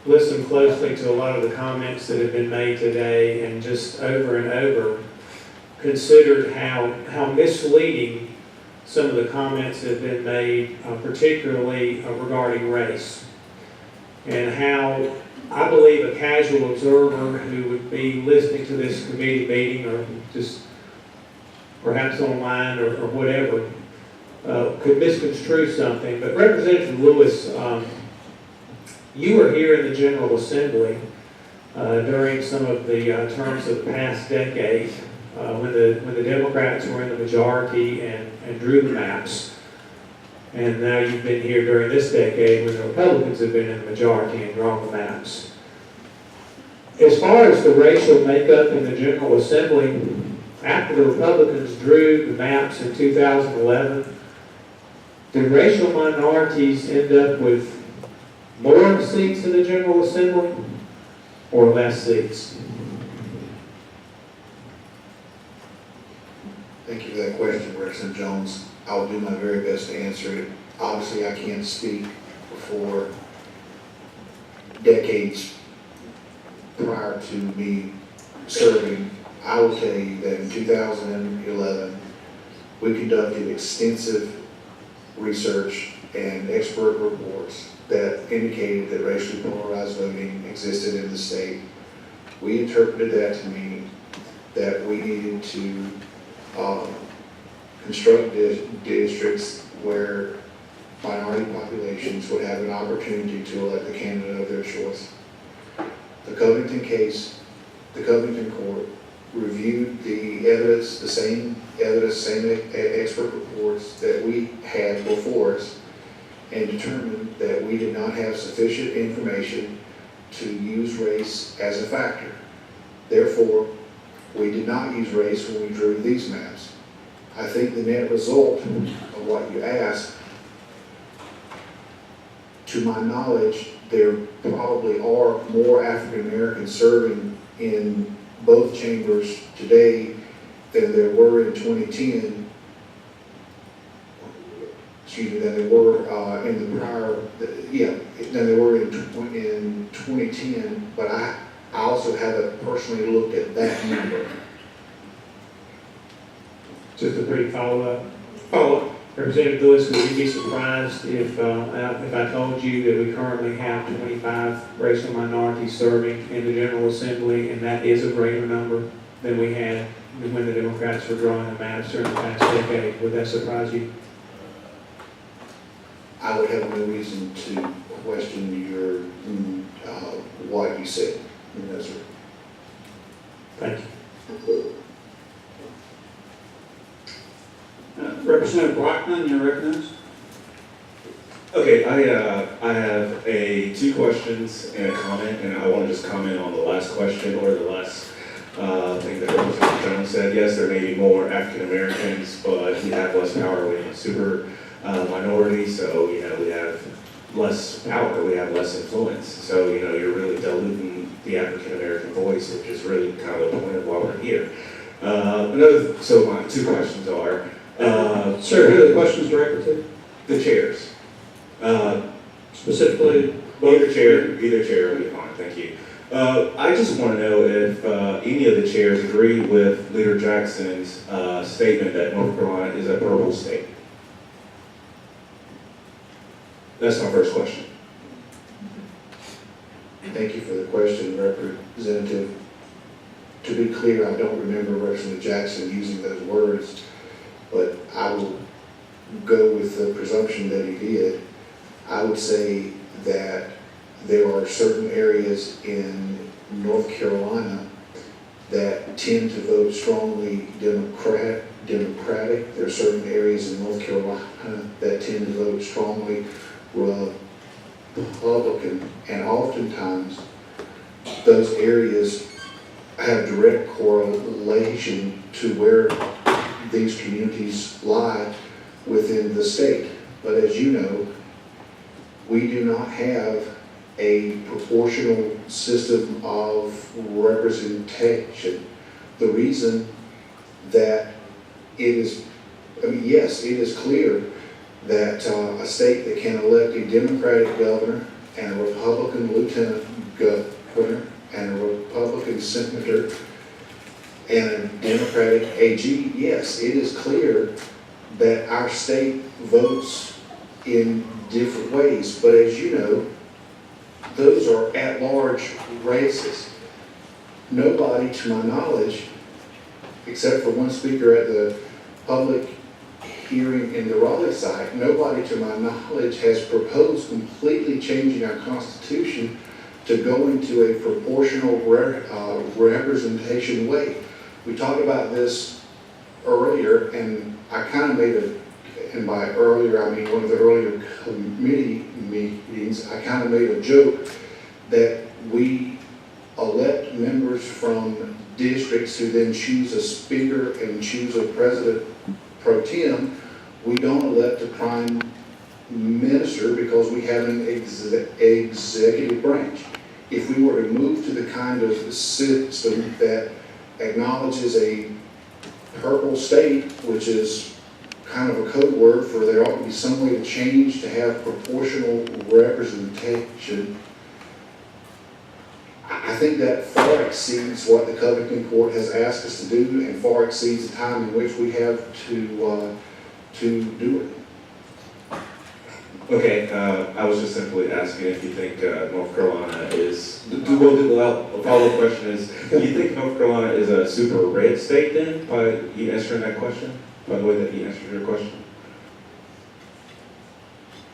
listened closely to a lot of the comments that have been made today, and just over and over considered how misleading some of the comments that have been made, particularly regarding race, and how I believe a casual observer who would be listening to this committee meeting, or just perhaps online or whatever, could misconstrue something. But Representative Lewis, you were here in the General Assembly during some of the terms of the past decade, when the Democrats were in the majority and drew the maps. And now you've been here during this decade when the Republicans have been in the majority and drawn the maps. As far as the racial makeup in the General Assembly, after the Republicans drew the maps in 2011, did racial minorities end up with more seats in the General Assembly or less seats? Thank you for that question, Representative Jones. I'll do my very best to answer it. Obviously, I can't speak for decades prior to me serving. I will tell you that in 2011, we conducted extensive research and expert reports that indicated that racially polarized voting existed in the state. We interpreted that to mean that we needed to construct districts where minority populations would have an opportunity to elect the candidate of their choice. The Covington case, the Covington court reviewed the evidence, the same evidence, same expert reports that we had before us, and determined that we did not have sufficient information to use race as a factor. Therefore, we did not use race when we drew these maps. I think the net result of what you asked, to my knowledge, there probably are more African Americans serving in both chambers today than there were in 2010. Excuse me, than there were in the prior, than there were in 2010. But I also haven't personally looked at that number. Just a brief follow-up. Representative Lewis, would you be surprised if I told you that we currently have 25 racial minorities serving in the General Assembly, and that is a greater number than we had when the Democrats were drawing the maps during the past decade? Would that surprise you? I would have no reason to question your what you said. No, sir. Thank you. Representative Blackman, you're recognized. Okay, I have two questions and a comment, and I want to just comment on the last question or the last thing that Representative Jones said. Yes, there may be more African Americans, but we have less power. We have a super minority, so we have less power. We have less influence. So you're really diluting the African American voice, which is really kind of the point of why we're here. So my two questions are. Sir, who are the questions directed to? The chairs. Specifically, either chair will be fine, thank you. I just want to know if any of the chairs agree with Leader Jackson's statement that North Carolina is a purple state. That's my first question. Thank you for the question, Representative. To be clear, I don't remember Representative Jackson using those words, but I will go with the presumption that he did. I would say that there are certain areas in North Carolina that tend to vote strongly Democratic. There are certain areas in North Carolina that tend to vote strongly Republican, and oftentimes those areas have direct correlation to where these communities lie within the state. But as you know, we do not have a proportional system of representation. The reason that it is, I mean, yes, it is clear that a state that can elect a Democratic governor and a Republican lieutenant governor and a Republican senator and a Democratic AG, yes, it is clear that our state votes in different ways. But as you know, those are at-large races. Nobody, to my knowledge, except for one speaker at the public hearing in the Raleigh site, nobody, to my knowledge, has proposed completely changing our Constitution to go into a proportional representation way. We talked about this earlier, and I kind of made and by earlier, I mean one of the earlier committee meetings, I kind of made a joke that we elect members from districts who then choose a speaker and choose a president pro tem. We don't elect a prime minister because we have an executive branch. If we were to move to the kind of system that acknowledges a purple state, which is kind of a code word for there ought to be some way to change to have proportional representation, I think that far exceeds what the Covington court has asked us to do and far exceeds the time in which we have to do it. Okay, I was just simply asking if you think North Carolina is, a follow-up question is, do you think North Carolina is a super red state then, by you answering that question? By the way that you answered your question?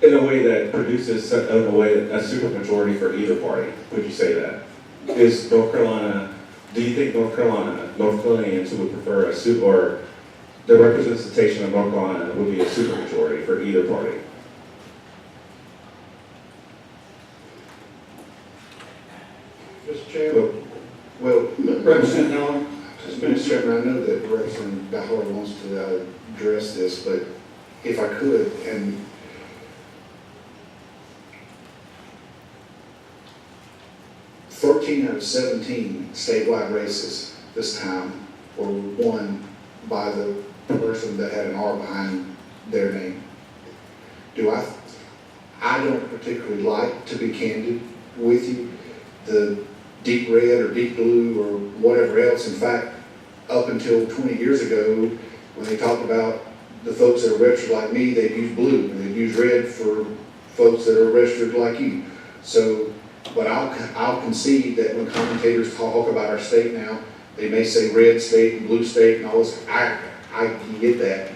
In a way that produces, in a way, a super majority for either party, would you say that? Is North Carolina, do you think North Carolinians would prefer a super, or the representation of North Carolina would be a super majority for either party? Mr. Chairman, well, Representative Allen, Mr. Chairman, I know that Representative Ballard wants to address this, but if I could, and 13 out of 17 statewide races this time were won by the person that had an R behind their name. I don't particularly like, to be candid with you, the deep red or deep blue or whatever else. In fact, up until 20 years ago, when they talked about the folks that are registered like me, they'd use blue, and they'd use red for folks that are registered like you. So, but I'll concede that when commentators talk about our state now, they may say red state and blue state and all this. I get that.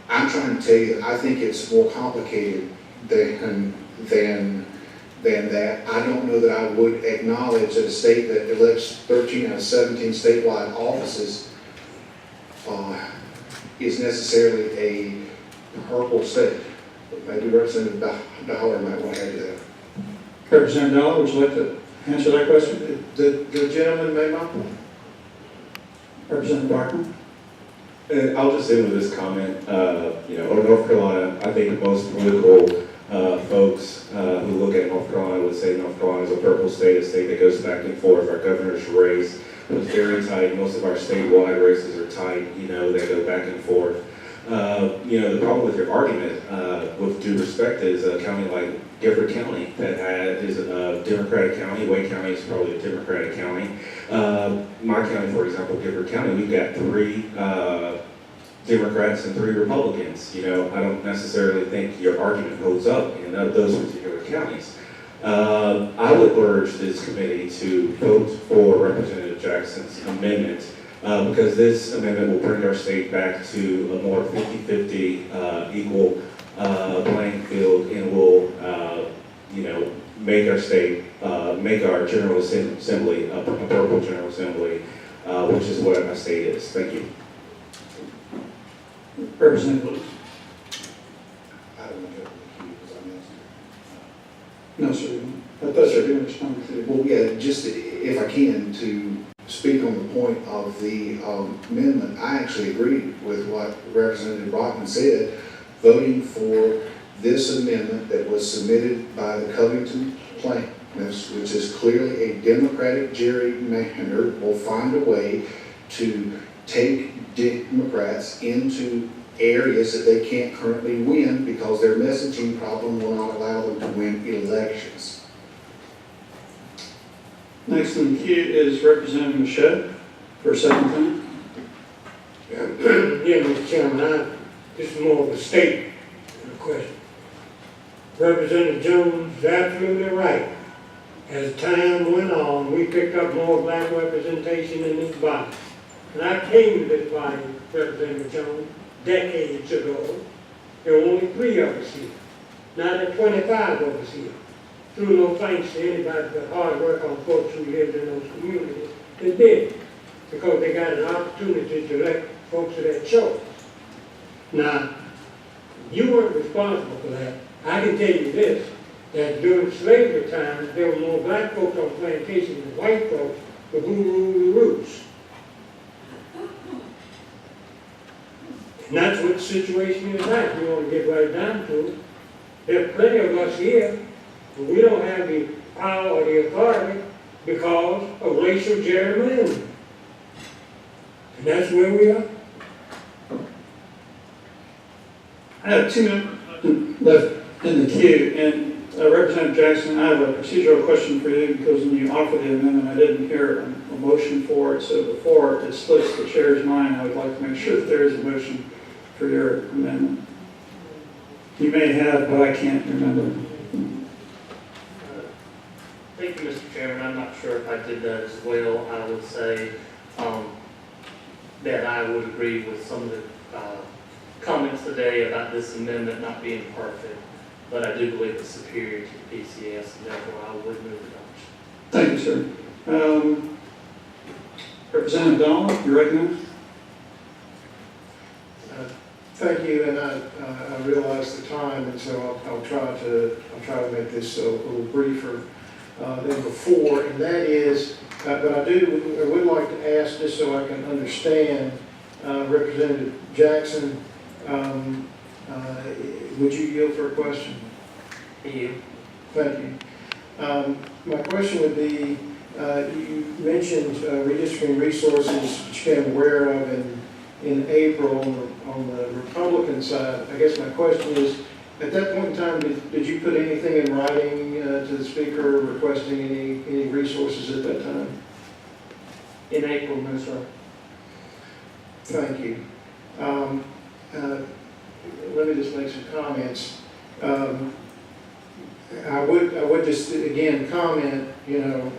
I'm trying to tell you, I think it's more complicated than that. I don't know that I would acknowledge that a state that elects 13 out of 17 statewide offices is necessarily a purple state. But maybe Representative Dollar might want to add to that. Representative Dollar, would you like to answer that question? The gentleman made my point. Representative Barton? And I'll just end with this comment. North Carolina, I think most political folks who look at North Carolina would say North Carolina is a purple state, a state that goes back and forth. Our governor's race was very tight. Most of our statewide races are tight. They go back and forth. The problem with your argument, with due respect, is a county like Gifford County that is a Democratic county. Wake County is probably a Democratic county. My county, for example, Gifford County, we've got 3 Democrats and 3 Republicans. I don't necessarily think your argument holds up in those particular counties. I would urge this committee to vote for Representative Jackson's amendment because this amendment will bring our state back to a more 50-50 equal playing field and will, make our state, make our General Assembly a purple General Assembly, which is what my state is. Thank you. Representative Lewis? I don't know because I'm No, sir. I thought you were going to respond to it. Well, yeah, just if I can, to speak on the point of the amendment, I actually agree with what Representative Brockman said. Voting for this amendment that was submitted by the Covington plaintiffs, which is clearly a Democratic gerrymander, will find a way to take Democrats into areas that they can't currently win because their messaging problem will not allow them to win elections. Next in the queue is Representative Michelle for a second time. Yeah, Mr. Chairman, this is more of a state question. Representative Jones is absolutely right. As time went on, we picked up more black representation in this body. And I came to this body, Representative Jones, decades ago. There were only 3 of us here. Now there are 25 of us here. Through no thanks to anybody but hard work on folks who lived in those communities. They did, because they got an opportunity to elect folks of their choice. Now, you weren't responsible for that. I can tell you this, that during slavery times, there were more black folks on plantations than white folks, but who ruled the roots? And that's what the situation is like. We want to get right down to it. There are plenty of us here, but we don't have the power or the authority because of racial gerrymandering. And that's where we are. I have 2 minutes left in the queue, and Representative Jackson, I have a procedural question for you because when you offered the amendment, I didn't hear a motion for it, so before it slips the chair's mind, I would like to make sure that there is a motion for your amendment. You may have, but I can't remember. Thank you, Mr. Chairman. I'm not sure if I did that as well. I would say that I would agree with some of the comments today about this amendment not being perfect, but I do believe it's superior to the PCS, and therefore I would move adoption. Thank you, sir. Representative Donald, you recognize? Thank you, and I realize the time, and so I'll try to make this a little briefer than before. And that is, but I would like to ask, just so I can understand, Representative Jackson, would you yield for a question? You. Thank you. My question would be, you mentioned redistricting resources that you became aware of in April on the Republican side. I guess my question is, at that point in time, did you put anything in writing to the Speaker requesting any resources at that time? In April, no, sir. Thank you. Let me just make some comments. I would just again comment, in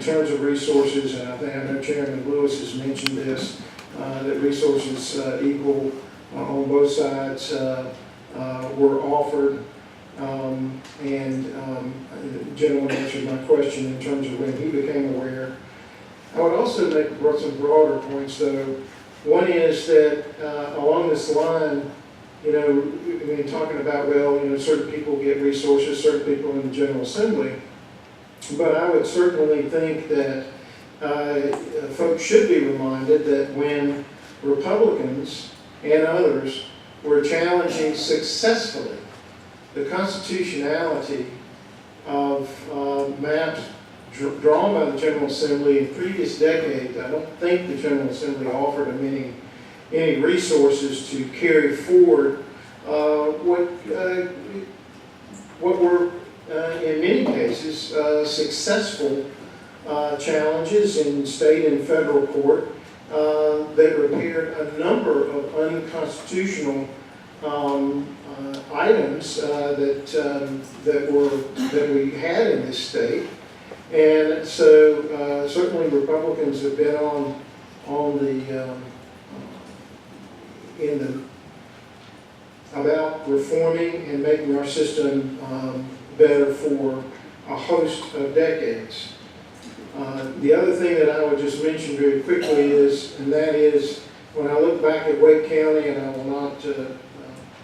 terms of resources, and I know Chairman Lewis has mentioned this, that resources equal on both sides were offered, and the gentleman answered my question in terms of when he became aware. I would also make some broader points, though. One is that along this line, when talking about, certain people get resources, certain people in the General Assembly, but I would certainly think that folks should be reminded that when Republicans and others were challenging successfully the constitutionality of maps drawn by the General Assembly in previous decades, I don't think the General Assembly offered them any resources to carry forward what were in many cases successful challenges in state and federal court that repaired a number of unconstitutional items that we had in this state. And so certainly Republicans have been about reforming and making our system better for a host of decades. The other thing that I would just mention very quickly is, and that is, when I look back at Wake County, and I will not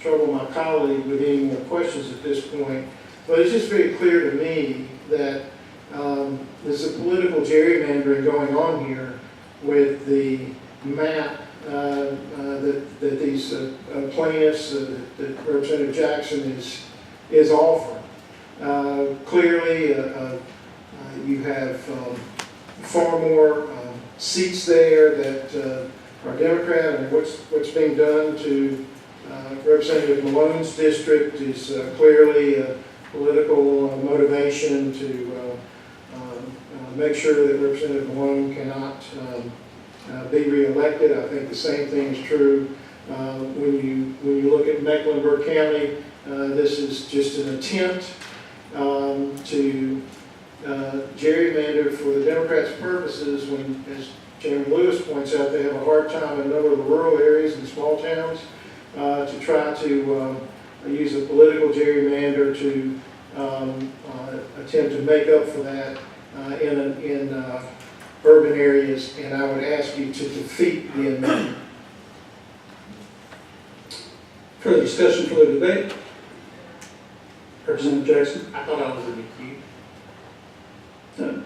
trouble my colleague with any more questions at this point, but it's just very clear to me that there's a political gerrymandering going on here with the map that these plaintiffs, that Representative Jackson is offering. Clearly, you have far more seats there that are Democrat, and what's being done to Representative Malone's district is clearly a political motivation to make sure that Representative Malone cannot be reelected. I think the same thing is true when you look at Mecklenburg County. This is just an attempt to gerrymander for the Democrats' purposes when, as Chairman Lewis points out, they have a hard time in a number of the rural areas and small towns to try to use a political gerrymander to attempt to make up for that in urban areas, and I would ask you to defeat the amendment. Further discussion, further debate? Representative Jackson? I thought I was in the queue.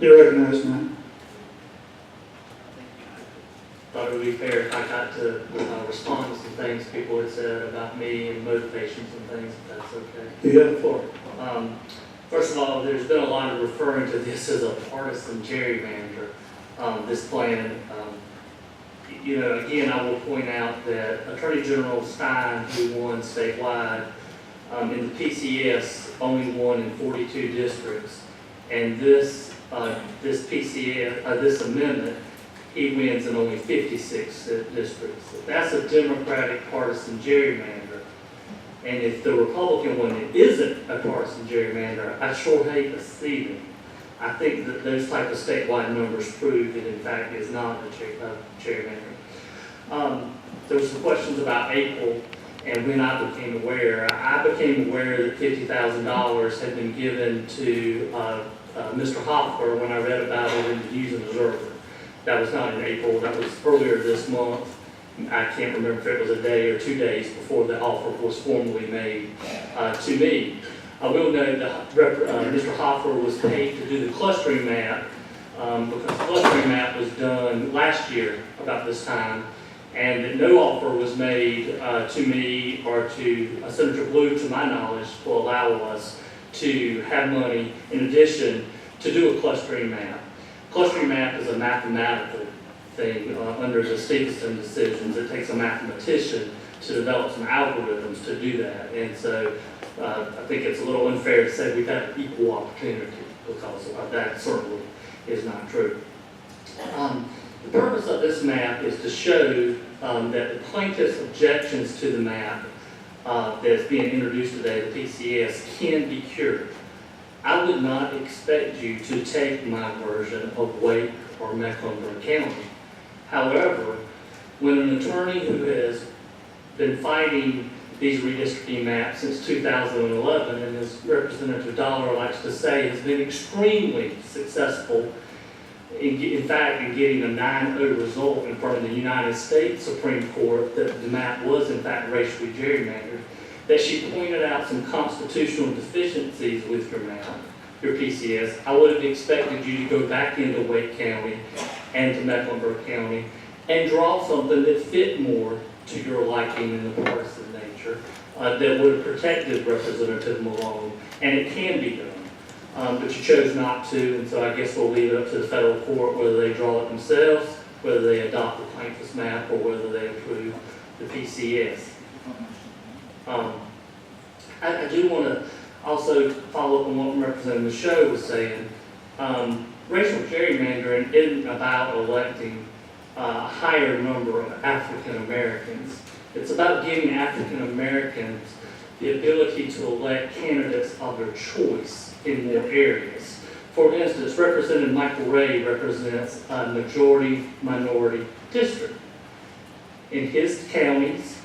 You're recognized now. Thought it would be fair if I got to respond to some things people had said about me and motivations and things, if that's okay. You have the floor. First of all, there's been a lot of referring to this as a partisan gerrymander, this plan. Again, I will point out that Attorney General Stein, who won statewide, in the PCS only won in 42 districts. And this amendment, he wins in only 56 districts. That's a Democratic partisan gerrymander. And if the Republican one isn't a partisan gerrymander, I sure hate to see them. I think that those type of statewide numbers prove that in fact is not a gerrymander. There were some questions about April and when I became aware. I became aware that $50,000 had been given to Mr. Hopper when I read about it in the News and Observer. That was not in April, that was earlier this month. I can't remember if it was a day or 2 days before the offer was formally made to me. I will note that Mr. Hopper was paid to do the clustering map because the clustering map was done last year about this time, and that no offer was made to me or to Senator Blue, to my knowledge, to allow us to have money in addition to do a clustering map. Clustering map is a mathematical thing under the Stevenson decisions. It takes a mathematician to develop some algorithms to do that. And so I think it's a little unfair to say we've had equal opportunity because that certainly is not true. The purpose of this map is to show that the plaintiff's objections to the map that's being introduced today, the PCS, can be cured. I would not expect you to take my version of Wake or Mecklenburg County. However, when an attorney who has been fighting these redistricting maps since 2011, and as Representative Dollar likes to say, has been extremely successful, in fact, in getting a 9-0 result in front of the United States Supreme Court that the map was in fact racially gerrymandered, that she pointed out some constitutional deficiencies with your map, your PCS. I would have expected you to go back into Wake County and to Mecklenburg County and draw something that fit more to your liking in the partisan nature, that would have protected Representative Malone, and it can be done. But you chose not to, and so I guess we'll leave it up to the federal court whether they draw it themselves, whether they adopt the plaintiff's map, or whether they approve the PCS. I do want to also follow up on what Representative Michaud was saying. Racial gerrymandering isn't about electing a higher number of African Americans. It's about giving African Americans the ability to elect candidates of their choice in more areas. For instance, Representative Michael Ray represents a majority-minority district. In his counties,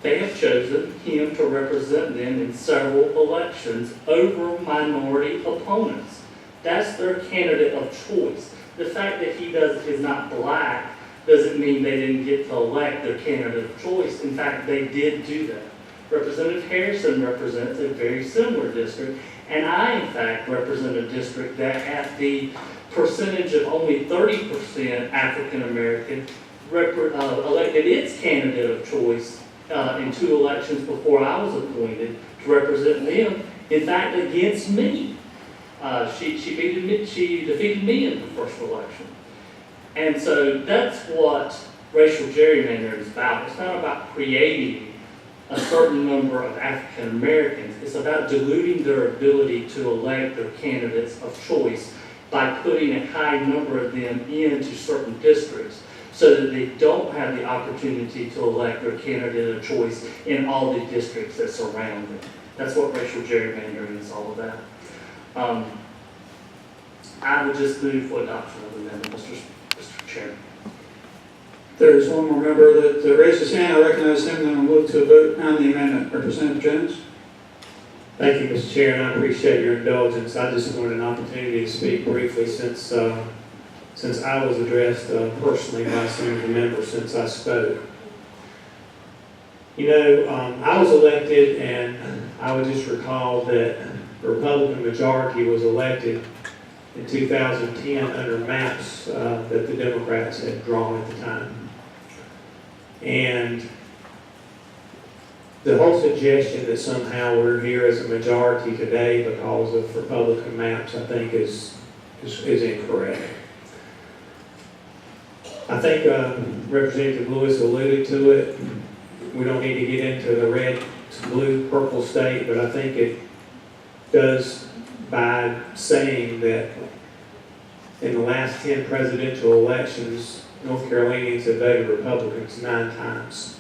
they have chosen him to represent them in several elections over minority opponents. That's their candidate of choice. The fact that he is not black doesn't mean they didn't get to elect their candidate of choice. In fact, they did do that. Representative Harrison represents a very similar district, and I, in fact, represent a district that at the percentage of only 30% African American elected its candidate of choice in 2 elections before I was appointed to represent them, in fact, against me. She defeated me in the first election. And so that's what racial gerrymandering is about. It's not about creating a certain number of African Americans. It's about diluting their ability to elect their candidates of choice by putting a high number of them into certain districts so that they don't have the opportunity to elect their candidate of choice in all the districts that surround them. That's what racial gerrymandering is all about. I would just move for adoption of the amendment, Mr. Chairman. There's one more member that raised his hand. I recognize him, then we'll move to a vote on the amendment. Representative Jones. Thank you, Mr. Chair, and I appreciate your indulgence. I just wanted an opportunity to speak briefly since I was addressed personally by some of the members since I spoke. You know, I was elected, and I would just recall that the Republican majority was elected in 2010 under maps that the Democrats had drawn at the time. And the whole suggestion that somehow we're here as a majority today because of Republican maps, I think is incorrect. I think Representative Lewis alluded to it. We don't need to get into the red, blue, purple state, but I think it does by saying that in the last 10 presidential elections, North Carolinians have voted Republicans 9 times.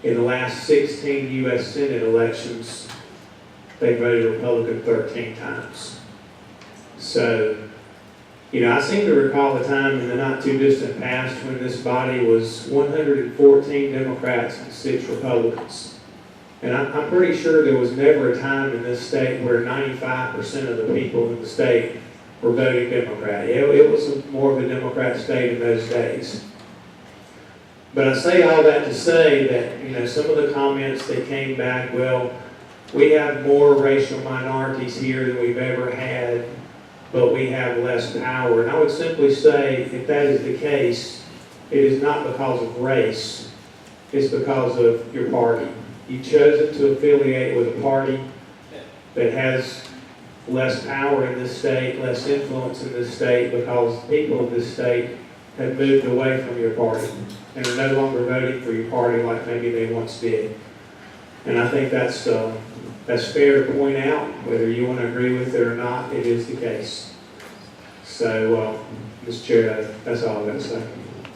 In the last 16 U.S. Senate elections, they voted Republican 13 times. So, you know, I seem to recall a time in the not too distant past when this body was 114 Democrats and 6 Republicans. And I'm pretty sure there was never a time in this state where 95% of the people in the state were voting Democrat. It was more of a Democrat state in those days. But I say all that to say that, you know, some of the comments that came back, well, we have more racial minorities here than we've ever had, but we have less power. And I would simply say, if that is the case, it is not because of race, it's because of your party. You've chosen to affiliate with a party that has less power in this state, less influence in this state, because people in this state have moved away from your party and are no longer voting for your party like maybe they once did. And I think that's fair to point out, whether you want to agree with it or not, it is the case. So, Mr. Chair, that's all I'm going to say.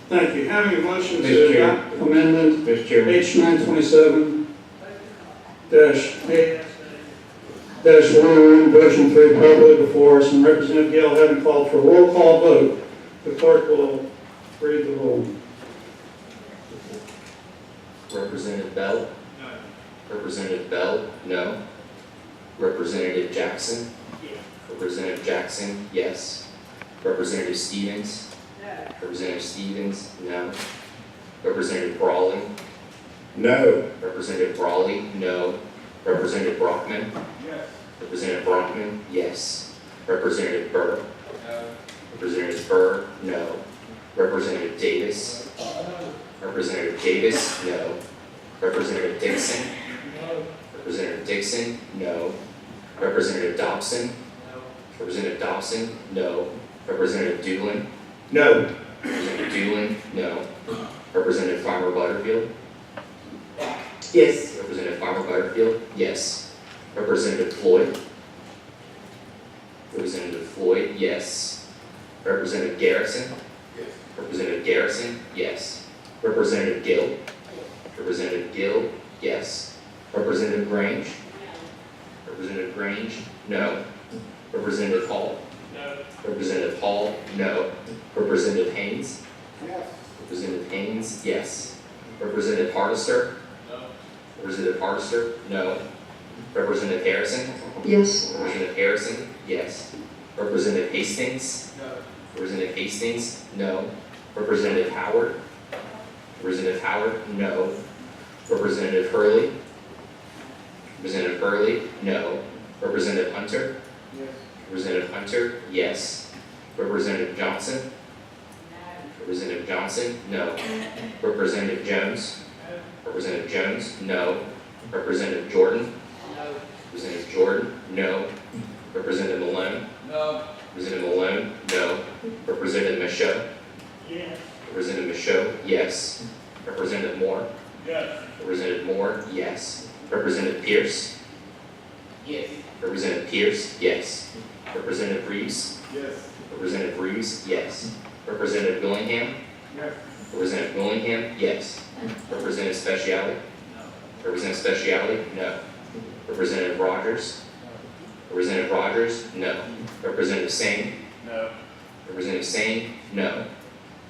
Thank you. Having a motion Mr. to Chair. adopt amendment Mr. Chairman. H927-1, version 3 probably before us, and Representative Gale having called for a roll call vote. The clerk will read the roll. Representative Bell? No. Representative Bell? No. Representative Jackson? Yes. Representative Jackson? Yes. Representative Stevens? No. Representative Stevens? No. Representative Brawley? No. Representative Brawley? No. Representative Brockman? Yes. Representative Brockman? Yes. Representative Burr? No. Representative Burr? No. Representative Davis? Representative Davis? No. Representative Dixon? No. Representative Dixon? No. Representative Dobson? No. Representative Dobson? No. Representative Doolin? No. Representative Doolin? No. Representative Farmer Butterfield? Yes. Representative Farmer Butterfield? Yes. Representative Floyd? Representative Floyd? Yes. Representative Garrison? Yes. Representative Garrison? Yes. Representative Gill? Representative Gill? Yes. Representative Grange? Representative Grange? No. Representative Hall? No. Representative Hall? No. Representative Haynes? Yes. Representative Haynes? Yes. Representative Hardister? No. Representative Hardister? No. Representative Harrison? Yes. Representative Harrison? Yes. Representative Hastings? No. Representative Hastings? No. Representative Howard? Representative Howard? No. Representative Hurley? Representative Hurley, no. Representative Hunter? Yes. Representative Hunter, yes. Representative Johnson? Representative Johnson, no. Representative Jones? Representative Jones, no. Representative Jordan? Representative Jordan, no. Representative Malone? No. Representative Malone, no. Representative Michaud? Yes. Representative Michaud, yes. Representative Moore? Yes. Representative Moore, yes. Representative Pierce? Yes. Representative Pierce, yes. Representative Reeves? Yes. Representative Reeves, yes. Representative Willingham? Yes. Representative Willingham, yes. Representative Speciale? Representative Speciale, no. Representative Rogers? Representative Rogers, no. Representative Singh? No. Representative Singh, no.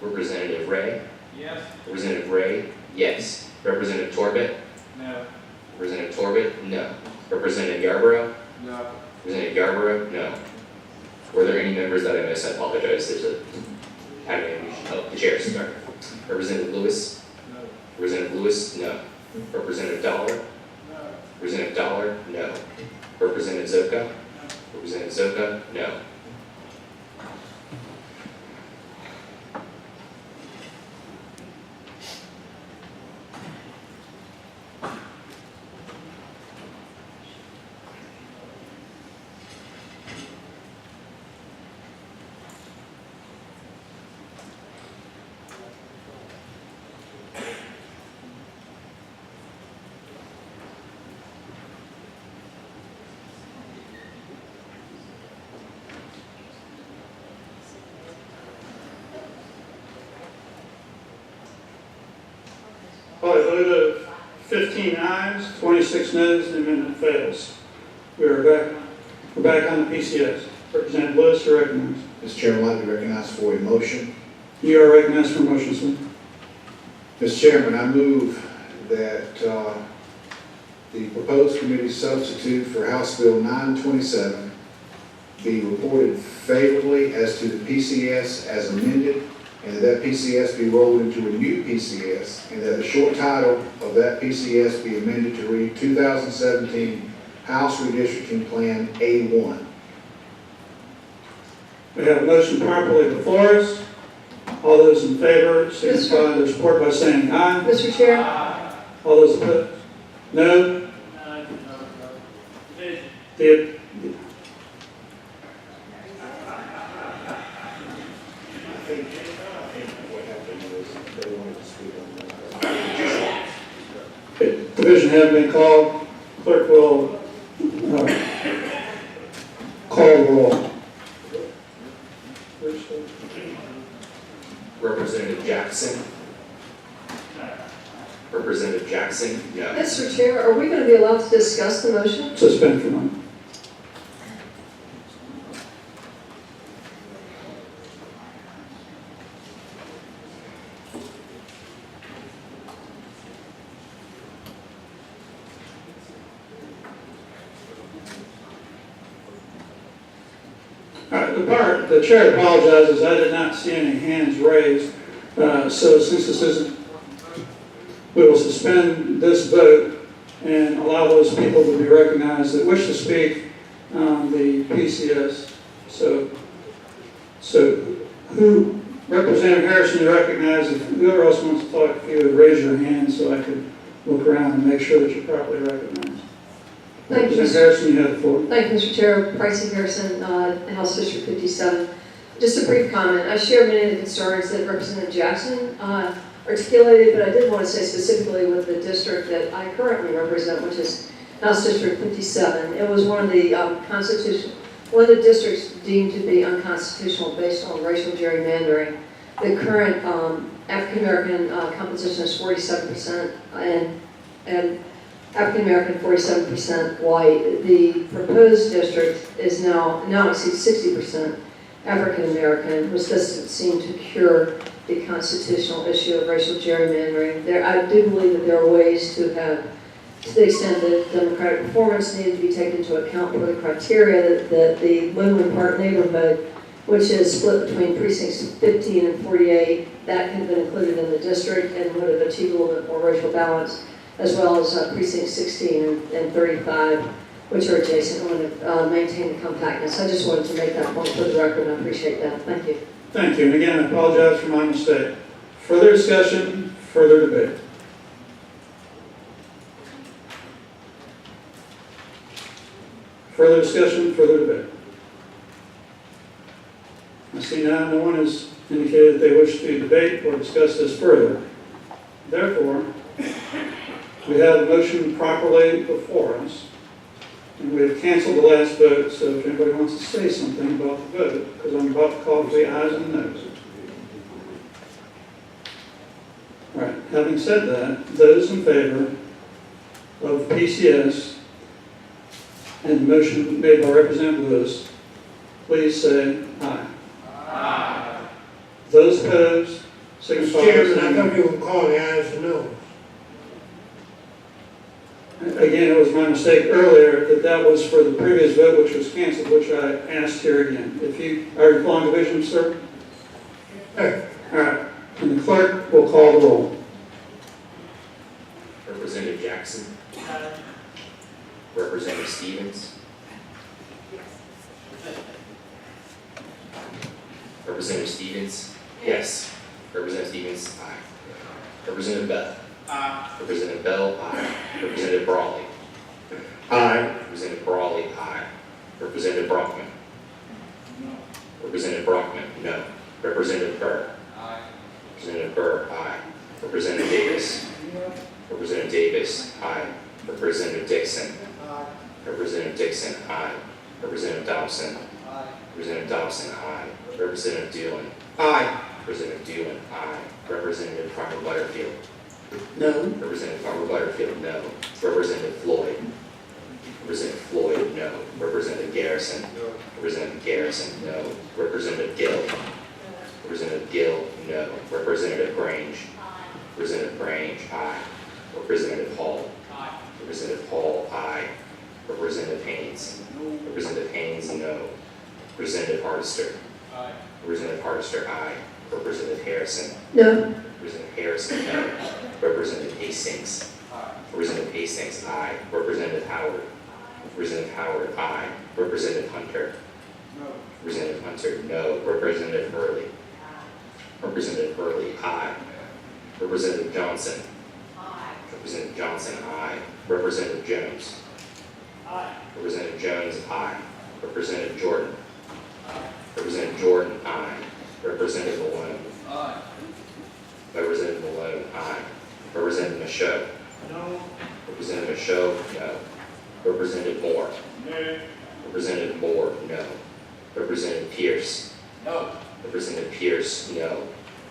Representative Ray? Yes. Representative Ray, yes. Representative Torbett? No. Representative Torbett, no. Representative Yarborough? No. Representative Yarborough, no. Were there any members that I missed? I apologize. There's a, oh, the chair, sorry. Representative Lewis? No. Representative Lewis, no. Representative Dollar? No. Representative Dollar, no. Representative Zoka? Representative Zoka, no. By a vote of 15 ayes, 26 noes, the amendment fails. We're back on the PCS. Representative Lewis, you're recognized. Mr. Chairman, I'd like to be recognized for a motion. You are recognized for a motion, sir. Mr. Chairman, I move that the proposed committee substitute for House Bill 927 be reported favorably as to the PCS as amended, and that PCS be rolled into a new PCS, and that the short title of that PCS be amended to read 2017 House Redistricting Plan A1. We have a motion properly before us. All those in favor signify their support by saying aye. Mr. Chair, All those opposed? No? The division having been called, clerk will call the roll. Representative Jackson? Representative Jackson, no. Mr. Chair, are we going to be allowed to discuss the motion? Suspend for a moment. The chair apologizes. I did not see any hands raised. So since this isn't, we will suspend this vote and allow those people to be recognized that wish to speak on the PCS. So who, Representative Harrison, you recognize. If whoever else wants to talk, if you would raise your hand so I could look around and make sure that you're properly recognized. Thank you, Representative Harrison, you have the floor. Thank you, Mr. Chair. Pricey Harrison, House District 57. Just a brief comment. I share many of the concerns that Representative Jackson articulated, but I did want to say specifically with the district that I currently represent, which is House District 57. It was one of the one of the districts deemed to be unconstitutional based on racial gerrymandering. The current African American composition is 47% and African American 47% white. The proposed district is now exceeds 60% African American, which doesn't seem to cure the constitutional issue of racial gerrymandering. I do believe that there are ways to have, to the extent that democratic performance needed to be taken into account for the criteria that the Windland Park neighborhood, which is split between precincts 15 and 48, that can have been included in the district and would have achieved a little bit more racial balance. as well as precinct 16 and 35, which are adjacent, want to maintain the compactness. I just wanted to make that point for the record, and I appreciate that. Thank you. Thank you, and again, I apologize for my mistake. Further discussion, further debate. Further discussion, further debate. I see now no one has indicated that they wish to debate or discuss this further. Therefore, we have a motion properly before us, and we have canceled the last vote, so if anybody wants to say something about the vote, because I'm about to call for the ayes and noes. All right, having said that, those in favor of PCS and the motion made by Representative Lewis, please say aye. Aye. Those opposed, signify by Chairman, I saying thought you were calling the ayes and noes. Again, it was my mistake earlier that was for the previous vote, which was canceled, which I asked here again. If you are you following the vision, sir? Sure. All right, and the clerk will call the roll. Representative Jackson. Representative Stevens. Representative Stevens. Yes. Representative Stevens. Aye. Representative Bell. Aye. Representative Bell. Aye. Representative Brawley. Aye. Representative Brawley. Aye. Representative Brockman. Representative Brockman. No. Representative Burr. Aye. Representative Burr. Aye. Representative Davis. Representative Davis. Aye. Representative Dixon. Aye. Representative Dixon. Aye. Representative Dobson. Aye. Representative Dobson. Aye. Representative Doolan. Aye. Representative Doolan. Aye. Representative Farmer Butterfield. No. Representative Farmer Butterfield. No. Representative Floyd. Representative Floyd. No. Representative Garrison. No. Representative Garrison. No. Representative Gill. Representative Gill. No. Representative Grange. Representative Grange. Aye. Representative Hall. Aye. Representative Hall. Aye. Representative Haynes. Representative Haynes. No. Representative Hardister. Aye. Representative Hardister. Aye. Representative Harrison. No. Representative Harrison. No. Representative Hastings. Aye. Representative Hastings. Aye. Representative Howard. Representative Howard. Aye. Representative Hunter. No. Representative Hunter. No. Representative Hurley. Representative Hurley. Aye. Representative Johnson. Representative Johnson. Aye. Representative Jones. Aye. Representative Jones. Aye. Representative Jordan. Representative Jordan. Aye. Representative Malone. Aye. Representative Malone. Aye. Representative Michaud. No. Representative Michaud. No. Representative Moore. No. Representative Moore. No. Representative Pierce. No. Representative Pierce. No.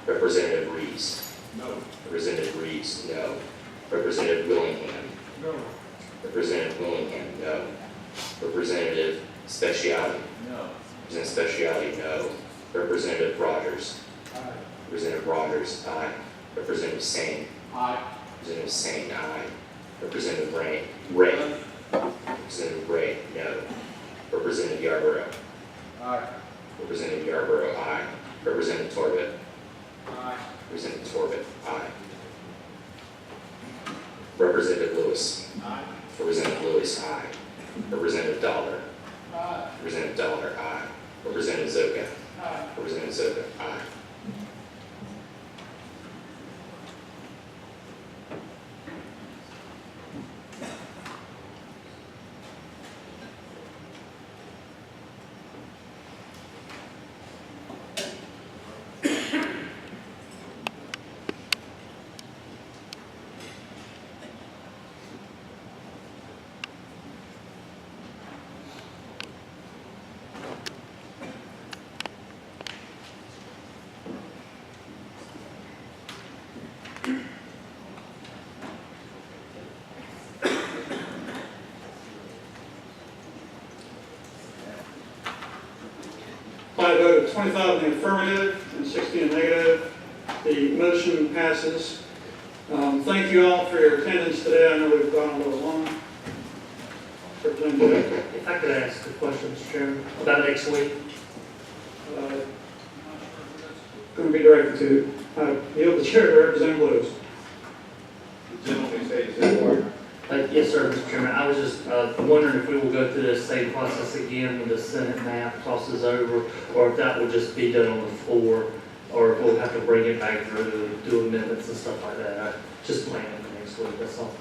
Representative Reeves. No. Representative Reeves. No. Representative Willingham. No. Representative Willingham. No. Representative Speciale. No. Representative Speciale. No. Representative Rogers. Aye. Representative Rogers. Aye. Representative Sane. Aye. Representative Sane. Aye. Representative Ray. Representative Ray. No. Representative Yarborough. Aye. Representative Yarborough. Aye. Representative Torbett. Aye. Representative Torbett. Aye. Representative Lewis. Aye. Representative Lewis. Aye. Representative Dollar. Aye. Representative Dollar. Aye. Representative Zoka. Aye. Representative Zoka. Aye. By a vote of 25 in the affirmative and 60 in the negative, the motion passes. Thank you all for your attendance today. I know we've gone a little long. Representative, If I could ask a question, Mr. Chairman, about next week. Going to be directed to yield the chair to Representative Lewis. Gentlemen, say his inquiry. Yes, sir, Mr. Chairman. I was just wondering if we will go through the same process again when the Senate map crosses over, or if that will just be done on the floor, or if we'll have to bring it back through to do amendments and stuff like that. I just planning for next week, that's all.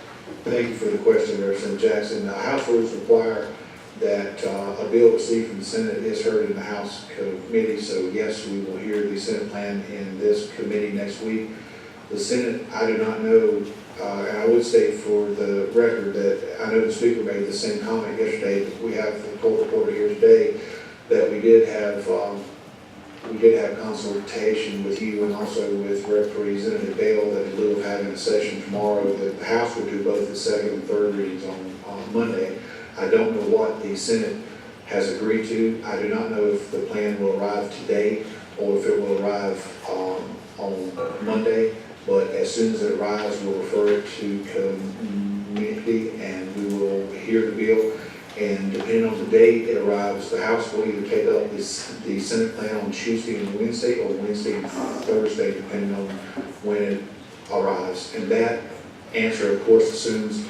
Thank you for the question, Representative Jackson. House rules require that a bill received from the Senate is heard in the House committee, so yes, we will hear the Senate plan in this committee next week. The Senate, I do not know, and I would state for the record that I know the Speaker made the same comment yesterday, that we have the court reporter here today, that we did have consultation with you and also with Representative Bale that in lieu of having a session tomorrow, that the House would do both the second and third readings on Monday. I don't know what the Senate has agreed to. I do not know if the plan will arrive today or if it will arrive on Monday, but as soon as it arrives, we'll refer it to committee and we will hear the bill. And depending on the date it arrives, the House will either take up the Senate plan on Tuesday and Wednesday, or Wednesday and Thursday, depending on when it arrives. And that answer, of course, assumes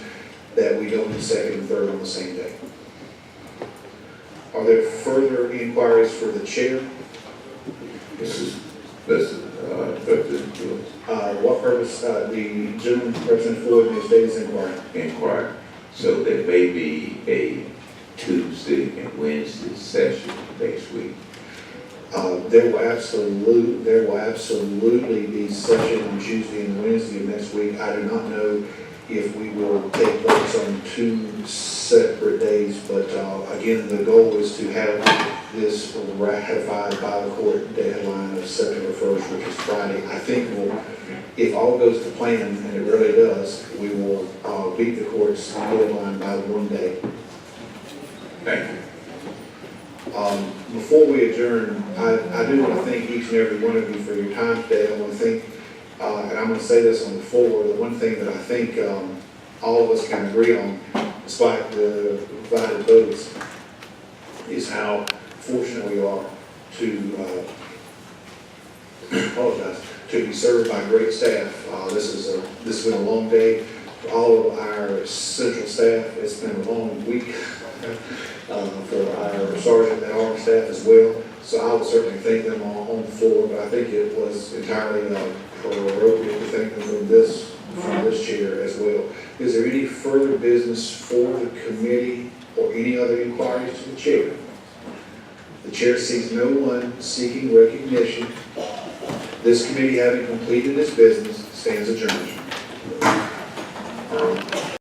that we don't do second and third on the same day. Are there further inquiries for the chair? What purpose, the gentleman, Representative Floyd, may state his inquiry. So there may be a Tuesday and Wednesday session next week. There will absolutely be session on Tuesday and Wednesday of next week. I do not know if we will take votes on two separate days, but again, the goal is to have this ratified by the court deadline of September 1st, which is Friday. I think if all goes to plan, and it really does, we will beat the court's deadline by 1 day. Thank you. Before we adjourn, I do want to thank each and every one of you for your time today. I want to thank, and I'm going to say this on the floor, the one thing that I think all of us can agree on, despite the divided votes, is how fortunate we are to to be served by great staff. This has been a long day for all of our central staff. It's been a long week for our sergeant and armed staff as well. So I would certainly thank them on the floor, but I think it was entirely appropriate to thank them from this chair as well. Is there any further business for the committee or any other inquiries to the chair? The chair sees no one seeking recognition. This committee, having completed its business, stands adjourned.